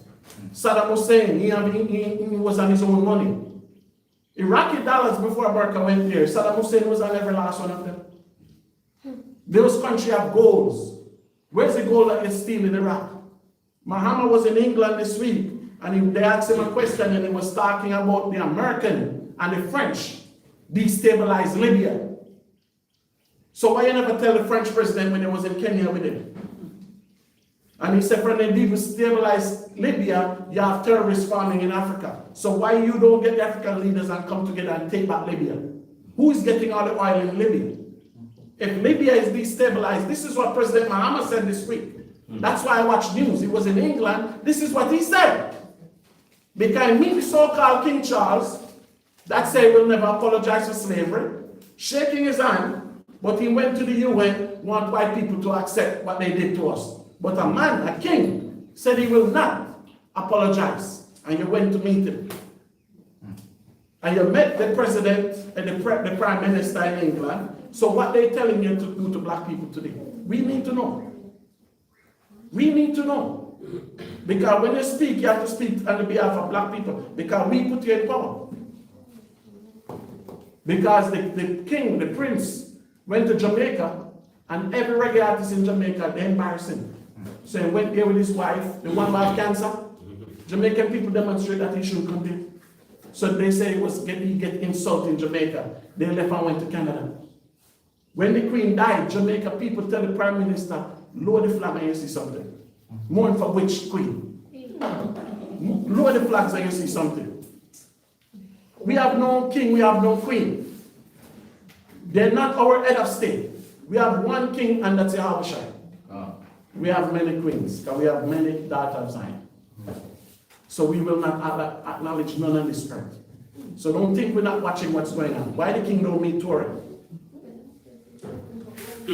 Saddam Hussein, he was on his own money. Iraqi dollars before America went there. Saddam Hussein was on every last one of them. Those countries have golds. Where's the gold that you steal in Iraq? Muhammad was in England this week, and they asked him a question, and he was talking about the American and the French destabilized Libya. So why you never tell the French president when he was in Kenya with him? And he said, when they destabilize Libya, you have terrorists farming in Africa. So why you don't get the African leaders and come together and take back Libya? Who is getting all the oil in Libya? If Libya is destabilized, this is what President Muhammad said this week. That's why I watch news. He was in England. This is what he said. Because me, the so-called King Charles, that said he will never apologize for slavery, shaking his hand, but he went to the UN, want white people to accept what they did to us. But a man, a king, said he will not apologize. And you went to meet him. And you met the president and the prime minister in England. So what they're telling you to do to black people today? We need to know. We need to know. Because when you speak, you have to speak on the behalf of black people. Because we put you in power. Because the king, the prince, went to Jamaica, and every reggae artist in Jamaica, they embarrassed him. So he went there with his wife, the one who had cancer. Jamaican people demonstrate that he shouldn't come there. So they say he get insult in Jamaica. They left and went to Canada. When the queen died, Jamaica people tell the prime minister, lower the flag and you see something. Mourn for which queen? Lower the flags and you see something. We have no king, we have no queen. They're not our head of state. We have one king, and that's YAHAWAH. We have many queens, because we have many daughters of Zion. So we will not acknowledge none on this earth. So don't think we're not watching what's going on. Why the king don't meet Tory?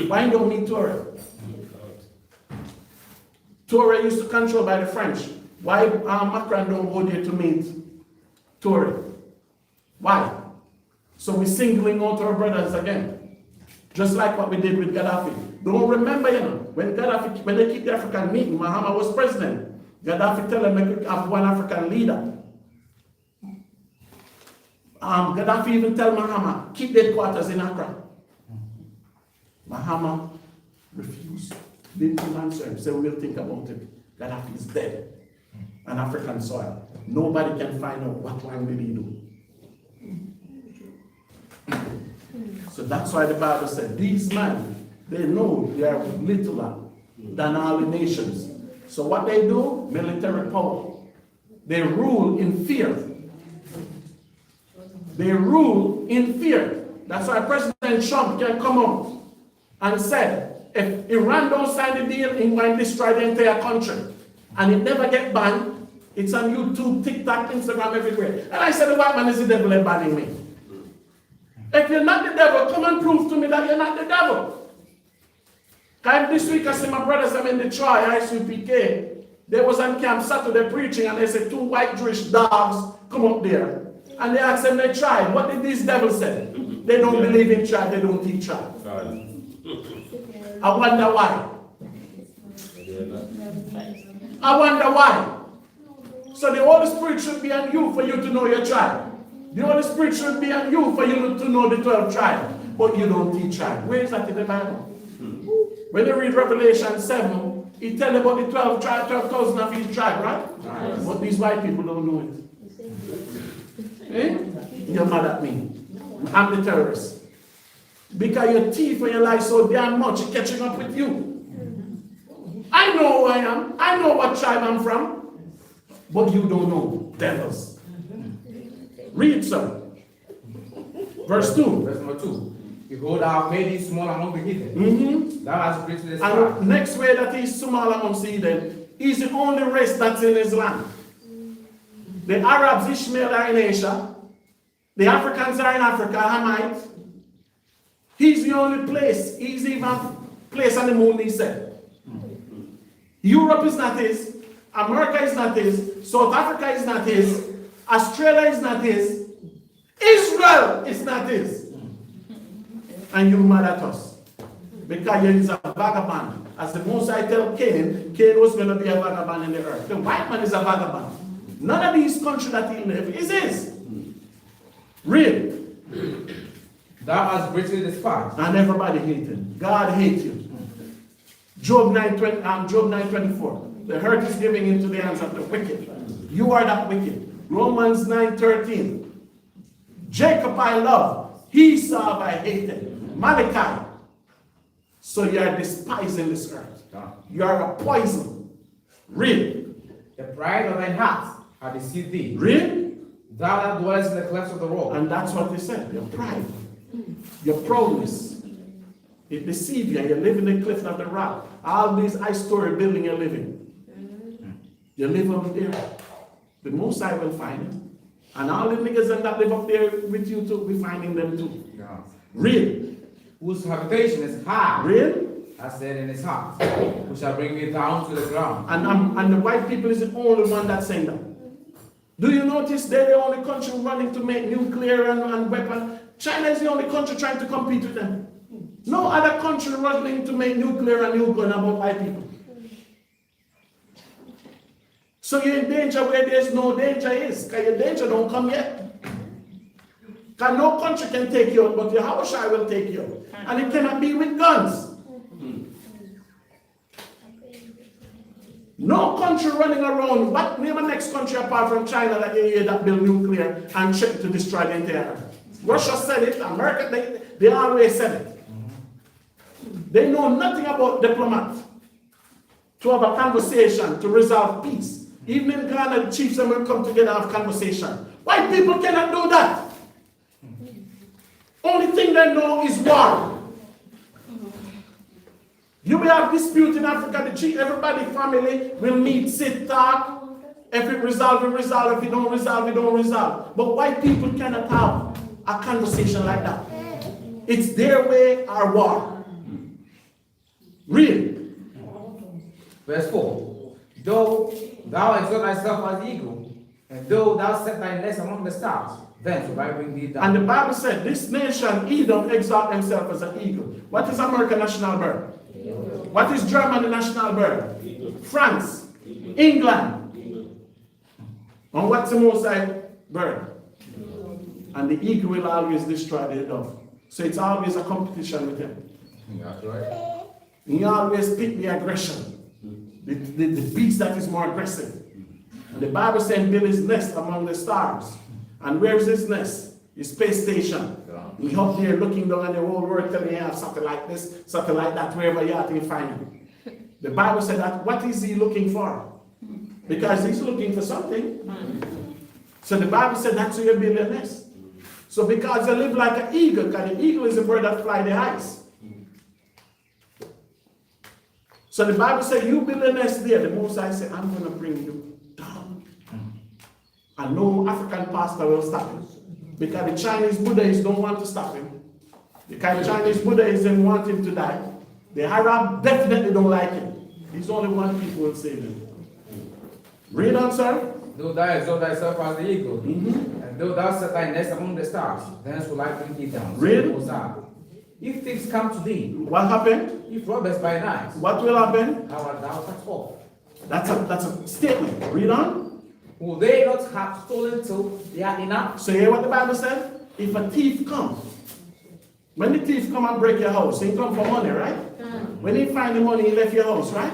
Why don't meet Tory? Tory used to control by the French. Why Macron don't go there to meet Tory? Why? So we're singling out our brothers again. Just like what we did with Gaddafi. Don't remember, when they keep the African meeting, Mahama was president. Gaddafi tell them they could have one African leader. Gaddafi even tell Mahama, keep their quarters in Accra. Mahama refused. Didn't even answer him. Said, we'll think about it. Gaddafi is dead on African soil. Nobody can find out what wrong did he do. So that's why the Bible said, these men, they know they are littler than all the nations. So what they do? Military power. They rule in fear. They rule in fear. That's why President Trump can come out and say, if Iran don't sign the deal, it might destroy the entire country. And it never get banned. It's on YouTube, TikTok, Instagram, everywhere. And I said, the white man is the devil and banning me. If you're not the devil, come and prove to me that you're not the devil. This week I see my brothers, I'm in Detroit, ICPK. They was on Camp Saturday preaching, and they said 2 white Jewish dogs come up there. And they asked them, they tried. What did these devils say? They don't believe in tribe, they don't teach tribe. I wonder why. I wonder why. So the Holy Spirit should be on you for you to know your tribe. The Holy Spirit should be on you for you to know the 12 tribes. But you don't teach tribe. Where is that in the Bible? When you read Revelation 7, it tells about the 12 tribes, 12,000 of each tribe, right? But these white people don't know it. Eh? You're mad at me. I'm the terrorist. Because your teeth and your lie so damn much, it's catching up with you. I know who I am. I know what tribe I'm from. But you don't know. Devils. Read, sir. Verse 2. Verse number 2. Behold, I have made thee small among the heathen. Thou hast created the sky. And next way that he's small amongst the heathen, he's the only race that's in his land. The Arabs, Ishmael, are in Asia. The Africans are in Africa, Hamite. He's the only place. He's even place on the moon, he said. Europe is not his. America is not his. South Africa is not his. Australia is not his. Israel is not his. And you mad at us. Because he is a vagabond. As the Most High tell Cain, Cain was going to be a vagabond in the earth. The white man is a vagabond. None of these countries that he lives is his. Read. Thou hast greatly despised. And everybody hates him. God hates you. Job 9:24. The hurt is giving into the hands of the wicked. You are that wicked. Romans 9:13. Jacob I love. Esau I hated. Malachi. So you are despising this earth. You are a poison. Read. The pride of thine heart hath deceived thee. Read. Thou that dwellest in the clefts of the rock. And that's what they said. Your pride. Your proudness. It deceives you. You live in the cliff of the rock. All these high-story buildings you're living. You live up there. The Most High will find it. And all the niggas that live up there with you too, we finding them too. Yeah. Read. Whose habitation is high. Read. I said in his heart, who shall bring me down to the ground. And the white people is the only one that's saying that. Do you notice they're the only country running to make nuclear and weapons? China is the only country trying to compete with them. No other country running to make nuclear and new gun about white people. So you're in danger where there's no danger is. Because your danger don't come yet. Because no country can take you out, but YAHAWAH will take you out. And it cannot be with guns. No country running around. What name the next country apart from China that you hear that build nuclear and check to destroy the entire earth? Russia said it, America, they always said it. They know nothing about diplomats to have a conversation, to resolve peace. Even in Ghana, the chiefs will come together and have conversation. White people cannot do that. Only thing they know is war. You will have dispute in Africa, everybody family will meet, sit, talk. If it resolve, it resolve. If it don't resolve, it don't resolve. But white people cannot have a conversation like that. It's their way or war. Real. Verse 4. Though thou exalt thyself as the eagle, and though thou set thy nest among the stars, then will I bring thee down. And the Bible said, this nation, Edom, exalt himself as an eagle. What is American national bird? What is German national bird? France, England. And what's the Most High bird? And the eagle will always destroy the dove. So it's always a competition with him. That's right. He always pick the aggression. The beast that is more aggressive. And the Bible says build his nest among the stars. And where is his nest? His space station. He up there looking down at the whole world telling you have something like this, something like that, wherever you are to find him. The Bible said that what is he looking for? Because he's looking for something. So the Bible said that's where you build your nest. So because they live like an eagle, because the eagle is a bird that fly the heights. So the Bible said, you build a nest there. The Most High said, I'm going to bring you down. And no African pastor will stop him. Because the Chinese Buddhists don't want to stop him. Because the Chinese Buddhism want him to die. The Arab definitely don't like him. He's only one people will save him. Read on, sir. Though thou exalt thyself as the eagle, and though thou set thy nest among the stars, thence will I bring thee down. Read. If thieves come to thee, What happened? if robbers by night, What will happen? how art thou cut off? That's a statement. Read on. Will they not have stolen till they are enough? So hear what the Bible said? If a thief comes, when the thief come and break your house, he come for money, right? When he find the money, he left your house, right?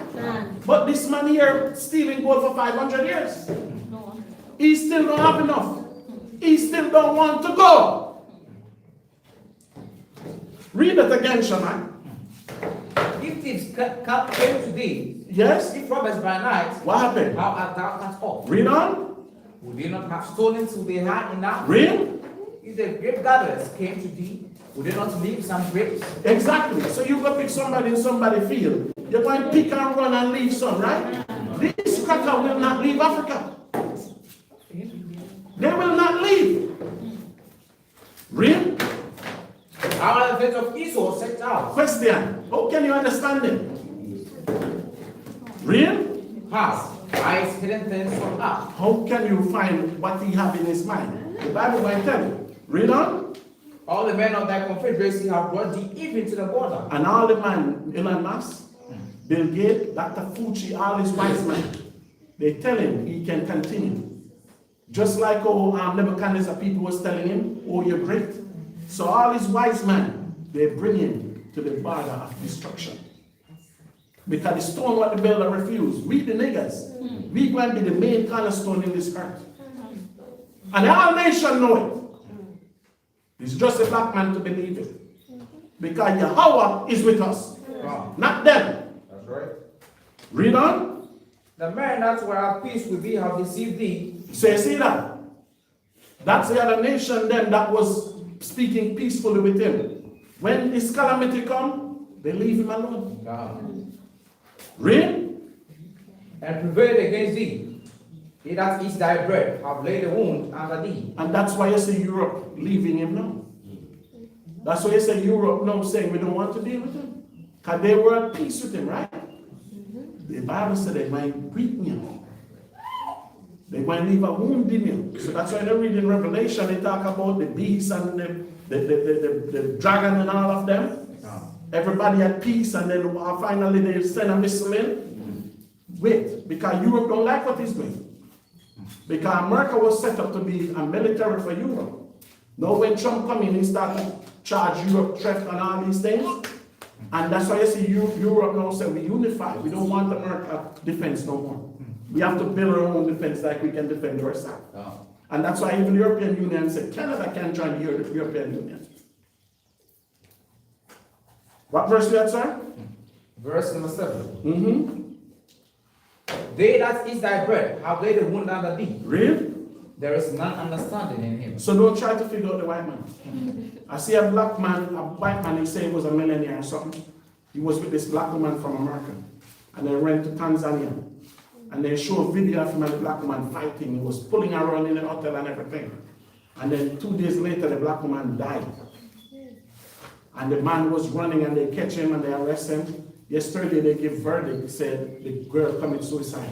But this man here stealing gold for 500 years. He still don't have enough. He still don't want to go. Read it again, Shaman. If thieves came to thee, Yes? if robbers by night, What happened? how art thou cut off? Read on. Would they not have stolen till they had enough? Read. If the grape gatherers came to thee, would they not leave some grapes? Exactly. So you go pick somebody in somebody's field. You're going to pick and run and leave some, right? This cracker will not leave Africa. They will not leave. Read. How are the fate of Esau set out? Question. How can you understand it? Read. How? Eyes hidden things from us. How can you find what he have in his mind? The Bible might tell you. Read on. All the men of thy confederacy have brought thee even to the border. And all the man, Elon Musk, Bill Gates, Dr. Fauci, all his wise men, they tell him he can continue. Just like Nebuchadnezzar people was telling him, oh, you're great. So all his wise men, they bring him to the border of destruction. Because the stone what the builder refused. We the niggas. We going to be the main cornerstone in this earth. And the whole nation know it. It's just a black man to believe it. Because YAHAWAH is with us. Wow. Not them. That's right. Read on. The men that were at peace with thee have deceived thee. So you see that? That's the other nation then that was speaking peacefully with him. When this calamity come, they leave him alone. Read. And prevailed against thee. He that eats thy bread have laid a wound under thee. And that's why you see Europe leaving him now. That's why you say Europe now saying we don't want to deal with him. Because they were at peace with him, right? The Bible said they might weaken him. They might leave a wound in him. So that's why they read in Revelation, they talk about the beast and the dragon and all of them. Everybody at peace, and then finally they send a missile in. Wait, because Europe don't like what he's doing. Because America was set up to be a military for Europe. Now when Trump come in, he started to charge Europe theft and all these things. And that's why you see Europe now say we unify. We don't want America defense no more. We have to build our own defense like we can defend ourselves. And that's why even the European Union said Canada can't join the European Union. What verse we at, sir? Verse number 7. They that eat thy bread have laid a wound under thee. Read. There is none understanding in him. So don't try to figure out the white man. I see a black man, a white man, he said he was a millionaire or something. He was with this black woman from America. And they went to Tanzania. And they show a video of him and the black woman fighting. He was pulling her around in the hotel and everything. And then 2 days later, the black woman died. And the man was running and they catch him and they arrest him. Yesterday they give verdict, said the girl committed suicide.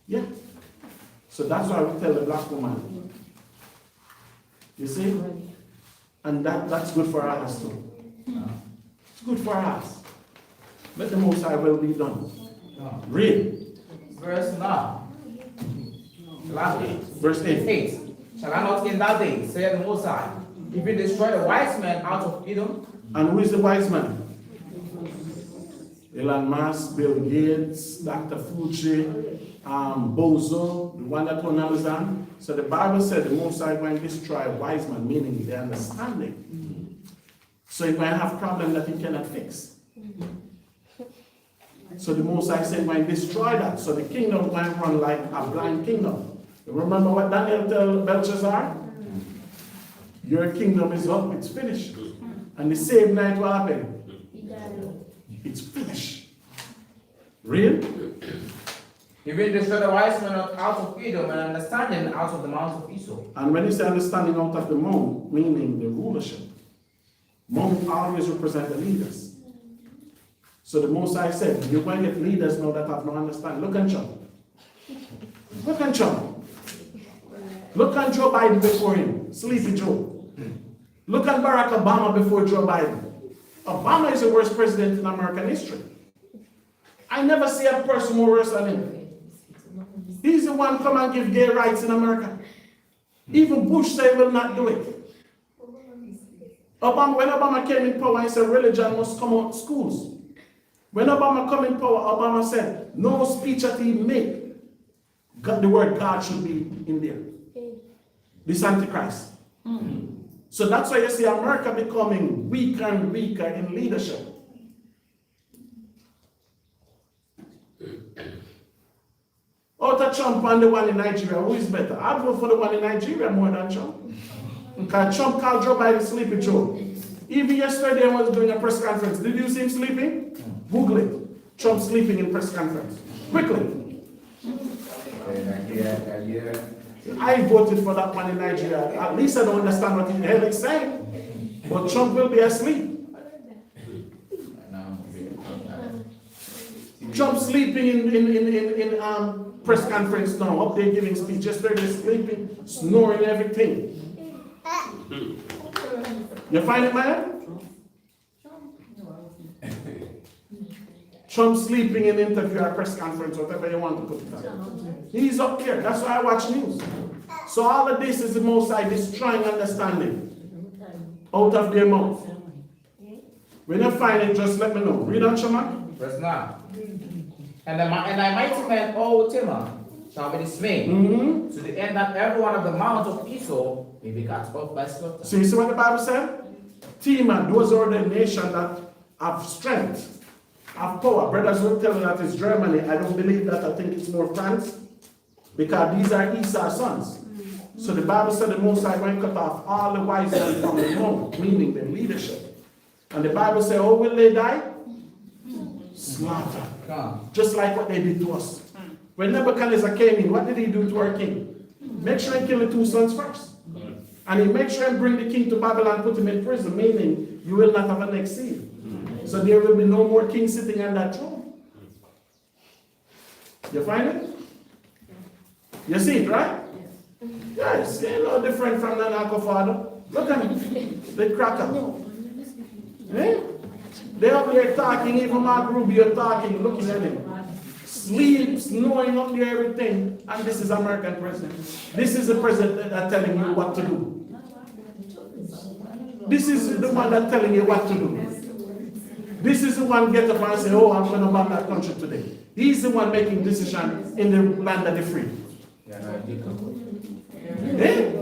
Yeah. So that's why we tell the black woman. You see? And that's good for us too. It's good for us. Let the Most High will be done. Read. Verse 9. Last 8. Verse 8. 8. Shall I not in that day, saith the Most High, if you destroy the wise men out of Edom? And who is the wise man? Elon Musk, Bill Gates, Dr. Fauci, Bozo, the one that won Amazon. So the Bible said the Most High going to destroy wise man, meaning the understanding. So you're going to have problem that you cannot fix. So the Most High said going to destroy that. So the kingdom is going to run like a blind kingdom. You remember what Daniel told Belshazzar? Your kingdom is up, it's finished. And the same night what happened? It's finished. Real? He will destroy the wise men out of Edom and understanding out of the mount of Esau. And when you say understanding out of the mount, meaning the rulership. Mount always represent the leaders. So the Most High said, you're going to get leaders now that have no understanding. Look at Trump. Look at Trump. Look at Joe Biden before him. Sleepy Joe. Look at Barack Obama before Joe Biden. Obama is the worst president in American history. I never see a person more worse than him. He's the one come and give gay rights in America. Even Bush said he will not do it. When Obama came in power, he said religion must come out of schools. When Obama came in power, Obama said no speech that he make, the word God should be in there. This Antichrist. So that's why you see America becoming weaker and weaker in leadership. Out of Trump and the one in Nigeria, who is better? I'd vote for the one in Nigeria more than Trump. Because Trump called Joe Biden Sleepy Joe. Even yesterday I was doing a press conference. Did you see him sleeping? Google it. Trump sleeping in press conference. Quickly. I voted for that one in Nigeria. At least I don't understand what the hell he's saying. But Trump will be asleep. Trump sleeping in press conference now, up there giving speech, just there sleeping, snoring, everything. You find it, man? Trump sleeping in interview or press conference, whatever you want to put it on. He's up there. That's why I watch news. So all of this is the Most High destroying understanding out of their mouth. When you find it, just let me know. Read on, Shema. Verse 9. And thy mighty men, O Timor, shall be dismayed, to the end that every one of the mount of Esau may be cut off by slaughter. So you see what the Bible said? Timor, those are the nation that have strength, have power. Brothers will tell me that it's Germany. I don't believe that. I think it's more France. Because these are Esau's sons. So the Bible said the Most High going to cut off all the wise men from the mount, meaning the leadership. And the Bible said, oh, will they die? Slaughter. Just like what they did to us. When Nebuchadnezzar came in, what did he do to our king? Make sure he kill the 2 sons first. And he make sure and bring the king to Babylon, put him in prison, meaning you will not have a next seed. So there will be no more king sitting on that throne. You find it? You see it, right? Yes, they're no different from the narco father. Look at him, the cracker. Eh? They're up there talking, even Mark Rubio talking, looking at him. Sleeps, knowing up there everything. And this is American president. This is the president that's telling you what to do. This is the one that's telling you what to do. This is the one get up and say, oh, I'm going to ban that country today. He's the one making decisions in the land of the free. Eh?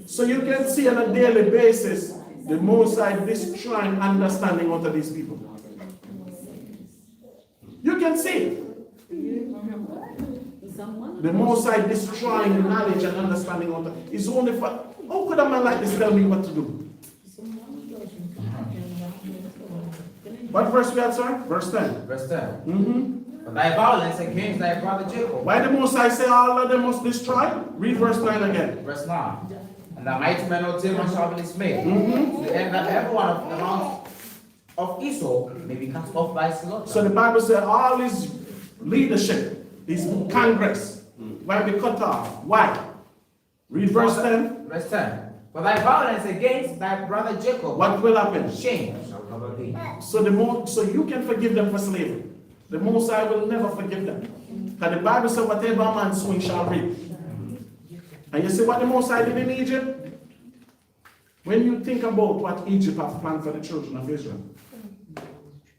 So you can see on a daily basis the Most High destroying understanding out of these people. You can see it. The Most High destroying knowledge and understanding out of it's only for how could a man like this tell me what to do? What verse we had, sir? Verse 10. Verse 10. For thy violence against thy brother Jacob. Why the Most High say all of them must destroy? Read verse 9 again. Verse 9. And the mighty men of Timon shall be dismayed. To the end that every one of the house of Esau may be cut off by slaughter. So the Bible said all his leadership, his Congress, will be cut off. Why? Read verse 10. Verse 10. For thy violence against thy brother Jacob. What will happen? Shame shall cover thee. So so you can forgive them for slavery. The Most High will never forgive them. Because the Bible said whatever a man swing shall reap. And you see what the Most High did in Egypt? When you think about what Egypt has planned for the children of Israel.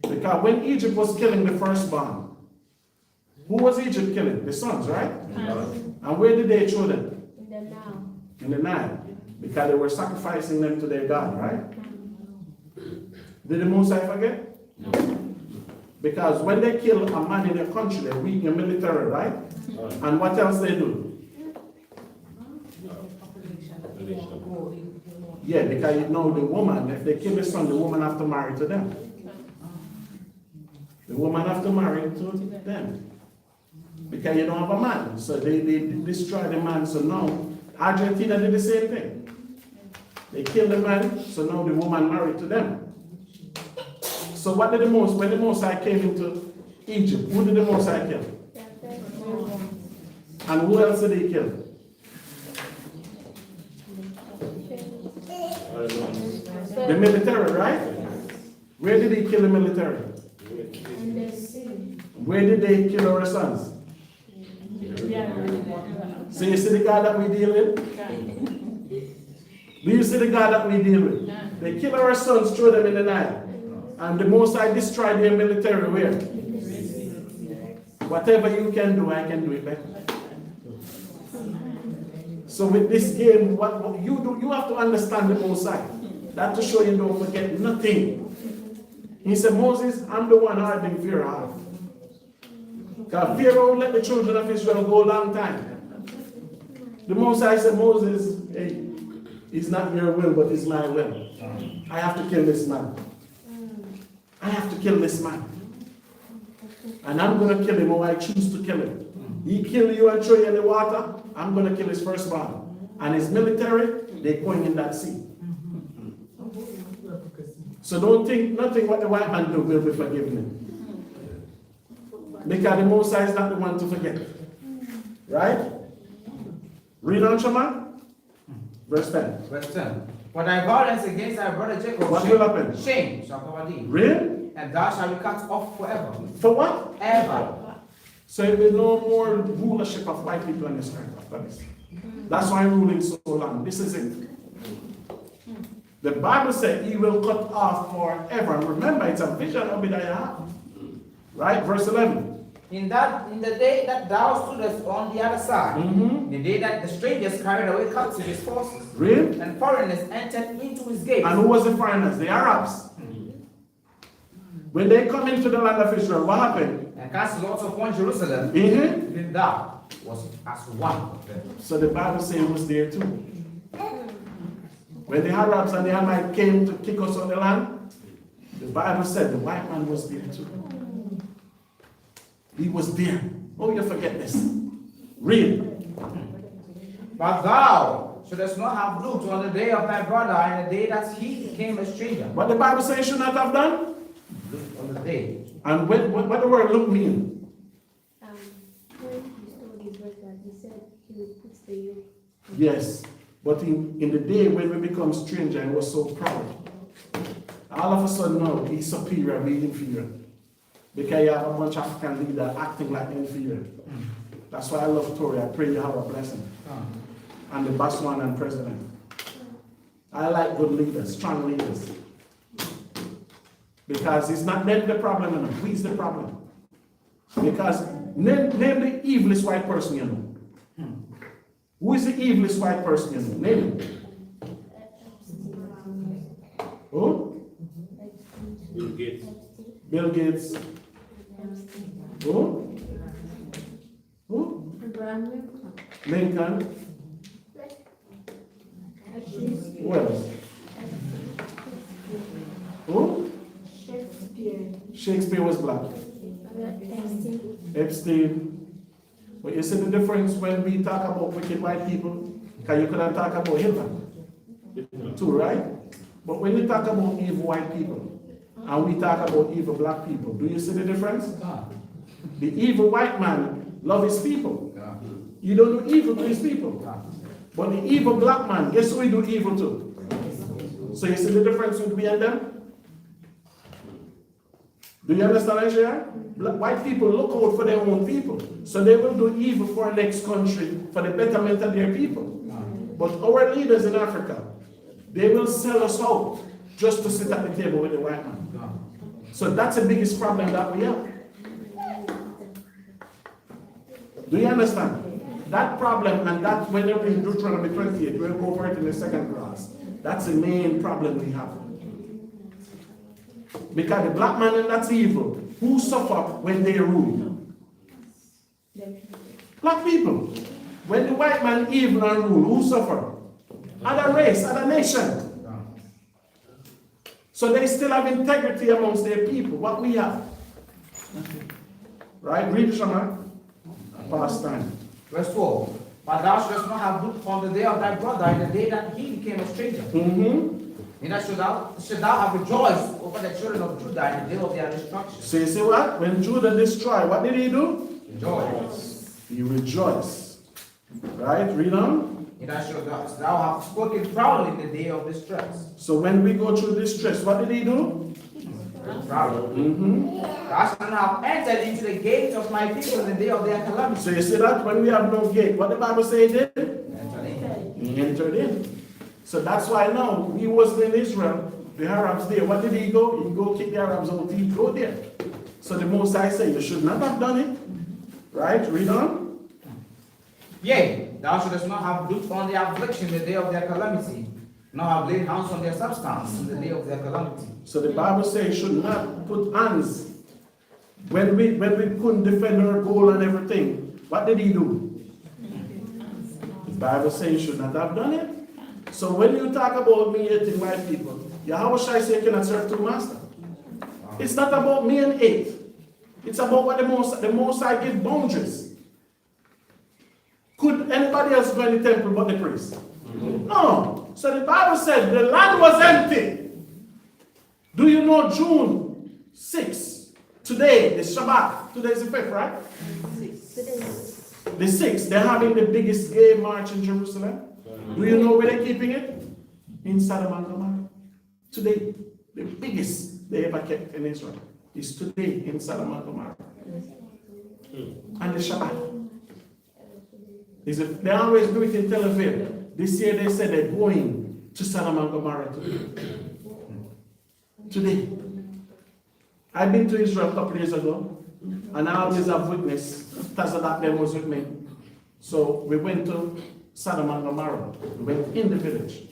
Because when Egypt was killing the firstborn, who was Egypt killing? The sons, right? And where did they throw them? In the Nile. In the Nile. Because they were sacrificing them to their God, right? Did the Most High forget? No. Because when they kill a man in a country, they weaken the military, right? And what else they do? Yeah, because you know the woman, if they kill the son, the woman have to marry to them. The woman have to marry to them. Because you don't have a man. So they destroy the man. So now, Argentina did the same thing. They killed the man, so now the woman married to them. So what did when the Most High came into Egypt, who did the Most High kill? And who else did he kill? The military, right? Where did he kill the military? Where did they kill our sons? So you see the God that we deal with? Do you see the God that we deal with? They kill our sons, throw them in the Nile. And the Most High destroy their military where? Whatever you can do, I can do it better. So with this game, what you do, you have to understand the Most High. That to show you don't forget nothing. He said, Moses, I'm the one hardening Pharaoh's heart. Because Pharaoh let the children of Israel go a long time. The Most High said, Moses, hey, it's not your will, but it's my will. I have to kill this man. I have to kill this man. And I'm going to kill him, or I choose to kill him. He kill you and throw you in the water, I'm going to kill his firstborn. And his military, they're going in that sea. So don't think nothing what the white man do will be forgiven. Because the Most High is not the one to forget. Right? Read on, Shema. Verse 10. Verse 10. For thy violence against thy brother Jacob, What will happen? Shame shall cover thee. Read. And thou shalt be cut off forever. For what? Ever. So there will be no more rulership of white people on this earth after this. That's why I'm ruling so long. This is it. The Bible said he will cut off forever. And remember, it's a vision of YAHAWAH. Right? Verse 11. In the day that thou stoodest on the other side, the day that the strangers carried away captive his forces, Read. and foreigners entered into his gates. And who was the foreigners? The Arabs. When they come into the land of Israel, what happened? And cast lots upon Jerusalem, then thou was as one of them. So the Bible says it was there too. When the Arabs and the Hamites came to kick us on the land, the Bible said the white man was there too. He was there. Oh, you forget this. Read. But thou shouldest not have looked on the day of thy brother and the day that he became a stranger. What the Bible says you should not have done? Look on the day. And what the word look mean? When he told his brother, he said he would put the yoke. Yes. But in the day when we become stranger, he was so proud. All of a sudden now, he's superior, we inferior. Because you have a bunch of African leaders acting like inferior. That's why I love Tory. I pray you have a blessing. And the Botswana president. I like good leaders, strong leaders. Because it's not them the problem, enough. We's the problem. Because name the evilest white person you know. Who is the evilest white person you know? Name it. Who? Bill Gates. Bill Gates. Who? Who? Abraham Lincoln. Lincoln. Who else? Who? Shakespeare. Shakespeare was black. Epstein. But you see the difference when we talk about wicked white people? Because you couldn't talk about Hitler too, right? But when you talk about evil white people, and we talk about evil black people, do you see the difference? The evil white man loves his people. You don't do evil to his people. But the evil black man, guess who we do evil to? So you see the difference between we and them? Do you understand, Nigeria? White people look out for their own people. So they will do evil for our next country, for the betterment of their people. But our leaders in Africa, they will sell us out just to sit at the table with the white man. So that's the biggest problem that we have. Do you understand? That problem, and that when you read Deuteronomy 28, we'll go over it in the second class. That's the main problem we have. Because the black man, and that's evil, who suffer when they rule? Black people. When the white man evil and rule, who suffer? Other race, other nation. So they still have integrity amongst their people. What we have. Right? Read Shama. Past time. Verse 12. But thou shalt not have looked on the day of thy brother, in the day that he became a stranger. And should thou have rejoiced over the children of Judah in the day of their destruction. So you see what? When Judah destroyed, what did he do? Rejoice. He rejoiced. Right? Read on. And thou have spoken proudly in the day of distress. So when we go through distress, what did he do? Proudly. Thou shalt not have entered into the gates of my people in the day of their calamity. So you see that? When we have no gate, what the Bible say he did? Enter in. He entered in. So that's why now, he was in Israel, the Arabs there. What did he go? He go kick the Arabs out. He go there. So the Most High say, you should not have done it. Right? Read on. Yea, thou shouldest not have looked on their affliction in the day of their calamity, nor have laid hands on their substance in the day of their calamity. So the Bible says you should not put hands. When we couldn't defend our goal and everything, what did he do? The Bible says you should not have done it. So when you talk about me hating white people, YAHAWAH say you cannot serve two masters. It's not about me and hate. It's about what the Most High give boundaries. Could anybody else go in the temple but the priest? No. So the Bible said the land was empty. Do you know June 6th? Today, the Shabbat. Today is the 5th, right? The 6th. They're having the biggest gay march in Jerusalem. Do you know where they're keeping it? In Sodom and Gomorrah. Today, the biggest they ever kept in Israel is today in Sodom and Gomorrah. And the Shabbat. They always do it in Tel Aviv. This year they said they're going to Sodom and Gomorrah today. I've been to Israel a couple years ago, and I always have witness. Tazadak them was with me. So we went to Sodom and Gomorrah. We went in the village.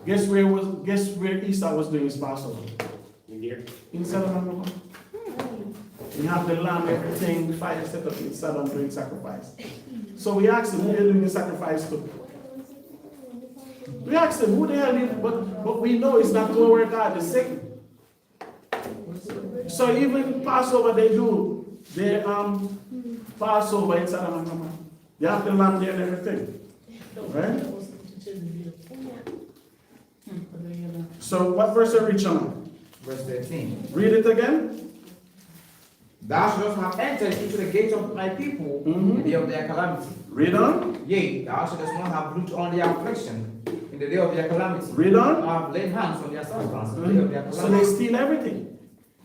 Guess where Esau was doing his Passover? In Sodom and Gomorrah. We have the lamb, everything, the fire set up in Sodom doing sacrifice. So we asked him who they're doing the sacrifice to. We asked him who the hell did, but we know it's not to our God, it's Satan. So even Passover they do, they Passover in Sodom and Gomorrah. They have the lamb there and everything. Right? So what verse are we reaching on? Verse 13. Read it again. Thou shalt have entered into the gates of my people in the day of their calamity. Read on. Yea, thou shalt not have looked on their affliction in the day of their calamity. Read on. Nor have laid hands on their substance in the day of their So they calamity. steal everything.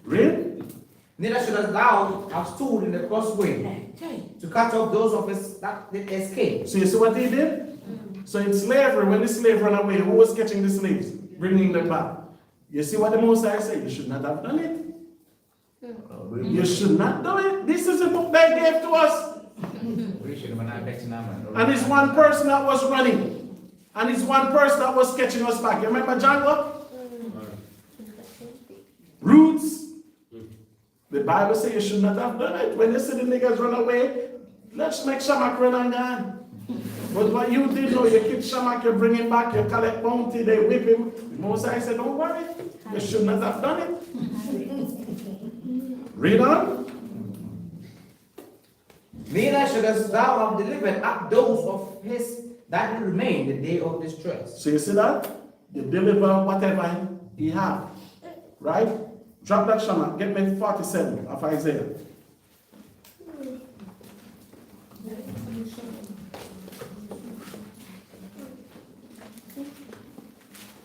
Read. Neither shouldest thou have stood in the crossway to cut off those of us that did escape. So you see what they did? So in slavery, when the slave ran away, who was catching the slaves? Bringing them back. You see what the Most High said? You should not have done it. You should not do it. This is a book they gave to us. And it's one person that was running. And it's one person that was catching us back. You remember Django? Roots. The Bible says you should not have done it. When you see the niggas run away, let's make Shamak run and gone. But what you did, you keep Shamak, you bring him back, you collect bounty, they whip him. Moses said, don't worry, you should not have done it. Read on. Neither shouldest thou have delivered up those of his that remain the day of distress. So you see that? You deliver whatever he had. Right? Drop that Shama. Get me 47 of Isaiah.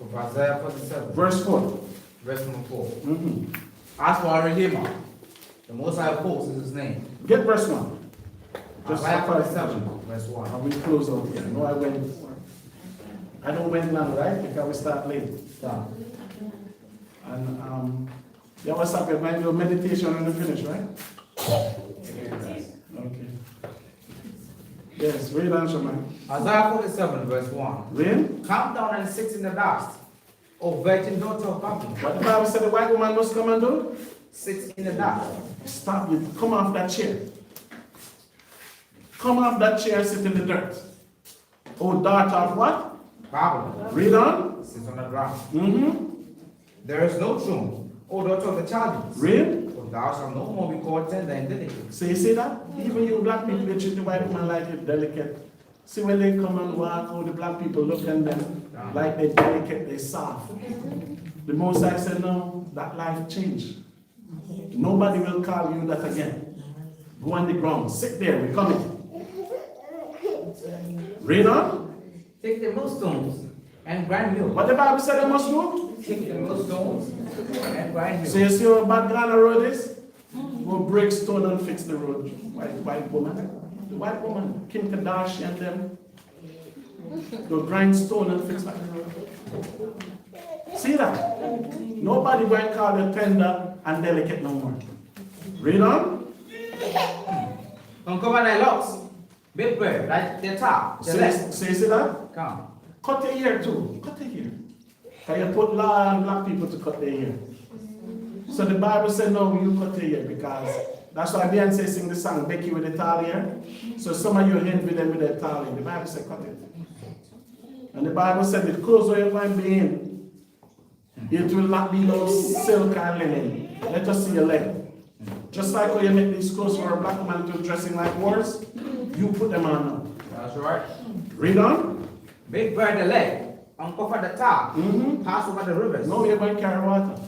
Of Isaiah 47, Verse 4. verse number 4. Mhm. As for our Redeemer, the Most High of hosts is his name. Get verse 1. Just Isaiah for 47, verse 1. and we close out here. No, I don't went long, right? Because we start late. Yeah. And yeah, what's up? You're going to do meditation when we finish, right? Okay. Yes, read on, Shaman. Isaiah 47, verse 1. Read. Come down and sit in the dust, O virgin daughter of Babylon. What the Bible said the white woman must come and do? Sit in the dust. Stop you. Come off that chair. Come off that chair and sit in the dirt. Oh, daughter of what? Babylon. Read on. Sit on the ground. Mm-hmm. There is no tomb, O daughter of the Chaldeans. Read. For thou shalt no more be called tender and delicate. So you see that? Even you black people, they treat the white woman like it's delicate. See when they come and walk, how the black people look at them like they're delicate, they're soft. The Most High said, no, that life changed. Nobody will call you that again. Go on the ground, sit there, we're coming. Read on. Take the millstones and grind milk. What the Bible said they must do? Take the millstones and grind So milk. you see how bad Ghana road is? Go break stone and fix the road. White woman. The white woman, Kim Kardashian and them. Go grind stone and fix back the road. See that? Nobody going to call you tender and delicate no more. Read on. Uncover thy locks. Big bird, like the top, the So left. you see that? Come. Cut the hair too. Cut the hair. Can you put long black people to cut their hair? So the Bible said, no, you cut their hair because that's why Beyonce sing the song, Becky with the tall hair. So some of you envy them with their tall hair. The Bible said, cut it. And the Bible said, the clothes where you're going to be in, it will not be no silk and linen. Let us see your leg. Just like how you make these clothes for a black woman to dressing like wars, you put them on now. That's right. Read on. Big bird the leg. Uncover the top. Mm-hmm. Pass over the rivers. No, you're going to carry water.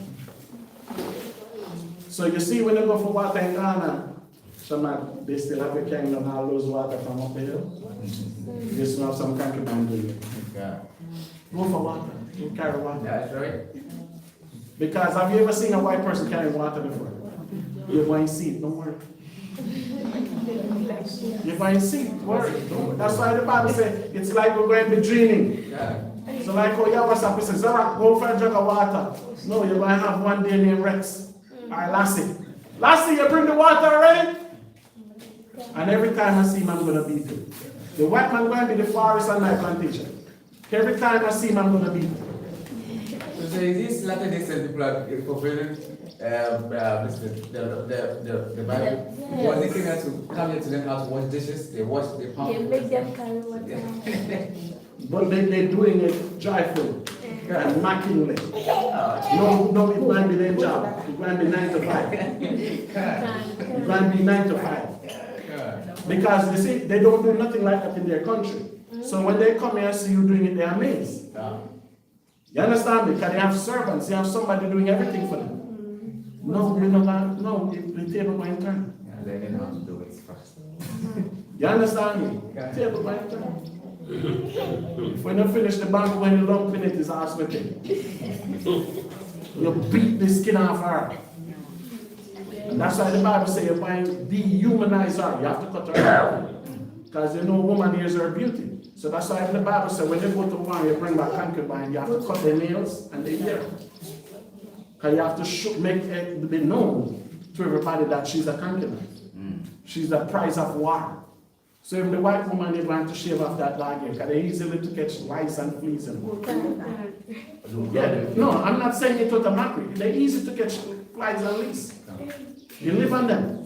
So you see when you go for water in Ghana, some they still have a carrying on all those water from up the hill. You still have some concubine doing it. Yeah. Go for water. You carry water. That's right. Because have you ever seen a white person carrying water before? You're going to see it, don't worry. You're going to see it, worry. That's why the Bible says it's like we're going to be dreaming. Yeah. So like how YAHAWAH says, Zara, go for a jug of water. No, you're going to have one day named Rex. Alright, Lassie. Lassie, you bring the water already? And every time I see him, I'm going to beat him. The white man going to be the forest and my plantation. Every time I see him, I'm going to beat him. So this Latter Day Saint people are fulfilling the Bible. When they came here to come here to learn how to wash dishes, they wash the They palm. make them carry water. But they're doing it joyfully and mockingly. No, it might be their job. It might be 9 to 5. It might be 9 to 5. Because you see, they don't do nothing like that in their country. So when they come here and see you doing it, they're amazed. You understand me? Because they have servants, they have somebody doing everything for them. No, you don't have, no, the table going to turn. Learning how to do it first. You understand me? Table going to turn. If we don't finish the bank, when you lump in it, is ass with it. You beat the skin off her. And that's why the Bible says you're going to dehumanize her. You have to cut her hair. Because you know woman hears her beauty. So that's why the Bible says when you go to war, you bring back concubine, you have to cut their nails and their hair. Because you have to make it be known to everybody that she's a concubine. She's the prize of war. So if the white woman is going to shave off that dog hair, because they're easily to catch lice and fleas and yeah, no, I'm not saying it automatically. They're easy to catch flies and fleas. You live on them.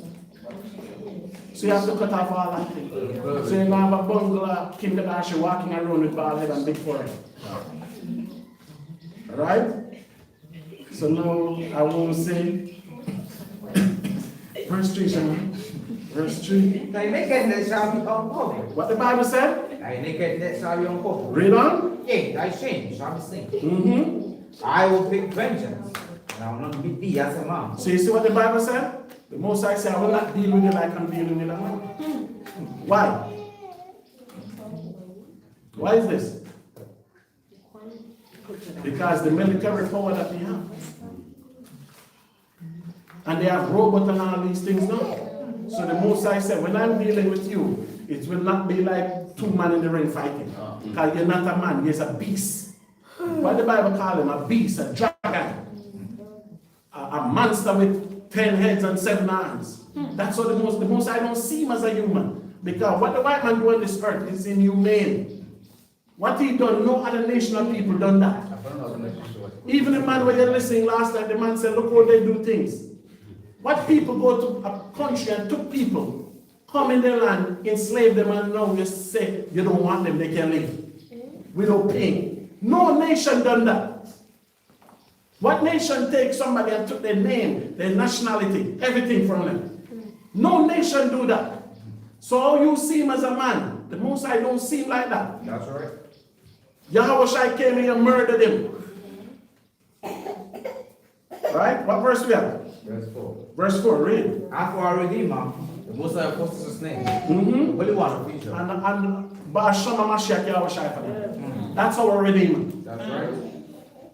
So you have to cut off all that thing. So you're going to have a bungalow, Kim Kardashian walking around with bald head and big forehead. Right? So now I won't say verse 3, Verse 3. Thy nakedness shall be uncovered. What the Bible said? Thy nakedness shall be uncovered. Read on. Yea, thy shame shall be seen. Mm-hmm. I will take vengeance, and I will not beat thee as a man. So you see what the Bible said? The Most High said, I will not deal with you like I'm dealing with a man. Why? Why is this? Because the military power that we have. And they have robots and all these things now. So the Most High said, when I'm dealing with you, it will not be like two men in the ring fighting. Because you're not a man, you're a beast. What the Bible call him? A beast, a dragon. A monster with 10 heads and 7 arms. That's what the most I don't see him as a human. Because what the white man do on this earth is inhumane. What he done, no other nation of people done that. Even the man where you're listening last night, the man said, look how they do things. What people go to a country and took people, come in their land, enslave them, and now you say you don't want them, they can live without paying. No nation done that. What nation takes somebody and took their name, their nationality, everything from them? No nation do that. So how you see him as a man, the Most High don't see him like that. That's right. YAHAWAH came here and murdered him. Right? What verse we have? Verse 4. Verse 4, read. And for our Redeemer, the Most High posted his name. Mm-hmm. Holy One of Israel. And Ba'ashama Mashiach YAHAWAH for them. That's our Redeemer. That's right.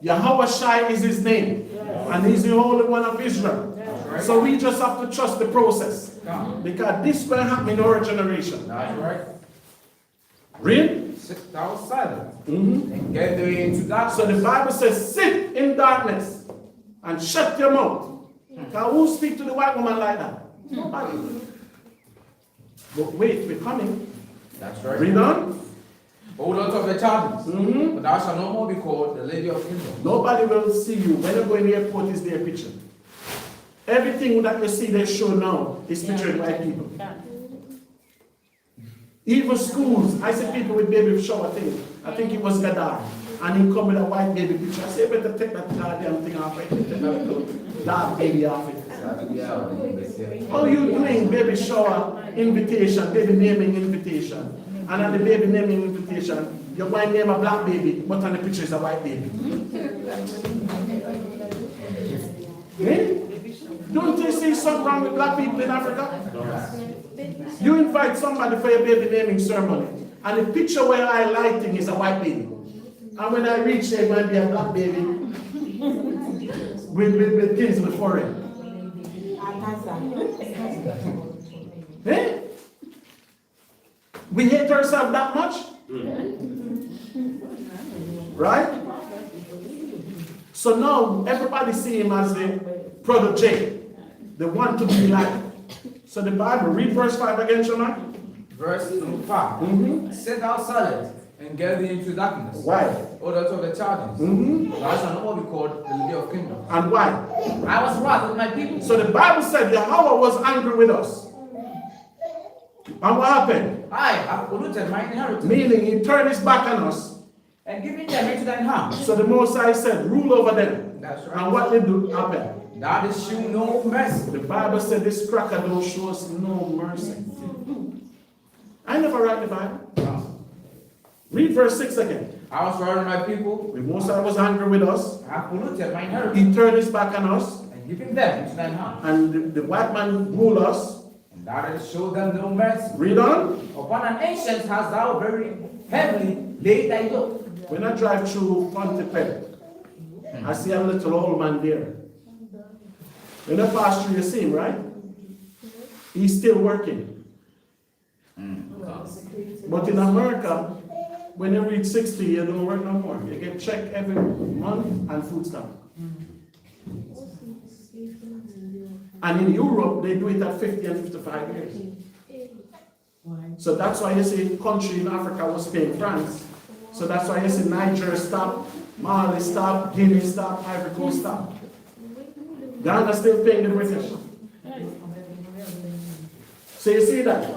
YAHAWAH is his name. And he's the Holy One of Israel. Right. So we just have to trust the process. Yeah. Because this will happen in our generation. That's right. Read. Sit thou silent Mm-hmm. and get thee into darkness. So the Bible says, sit in darkness and shut your mouth. Because who speak to the white woman like that? Nobody. But wait, we're coming. That's right. Read on. Hold on to the charges. Mm-hmm. But thou shalt no more be called the Lady of Kingdom. Nobody will see you. When you go in the airport, is their picture. Everything that you see they show now is pictured by people. Even schools, I see people with baby shower thing. I think it was Gadar. And he come with a white baby picture. I say, better take that goddamn thing off it. Take that little dark baby off it. How you doing baby shower invitation, baby naming invitation? And at the baby naming invitation, you're going to name a black baby, but on the picture is a white baby. Eh? Don't you see something wrong with black people in Africa? You invite somebody for your baby naming ceremony, and the picture where I lighting is a white baby. And when I reach there, it might be a black baby with things in the forehead. Eh? We hate ourselves that much? Right? So now everybody see him as the protege, the one to be like. So the Bible, read verse 5 again, Shona. Verse 5. Mm-hmm. Sit thou silent and get thee into darkness. Why? Hold on to the charges. Mm-hmm. Thou shalt no more be called the Lady of Kingdom. And why? I was wrath with my people. So the Bible said YAHAWAH was angry with us. And what happened? I have polluted my inheritance, Meaning he turned his back on us. and given them into thine hand. So the Most High said, rule over them. That's right. And what did happen? Thou didst shew no mercy. The Bible said this cracker don't show us no mercy. I never write the Bible. No. Read verse 6 again. I was surrounded my people. The Most High was angry with us. I have polluted my inheritance, He turned his back on us. and given them into thine hand. And the white man ruled us. And thou didst show them no mercy. Read on. Upon an ancient hast thou very heavily laid thy yoke. When I drive through Pontepec, I see a little old man there. When I pass through, you see him, right? He's still working. But in America, when you reach 60, you don't work no more. You get checked every month and food stamp. And in Europe, they do it at 50 and 55 years. So that's why you see country in Africa was paying France. So that's why you see Niger stop, Mali stop, Guinea stop, Ivory Coast stop. Ghana still paying the British. So you see that?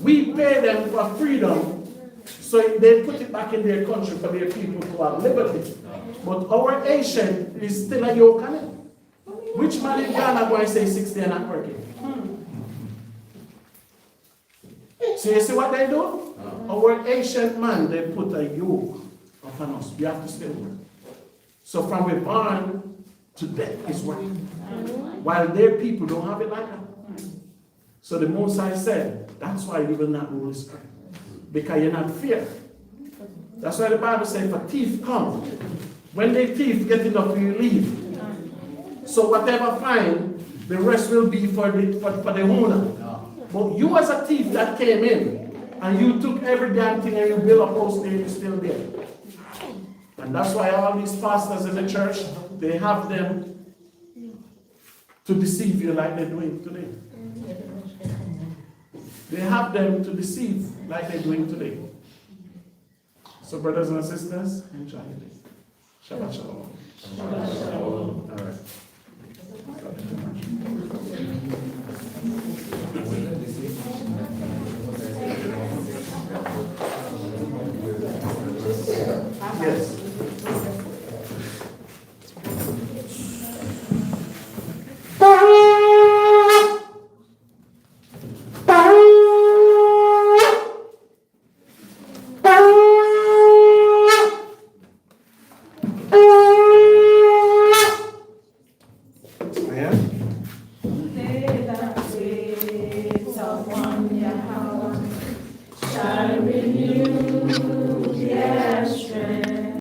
We pay them for freedom, so they put it back in their country for their people to have liberty. But our Asian is still a yoke on it. Which man in Ghana going to say 60 and not working? So you see what they do? Our ancient man, they put a yoke upon us. We have to stay work. So from we're born to death is work. While their people don't have it like that. So the Most High said, that's why you will not rule this earth. Because you're not fear. That's why the Bible says, if a thief come, when they thief get enough, you leave. So whatever fine, the rest will be for the owner. But you as a thief that came in, and you took every damn thing and you built a house there, you're still there. And that's why all these pastors in the church, they have them to deceive you like they're doing today. They have them to deceive like they're doing today. So brothers and sisters, enjoy it. Shabbat shalom. Shabbat shalom. All right.